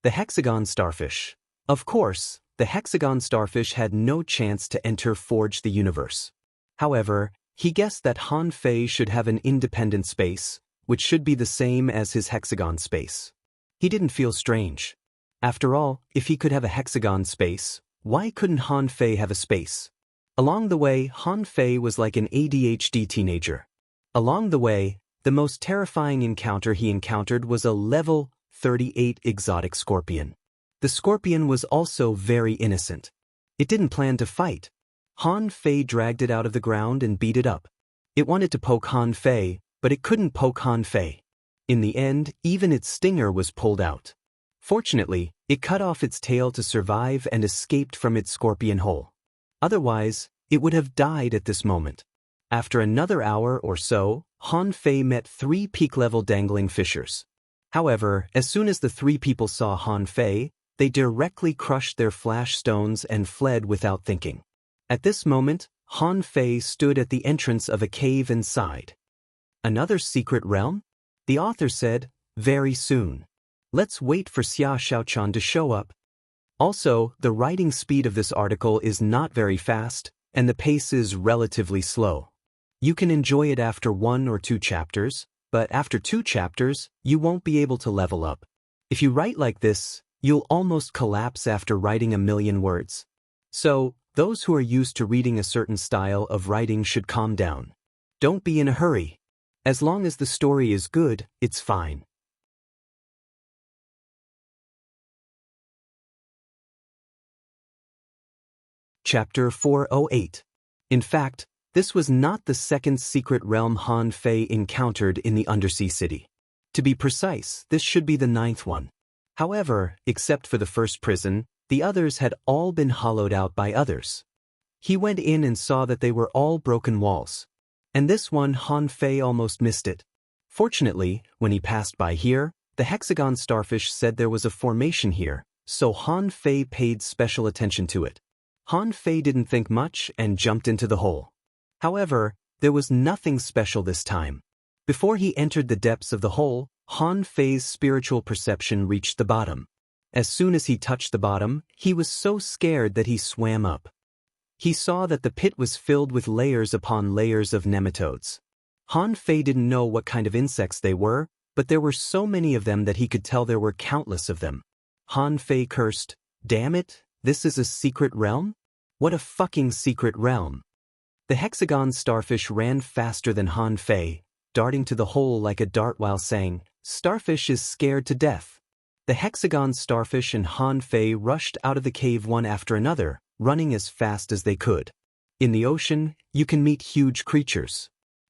[SPEAKER 1] The hexagon starfish. Of course, the hexagon starfish had no chance to enter Forge the Universe. However, he guessed that Han Fei should have an independent space, which should be the same as his hexagon space. He didn't feel strange. After all, if he could have a hexagon space, why couldn't Han Fei have a space? Along the way, Han Fei was like an ADHD teenager. Along the way, the most terrifying encounter he encountered was a level 38 exotic scorpion. The scorpion was also very innocent. It didn't plan to fight. Han Fei dragged it out of the ground and beat it up. It wanted to poke Han Fei, but it couldn't poke Han Fei. In the end, even its stinger was pulled out. Fortunately, it cut off its tail to survive and escaped from its scorpion hole. Otherwise, it would have died at this moment. After another hour or so, Han Fei met 3 peak-level dangling fishers. However, as soon as the 3 people saw Han Fei, they directly crushed their flash stones and fled without thinking. At this moment, Han Fei stood at the entrance of a cave and sighed. Another secret realm? The author said, very soon. Let's wait for Xia Xiaochan to show up. Also, the writing speed of this article is not very fast, and the pace is relatively slow. You can enjoy it after 1 or 2 chapters, but after 2 chapters, you won't be able to level up. If you write like this, you'll almost collapse after writing 1,000,000 words. So, those who are used to reading a certain style of writing should calm down. Don't be in a hurry. As long as the story is good, it's fine. Chapter 408. In fact, this was not the second secret realm Han Fei encountered in the undersea city. To be precise, this should be the 9th one. However, except for the first prison, the others had all been hollowed out by others. He went in and saw that they were all broken walls. And this one Han Fei almost missed it. Fortunately, when he passed by here, the hexagon starfish said there was a formation here, so Han Fei paid special attention to it. Han Fei didn't think much and jumped into the hole. However, there was nothing special this time. Before he entered the depths of the hole, Han Fei's spiritual perception reached the bottom. As soon as he touched the bottom, he was so scared that he swam up. He saw that the pit was filled with layers upon layers of nematodes. Han Fei didn't know what kind of insects they were, but there were so many of them that he could tell there were countless of them. Han Fei cursed, "Damn it, this is a secret realm? What a fucking secret realm." The hexagon starfish ran faster than Han Fei, darting to the hole like a dart while saying, "Starfish is scared to death." The hexagon starfish and Han Fei rushed out of the cave one after another, running as fast as they could. In the ocean, you can meet huge creatures.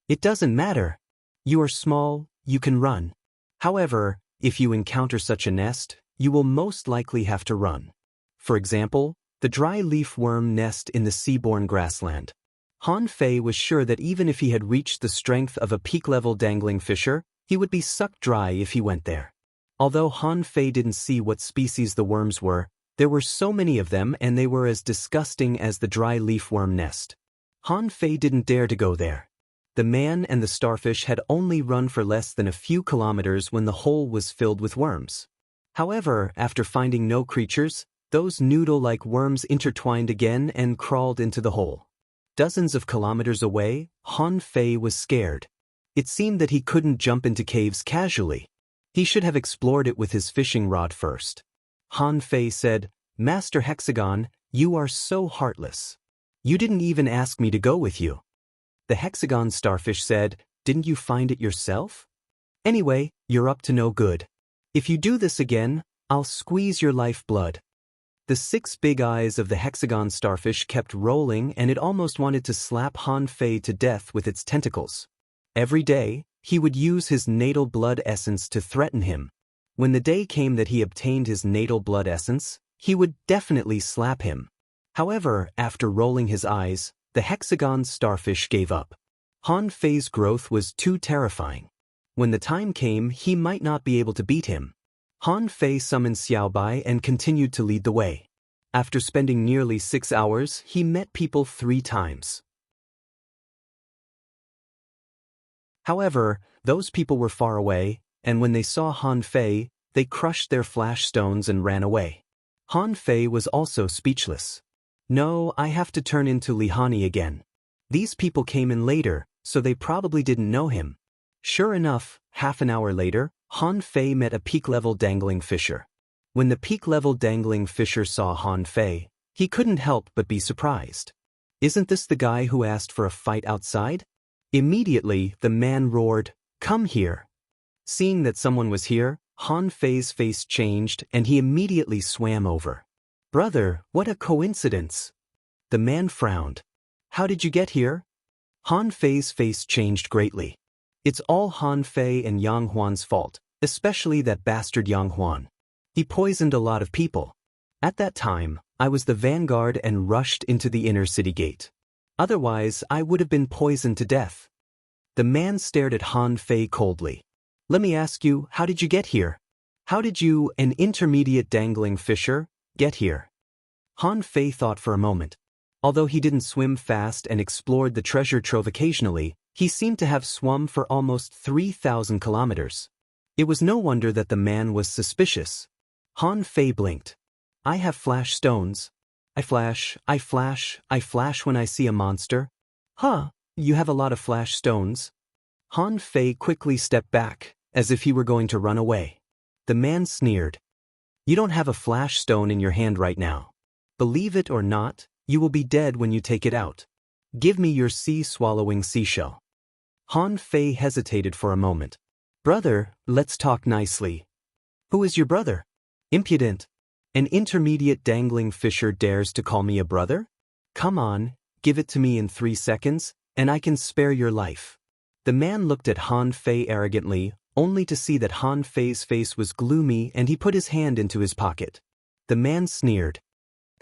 [SPEAKER 1] It doesn't matter. You are small, you can run. However, if you encounter such a nest, you will most likely have to run. For example, the dry leaf worm nest in the seaborne grassland. Han Fei was sure that even if he had reached the strength of a peak-level dangling fisher, he would be sucked dry if he went there. Although Han Fei didn't see what species the worms were, there were so many of them and they were as disgusting as the dry leaf worm nest. Han Fei didn't dare to go there. The man and the starfish had only run for less than a few kilometers when the hole was filled with worms. However, after finding no creatures, those noodle-like worms intertwined again and crawled into the hole. Dozens of kilometers away, Han Fei was scared. It seemed that he couldn't jump into caves casually. He should have explored it with his fishing rod first. Han Fei said, "Master Hexagon, you are so heartless. You didn't even ask me to go with you." The hexagon starfish said, "Didn't you find it yourself? Anyway, you're up to no good. If you do this again, I'll squeeze your lifeblood." The 6 big eyes of the hexagon starfish kept rolling, and it almost wanted to slap Han Fei to death with its tentacles. Every day, he would use his natal blood essence to threaten him. When the day came that he obtained his natal blood essence, he would definitely slap him. However, after rolling his eyes, the hexagon starfish gave up. Han Fei's growth was too terrifying. When the time came, he might not be able to beat him. Han Fei summoned Xiaobai and continued to lead the way. After spending nearly 6 hours, he met people 3 times. However, those people were far away, and when they saw Han Fei, they crushed their flash stones and ran away. Han Fei was also speechless. No, I have to turn into Lihani again. These people came in later, so they probably didn't know him. Sure enough, half an hour later, Han Fei met a peak-level dangling fisher. When the peak-level dangling fisher saw Han Fei, he couldn't help but be surprised. Isn't this the guy who asked for a fight outside? Immediately, the man roared, "Come here." Seeing that someone was here, Han Fei's face changed and he immediately swam over. "Brother, what a coincidence." The man frowned. "How did you get here?" Han Fei's face changed greatly. It's all Han Fei and Yang Huan's fault, especially that bastard Yang Huan. He poisoned a lot of people. At that time, I was the vanguard and rushed into the inner city gate. Otherwise, I would have been poisoned to death. The man stared at Han Fei coldly. "Let me ask you, how did you get here? How did you, an intermediate dangling fisher, get here?" Han Fei thought for a moment. Although he didn't swim fast and explored the treasure trove occasionally, he seemed to have swum for almost 3,000 kilometers. It was no wonder that the man was suspicious. Han Fei blinked. "I have flash stones. I flash when I see a monster." "Huh, you have a lot of flash stones." Han Fei quickly stepped back, as if he were going to run away. The man sneered. "You don't have a flash stone in your hand right now. Believe it or not, you will be dead when you take it out. Give me your sea-swallowing seashell." Han Fei hesitated for a moment. "Brother, let's talk nicely." "Who is your brother?" "Impudent. An intermediate dangling fisher dares to call me a brother? Come on, give it to me in 3 seconds, and I can spare your life." The man looked at Han Fei arrogantly, only to see that Han Fei's face was gloomy and he put his hand into his pocket. The man sneered.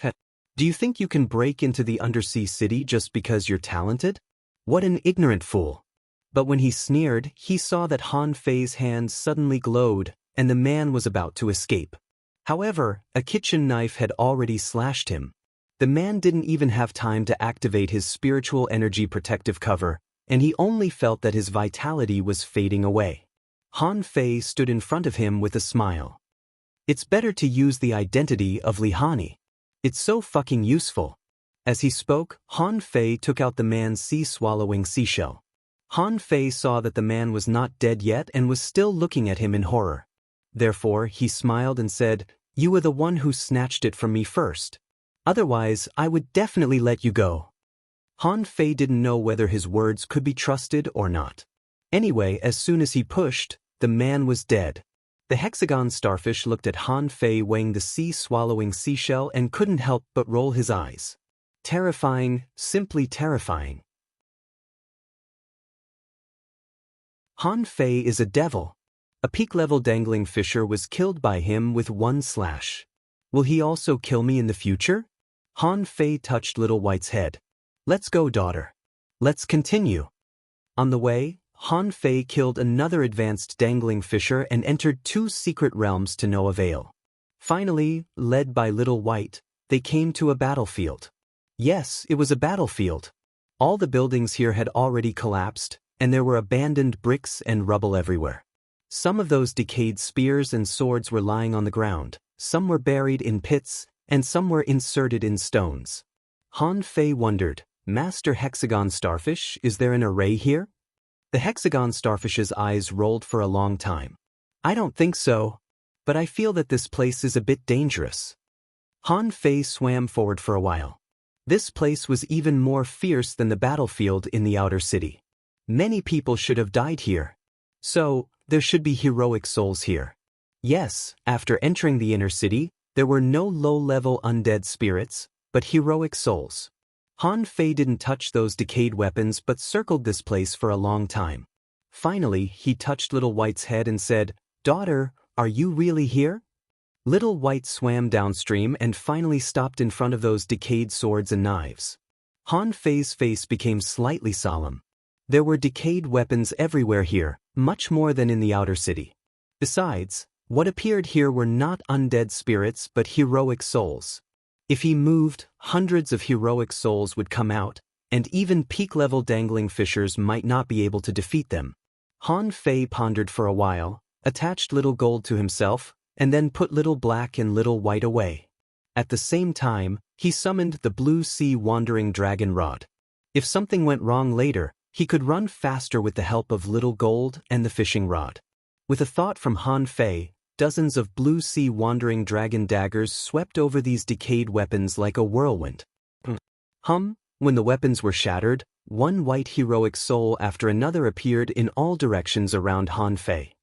[SPEAKER 1] "Do you think you can break into the undersea city just because you're talented? What an ignorant fool." But when he sneered, he saw that Han Fei's hands suddenly glowed, and the man was about to escape. However, a kitchen knife had already slashed him. The man didn't even have time to activate his spiritual energy protective cover, and he only felt that his vitality was fading away. Han Fei stood in front of him with a smile. "It's better to use the identity of Lihani. It's so fucking useful." As he spoke, Han Fei took out the man's sea-swallowing seashell. Han Fei saw that the man was not dead yet and was still looking at him in horror. Therefore, he smiled and said, "You were the one who snatched it from me first. Otherwise, I would definitely let you go." Han Fei didn't know whether his words could be trusted or not. Anyway, as soon as he pushed, the man was dead. The hexagon starfish looked at Han Fei weighing the sea-swallowing seashell and couldn't help but roll his eyes. Terrifying, simply terrifying. Han Fei is a devil. A peak-level dangling fisher was killed by him with 1 slash. Will he also kill me in the future? Han Fei touched Little White's head. "Let's go, daughter. Let's continue." On the way, Han Fei killed another advanced dangling fisher and entered 2 secret realms to no avail. Finally, led by Little White, they came to a battlefield. Yes, it was a battlefield. All the buildings here had already collapsed, and there were abandoned bricks and rubble everywhere. Some of those decayed spears and swords were lying on the ground, some were buried in pits, and some were inserted in stones. Han Fei wondered, "Master Hexagon Starfish, is there an array here?" The hexagon starfish's eyes rolled for a long time. "I don't think so. But I feel that this place is a bit dangerous." Han Fei swam forward for a while. This place was even more fierce than the battlefield in the outer city. Many people should have died here. So, there should be heroic souls here. Yes, after entering the inner city, There were no low-level undead spirits, but heroic souls. Han Fei didn't touch those decayed weapons but circled this place for a long time. Finally, he touched Little White's head and said, "Daughter, are you really here?" Little White swam downstream and finally stopped in front of those decayed swords and knives. Han Fei's face became slightly solemn. There were decayed weapons everywhere here, much more than in the outer city. Besides, what appeared here were not undead spirits but heroic souls. If he moved, hundreds of heroic souls would come out, and even peak-level dangling fishers might not be able to defeat them. Han Fei pondered for a while, attached Little Gold to himself, and then put Little Black and Little White away. At the same time, he summoned the Blue Sea Wandering Dragon Rod. If something went wrong later, he could run faster with the help of Little Gold and the fishing rod. With a thought from Han Fei, dozens of Blue Sea Wandering Dragon daggers swept over these decayed weapons like a whirlwind. When the weapons were shattered, one white heroic soul after another appeared in all directions around Han Fei.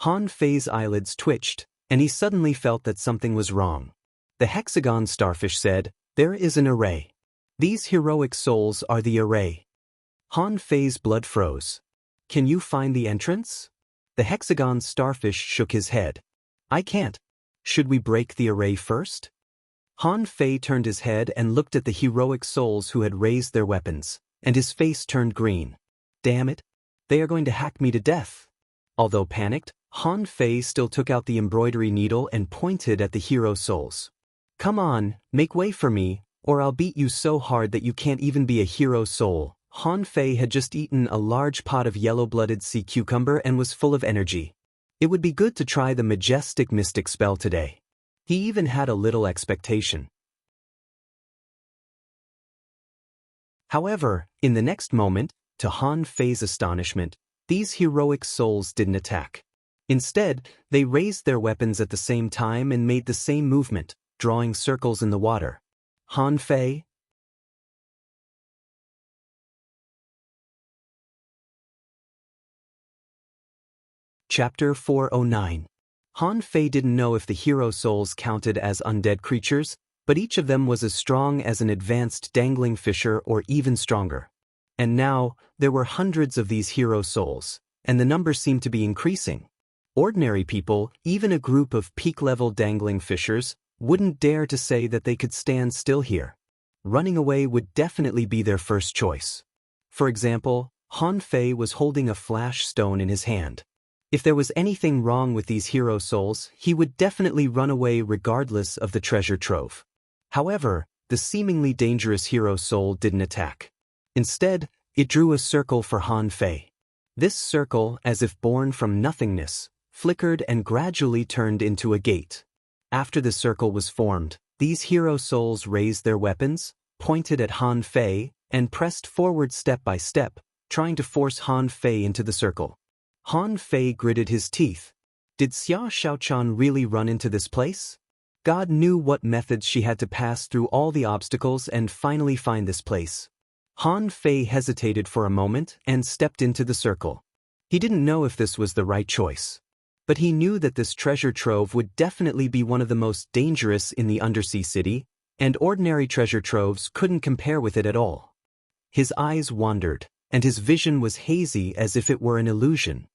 [SPEAKER 1] Han Fei's eyelids twitched, and he suddenly felt that something was wrong. The hexagon starfish said, "There is an array. These heroic souls are the array." Han Fei's blood froze. "Can you find the entrance?" The hexagon starfish shook his head. "I can't. Should we break the array first?" Han Fei turned his head and looked at the heroic souls who had raised their weapons, and his face turned green. "Damn it! They are going to hack me to death." Although panicked, Han Fei still took out the embroidery needle and pointed at the hero souls. "Come on, make way for me, or I'll beat you so hard that you can't even be a hero soul." Han Fei had just eaten a large pot of yellow-blooded sea cucumber and was full of energy. It would be good to try the majestic mystic spell today. He even had a little expectation. However, in the next moment, to Han Fei's astonishment, these heroic souls didn't attack. Instead, they raised their weapons at the same time and made the same movement, drawing circles in the water. Han Fei? Chapter 409. Han Fei didn't know if the hero souls counted as undead creatures, but each of them was as strong as an advanced dangling fisher or even stronger. And now, there were hundreds of these hero souls, and the number seemed to be increasing. Ordinary people, even a group of peak-level dangling fishers, wouldn't dare to say that they could stand still here. Running away would definitely be their first choice. For example, Han Fei was holding a flash stone in his hand. If there was anything wrong with these hero souls, he would definitely run away regardless of the treasure trove. However, the seemingly dangerous hero soul didn't attack. Instead, it drew a circle for Han Fei. This circle, as if born from nothingness, flickered and gradually turned into a gate. After the circle was formed, these hero souls raised their weapons, pointed at Han Fei, and pressed forward step by step, trying to force Han Fei into the circle. Han Fei gritted his teeth. Did Xia Xiaochan really run into this place? God knew what methods she had to pass through all the obstacles and finally find this place. Han Fei hesitated for a moment and stepped into the circle. He didn't know if this was the right choice. But he knew that this treasure trove would definitely be one of the most dangerous in the undersea city, and ordinary treasure troves couldn't compare with it at all. His eyes wandered, and his vision was hazy as if it were an illusion.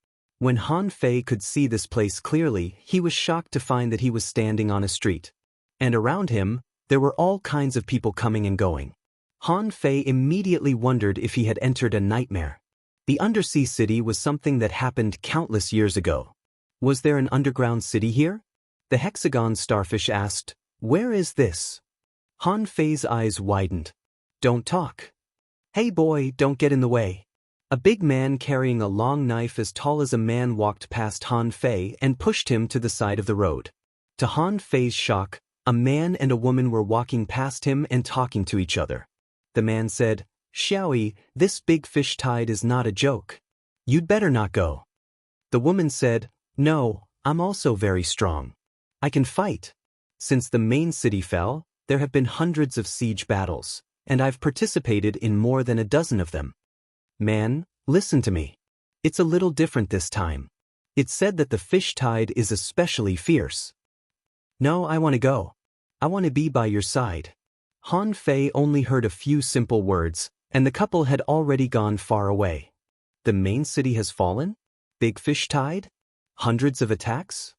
[SPEAKER 1] When Han Fei could see this place clearly, he was shocked to find that he was standing on a street. And around him, there were all kinds of people coming and going. Han Fei immediately wondered if he had entered a nightmare. The undersea city was something that happened countless years ago. Was there an underground city here? The hexagon starfish asked, "Where is this?" Han Fei's eyes widened. "Don't talk. Hey boy, don't get in the way." A big man carrying a long knife as tall as a man walked past Han Fei and pushed him to the side of the road. To Han Fei's shock, a man and a woman were walking past him and talking to each other. The man said, "Xiaoyi, this big fish tide is not a joke. You'd better not go." The woman said, "No, I'm also very strong. I can fight. Since the main city fell, there have been hundreds of siege battles, and I've participated in more than a dozen of them. Man, listen to me. It's a little different this time. It's said that the fish tide is especially fierce." "No, I want to go. I want to be by your side. Han Fei only heard a few simple words, and the couple had already gone far away. The main city has fallen? Big fish tide? Hundreds of attacks?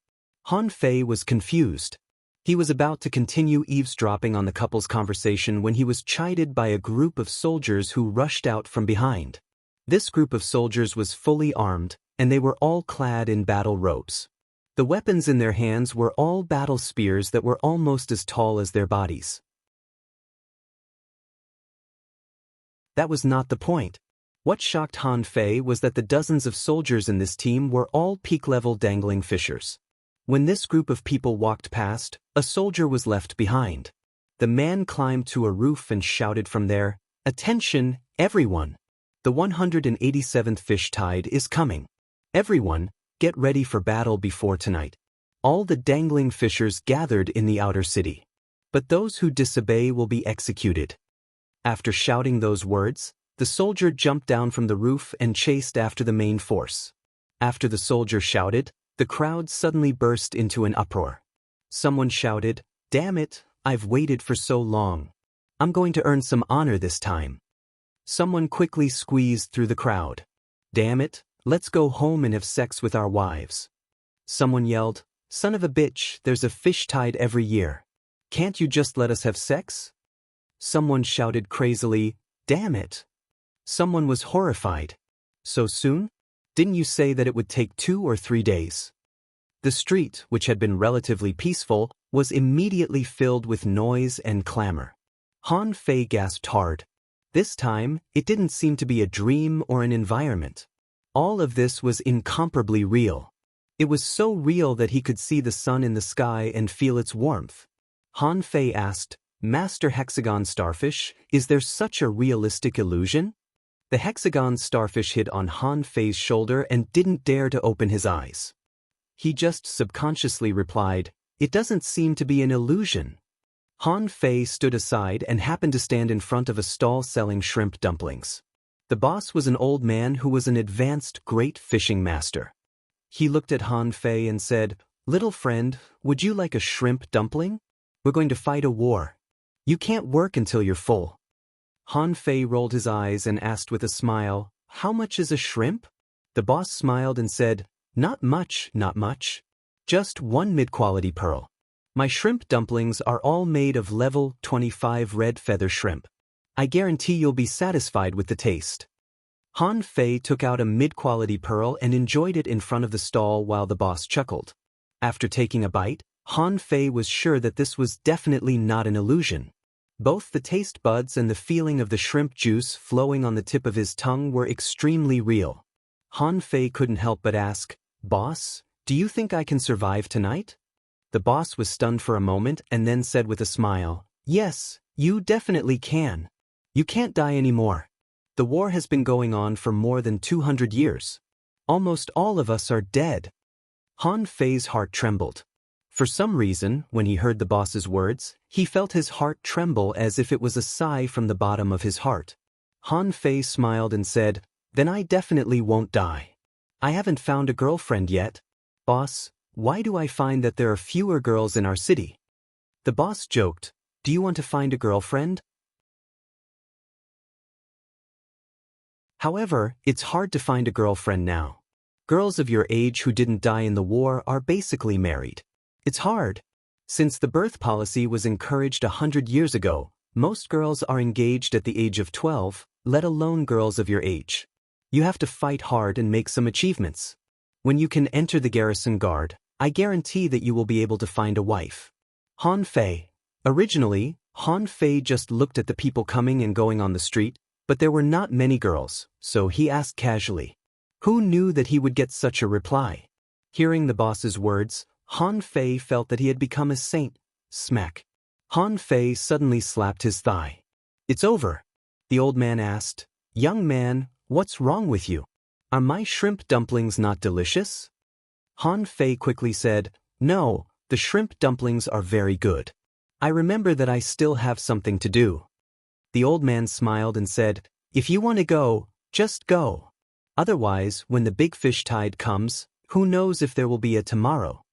[SPEAKER 1] Han Fei was confused. He was about to continue eavesdropping on the couple's conversation when he was chided by a group of soldiers who rushed out from behind. This group of soldiers was fully armed, and they were all clad in battle robes. The weapons in their hands were all battle spears that were almost as tall as their bodies. That was not the point. What shocked Han Fei was that the dozens of soldiers in this team were all peak-level dangling fishers. When this group of people walked past, a soldier was left behind. The man climbed to a roof and shouted from there, "Attention, everyone! The 187th fish tide is coming. Everyone, get ready for battle before tonight." All the dangling fishers gathered in the outer city. But those who disobey will be executed. After shouting those words, the soldier jumped down from the roof and chased after the main force. After the soldier shouted, the crowd suddenly burst into an uproar. Someone shouted, "Damn it, I've waited for so long. I'm going to earn some honor this time." Someone quickly squeezed through the crowd. "Damn it, let's go home and have sex with our wives." Someone yelled, "Son of a bitch, there's a fish tide every year. Can't you just let us have sex?" Someone shouted crazily, "Damn it." Someone was horrified. "So soon? Didn't you say that it would take 2 or 3 days?" The street, which had been relatively peaceful, was immediately filled with noise and clamor. Han Fei gasped hard. This time, it didn't seem to be a dream or an environment. All of this was incomparably real. It was so real that he could see the sun in the sky and feel its warmth. Han Fei asked, "Master Hexagon Starfish, is there such a realistic illusion?" The hexagon starfish hid on Han Fei's shoulder and didn't dare to open his eyes. He just subconsciously replied, "It doesn't seem to be an illusion." Han Fei stood aside and happened to stand in front of a stall selling shrimp dumplings. The boss was an old man who was an advanced great fishing master. He looked at Han Fei and said, "Little friend, would you like a shrimp dumpling? We're going to fight a war. You can't work until you're full." Han Fei rolled his eyes and asked with a smile, "How much is a shrimp?" The boss smiled and said, "Not much, not much. Just 1 mid-quality pearl. My shrimp dumplings are all made of level 25 red feather shrimp. I guarantee you'll be satisfied with the taste." Han Fei took out a mid-quality pearl and enjoyed it in front of the stall while the boss chuckled. After taking a bite, Han Fei was sure that this was definitely not an illusion. Both the taste buds and the feeling of the shrimp juice flowing on the tip of his tongue were extremely real. Han Fei couldn't help but ask, "Boss, do you think I can survive tonight?" The boss was stunned for a moment and then said with a smile, "Yes, you definitely can. You can't die anymore. The war has been going on for more than 200 years. Almost all of us are dead." Han Fei's heart trembled. For some reason, when he heard the boss's words, he felt his heart tremble as if it was a sigh from the bottom of his heart. Han Fei smiled and said, "Then I definitely won't die. I haven't found a girlfriend yet. Boss, why do I find that there are fewer girls in our city?" The boss joked, "Do you want to find a girlfriend? However, it's hard to find a girlfriend now. Girls of your age who didn't die in the war are basically married. It's hard. Since the birth policy was encouraged 100 years ago, most girls are engaged at the age of 12, let alone girls of your age. You have to fight hard and make some achievements. When you can enter the garrison guard, I guarantee that you will be able to find a wife." Han Fei. Originally, Han Fei just looked at the people coming and going on the street, but there were not many girls, so he asked casually. Who knew that he would get such a reply? Hearing the boss's words, Han Fei felt that he had become a saint. Smack. Han Fei suddenly slapped his thigh. "It's over." The old man asked, "Young man, what's wrong with you? Are my shrimp dumplings not delicious?" Han Fei quickly said, "No, the shrimp dumplings are very good. I remember that I still have something to do." The old man smiled and said, "If you want to go, just go. Otherwise, when the big fish tide comes, who knows if there will be a tomorrow."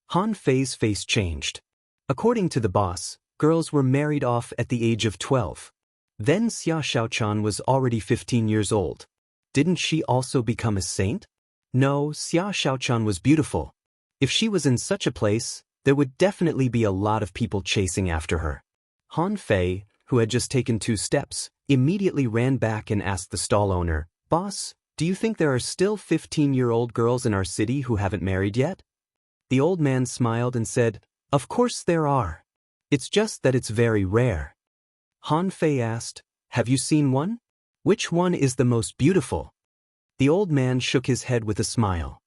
[SPEAKER 1] Han Fei's face changed. According to the boss, girls were married off at the age of 12. Then Xia Xiaochan was already 15 years old. Didn't she also become a saint? No, Xia Xiaochan was beautiful. If she was in such a place, there would definitely be a lot of people chasing after her. Han Fei, who had just taken 2 steps, immediately ran back and asked the stall owner, "Boss, do you think there are still 15-year-old girls in our city who haven't married yet?" The old man smiled and said, "Of course there are. It's just that it's very rare." Han Fei asked, "Have you seen one? Which one is the most beautiful?" The old man shook his head with a smile.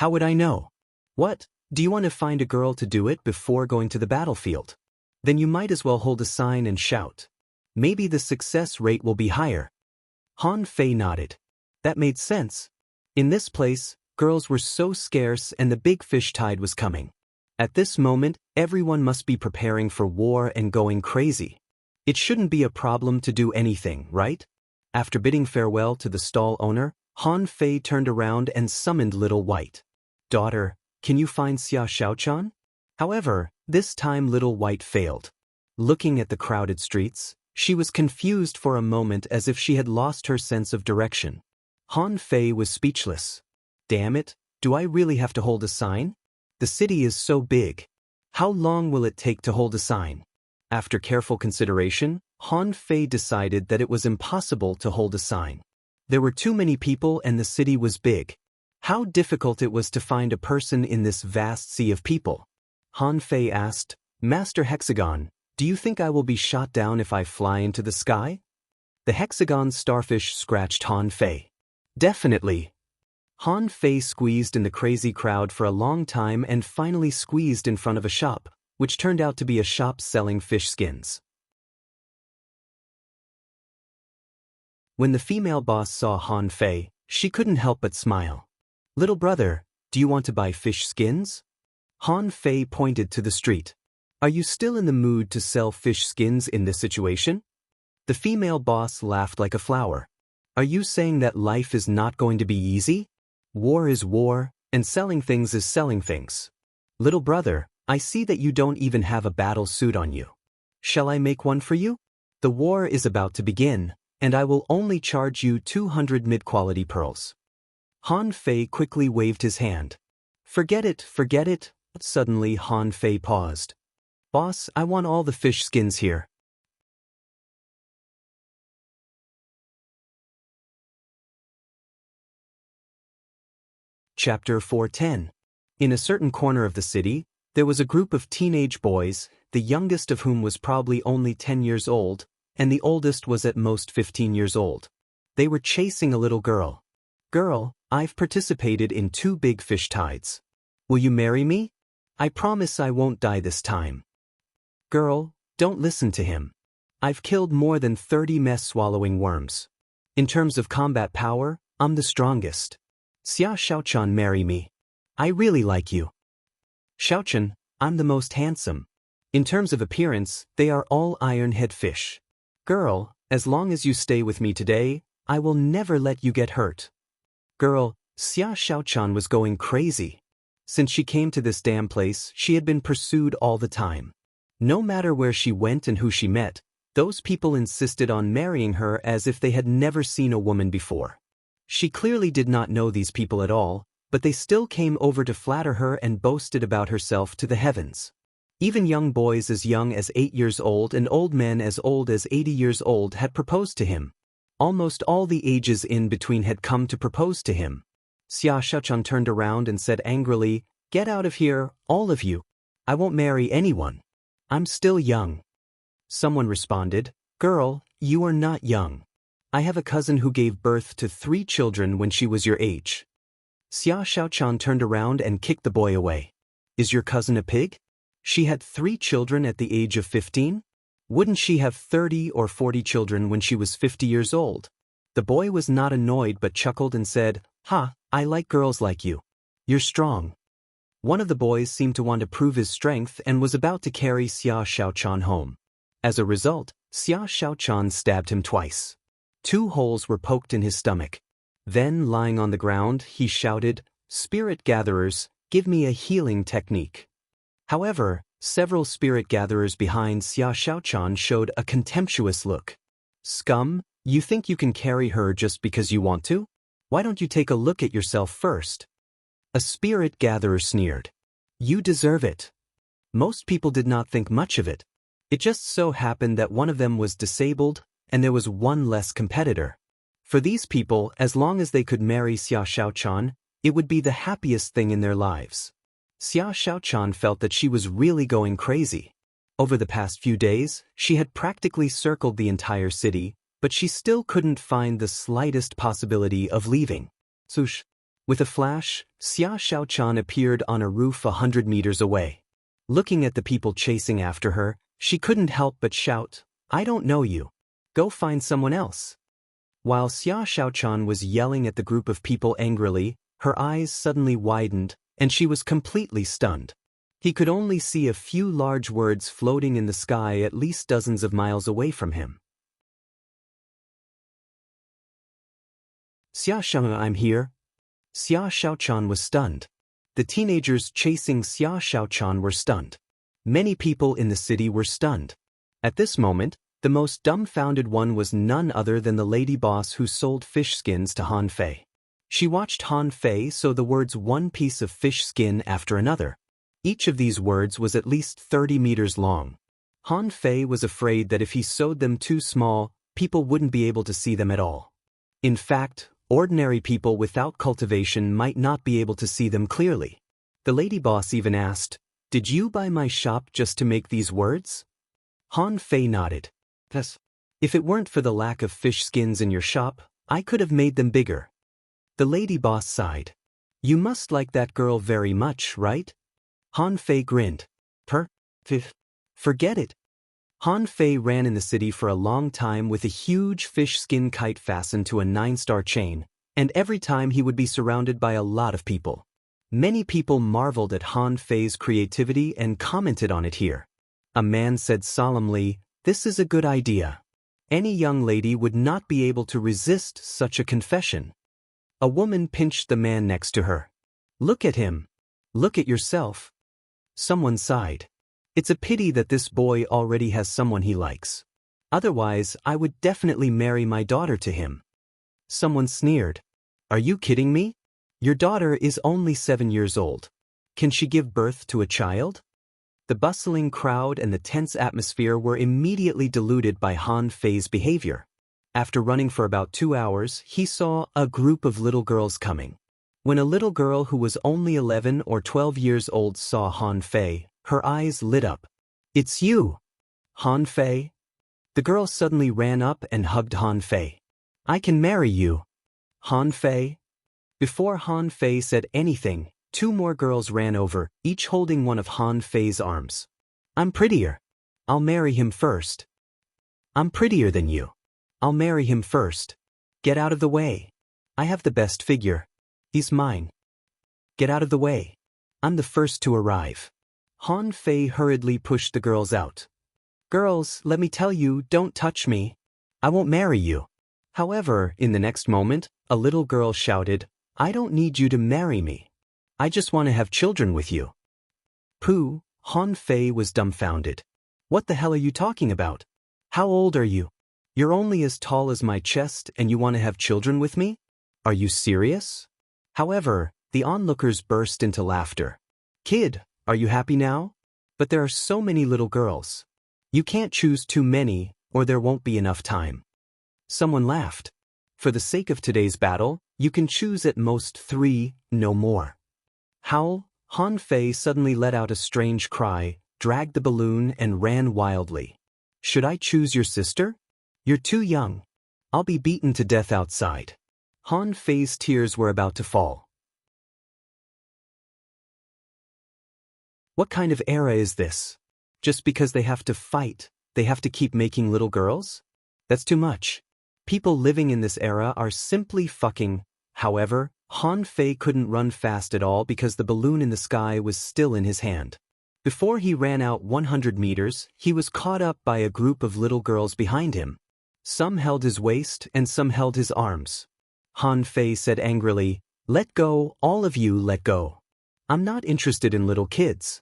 [SPEAKER 1] "How would I know? What, do you want to find a girl to do it before going to the battlefield? Then you might as well hold a sign and shout. Maybe the success rate will be higher." Han Fei nodded. That made sense. In this place, girls were so scarce and the big fish tide was coming. At this moment, everyone must be preparing for war and going crazy. It shouldn't be a problem to do anything, right? After bidding farewell to the stall owner, Han Fei turned around and summoned Little White. "Daughter, can you find Xia Xiaochan?" However, this time Little White failed. Looking at the crowded streets, she was confused for a moment as if she had lost her sense of direction. Han Fei was speechless. Damn it, do I really have to hold a sign? The city is so big. How long will it take to hold a sign? After careful consideration, Han Fei decided that it was impossible to hold a sign. There were too many people and the city was big. How difficult it was to find a person in this vast sea of people. Han Fei asked, "Master Hexagon, do you think I will be shot down if I fly into the sky?" The hexagon starfish scratched Han Fei. "Definitely." Han Fei squeezed in the crazy crowd for a long time and finally squeezed in front of a shop, which turned out to be a shop selling fish skins. When the female boss saw Han Fei, she couldn't help but smile. "Little brother, do you want to buy fish skins?" Han Fei pointed to the street. "Are you still in the mood to sell fish skins in this situation?" The female boss laughed like a flower. "Are you saying that life is not going to be easy? War is war, and selling things is selling things. Little brother, I see that you don't even have a battle suit on you. Shall I make one for you? The war is about to begin, and I will only charge you 200 mid-quality pearls." Han Fei quickly waved his hand. Forget it, forget it." Suddenly Han Fei paused. "Boss, I want all the fish skins here." Chapter 410. In a certain corner of the city, there was a group of teenage boys, the youngest of whom was probably only 10 years old, and the oldest was at most 15 years old. They were chasing a little girl. "Girl, I've participated in 2 big fish tides. Will you marry me? I promise I won't die this time." "Girl, don't listen to him. I've killed more than 30 mess-swallowing worms. In terms of combat power, I'm the strongest. Xia Xiaochan, marry me. I really like you." "Xiaochan, I'm the most handsome. In terms of appearance, they are all iron-head fish. Girl, as long as you stay with me today, I will never let you get hurt." Girl, Xia Xiaochan was going crazy. Since she came to this damn place, she had been pursued all the time. No matter where she went and who she met, those people insisted on marrying her as if they had never seen a woman before. She clearly did not know these people at all, but they still came over to flatter her and boasted about herself to the heavens. Even young boys as young as 8 years old and old men as old as 80 years old had proposed to him. Almost all the ages in between had come to propose to him. Xia Xiaochan turned around and said angrily, "Get out of here, all of you. I won't marry anyone. I'm still young." Someone responded, "Girl, you are not young. I have a cousin who gave birth to 3 children when she was your age." Xia Xiaochan turned around and kicked the boy away. "Is your cousin a pig? She had 3 children at the age of 15? Wouldn't she have 30 or 40 children when she was 50 years old?" The boy was not annoyed but chuckled and said, "Ha, I like girls like you. You're strong." One of the boys seemed to want to prove his strength and was about to carry Xia Xiaochan home. As a result, Xia Xiaochan stabbed him twice. 2 holes were poked in his stomach. Then, lying on the ground, he shouted, "Spirit gatherers, give me a healing technique." However, Several spirit gatherers behind Xia Xiaochan showed a contemptuous look. Scum, you think you can carry her just because you want to? Why don't you take a look at yourself first? A spirit gatherer sneered. You deserve it. Most people did not think much of it. It just so happened that one of them was disabled, and there was one less competitor. For these people, as long as they could marry Xia Xiaochan, it would be the happiest thing in their lives. Xia Xiaochan felt that she was really going crazy. Over the past few days, she had practically circled the entire city, but she still couldn't find the slightest possibility of leaving. Swoosh! With a flash, Xia Xiaochan appeared on a roof 100 meters away. Looking at the people chasing after her, she couldn't help but shout, "I don't know you. Go find someone else." While Xia Xiaochan was yelling at the group of people angrily, her eyes suddenly widened, and she was completely stunned. He could only see a few large words floating in the sky at least dozens of miles away from him. Xia Xiaochan, I'm here. Xia Xiaochan was stunned. The teenagers chasing Xia Xiaochan were stunned. Many people in the city were stunned. At this moment, the most dumbfounded one was none other than the lady boss who sold fish skins to Han Fei. She watched Han Fei sew the words one piece of fish skin after another. Each of these words was at least 30 meters long. Han Fei was afraid that if he sewed them too small, people wouldn't be able to see them at all. In fact, ordinary people without cultivation might not be able to see them clearly. The lady boss even asked, "Did you buy my shop just to make these words?" Han Fei nodded. "Yes. If it weren't for the lack of fish skins in your shop, I could have made them bigger." The lady boss sighed. "You must like that girl very much, right?" Han Fei grinned. Forget it." Han Fei ran in the city for a long time with a huge fish skin kite fastened to a 9-star chain, and every time he would be surrounded by a lot of people. Many people marveled at Han Fei's creativity and commented on it here. A man said solemnly, "This is a good idea. Any young lady would not be able to resist such a confession." A woman pinched the man next to her. "Look at him. Look at yourself." Someone sighed. "It's a pity that this boy already has someone he likes. Otherwise, I would definitely marry my daughter to him." Someone sneered. "Are you kidding me? Your daughter is only 7 years old. Can she give birth to a child?" The bustling crowd and the tense atmosphere were immediately diluted by Han Fei's behavior. After running for about 2 hours, he saw a group of little girls coming. When a little girl who was only 11 or 12 years old saw Han Fei, her eyes lit up. "It's you, Han Fei." The girl suddenly ran up and hugged Han Fei. "I can marry you, Han Fei." Before Han Fei said anything, 2 more girls ran over, each holding one of Han Fei's arms. "I'm prettier. I'll marry him first." "I'm prettier than you. I'll marry him first. Get out of the way. I have the best figure. He's mine. Get out of the way. I'm the first to arrive." Han Fei hurriedly pushed the girls out. "Girls, let me tell you, don't touch me. I won't marry you." However, in the next moment, a little girl shouted, "I don't need you to marry me. I just want to have children with you." Pooh, Han Fei was dumbfounded. "What the hell are you talking about? How old are you? You're only as tall as my chest and you want to have children with me? Are you serious?" However, the onlookers burst into laughter. "Kid, are you happy now? But there are so many little girls. You can't choose too many, or there won't be enough time." Someone laughed. "For the sake of today's battle, you can choose at most 3, no more." Howl, Han Fei suddenly let out a strange cry, dragged the balloon and ran wildly. "Should I choose your sister? You're too young. I'll be beaten to death outside." Han Fei's tears were about to fall. What kind of era is this? Just because they have to fight, they have to keep making little girls? That's too much. People living in this era are simply fucking. However, Han Fei couldn't run fast at all because the balloon in the sky was still in his hand. Before he ran out 100 meters, he was caught up by a group of little girls behind him. Some held his waist and some held his arms. Han Fei said angrily, "Let go, all of you let go. I'm not interested in little kids."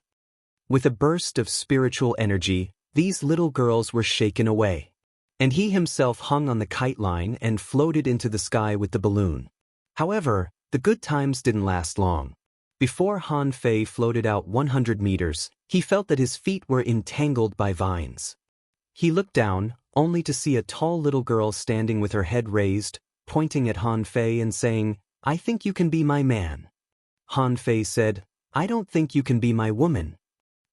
[SPEAKER 1] With a burst of spiritual energy, these little girls were shaken away. And he himself hung on the kite line and floated into the sky with the balloon. However, the good times didn't last long. Before Han Fei floated out 100 meters, he felt that his feet were entangled by vines. He looked down, only to see a tall little girl standing with her head raised, pointing at Han Fei and saying, "I think you can be my man." Han Fei said, "I don't think you can be my woman."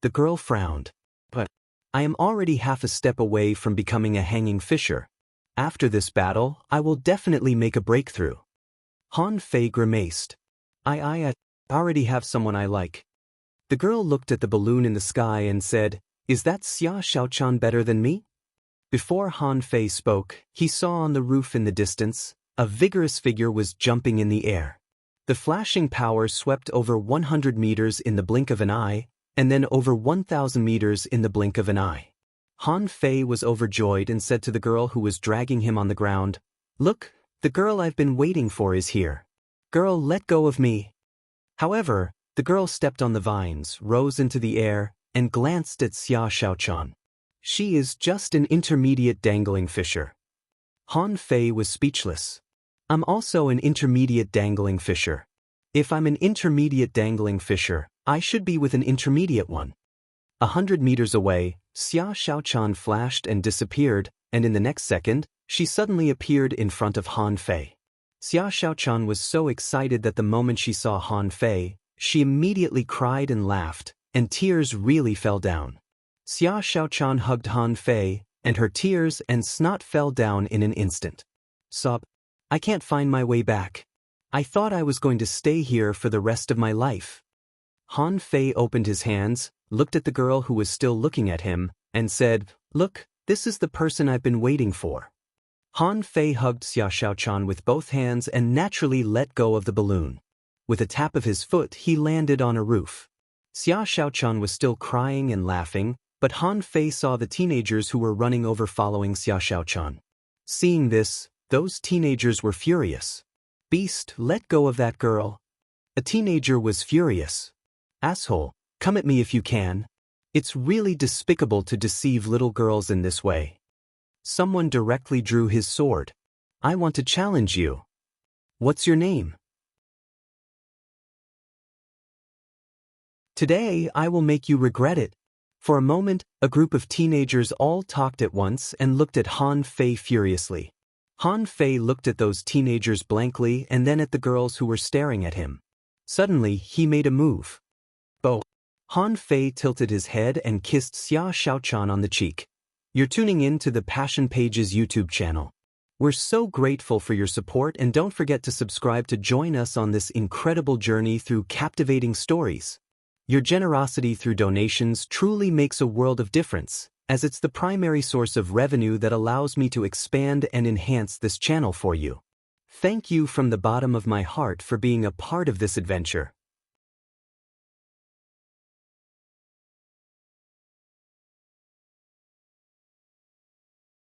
[SPEAKER 1] The girl frowned. "But I am already half a step away from becoming a hanging fisher. After this battle, I will definitely make a breakthrough." Han Fei grimaced. I already have someone I like." The girl looked at the balloon in the sky and said, "Is that Xia Xiaochan better than me?" Before Han Fei spoke, he saw on the roof in the distance, a vigorous figure was jumping in the air. The flashing power swept over 100 meters in the blink of an eye, and then over 1,000 meters in the blink of an eye. Han Fei was overjoyed and said to the girl who was dragging him on the ground, "Look, the girl I've been waiting for is here. Girl, let go of me." However, the girl stepped on the vines, rose into the air, and glanced at Xia Xiaochan. "She is just an intermediate dangling fisher." Han Fei was speechless. "I'm also an intermediate dangling fisher. If I'm an intermediate dangling fisher, I should be with an intermediate one." 100 meters away, Xia Xiaochan flashed and disappeared, and in the next second, she suddenly appeared in front of Han Fei. Xia Xiaochan was so excited that the moment she saw Han Fei, she immediately cried and laughed, and tears really fell down. Xia Xiaochan hugged Han Fei, and her tears and snot fell down in an instant. "Sob, I can't find my way back. I thought I was going to stay here for the rest of my life." Han Fei opened his hands, looked at the girl who was still looking at him, and said, "Look, this is the person I've been waiting for." Han Fei hugged Xia Xiaochan with both hands and naturally let go of the balloon. With a tap of his foot, he landed on a roof. Xia Xiaochan was still crying and laughing, but Han Fei saw the teenagers who were running over following Xia Xiaochan. Seeing this, those teenagers were furious. "Beast, let go of that girl." A teenager was furious. "Asshole, come at me if you can. It's really despicable to deceive little girls in this way." Someone directly drew his sword. "I want to challenge you. What's your name?" "Today I will make you regret it." For a moment, a group of teenagers all talked at once and looked at Han Fei furiously. Han Fei looked at those teenagers blankly and then at the girls who were staring at him. Suddenly, he made a move. "Bo." Han Fei tilted his head and kissed Xia Xiaochan on the cheek. "You're tuning in to the Passion Pages YouTube channel. We're so grateful for your support, and don't forget to subscribe to join us on this incredible journey through captivating stories. Your generosity through donations truly makes a world of difference, as it's the primary source of revenue that allows me to expand and enhance this channel for you. Thank you from the bottom of my heart for being a part of this adventure.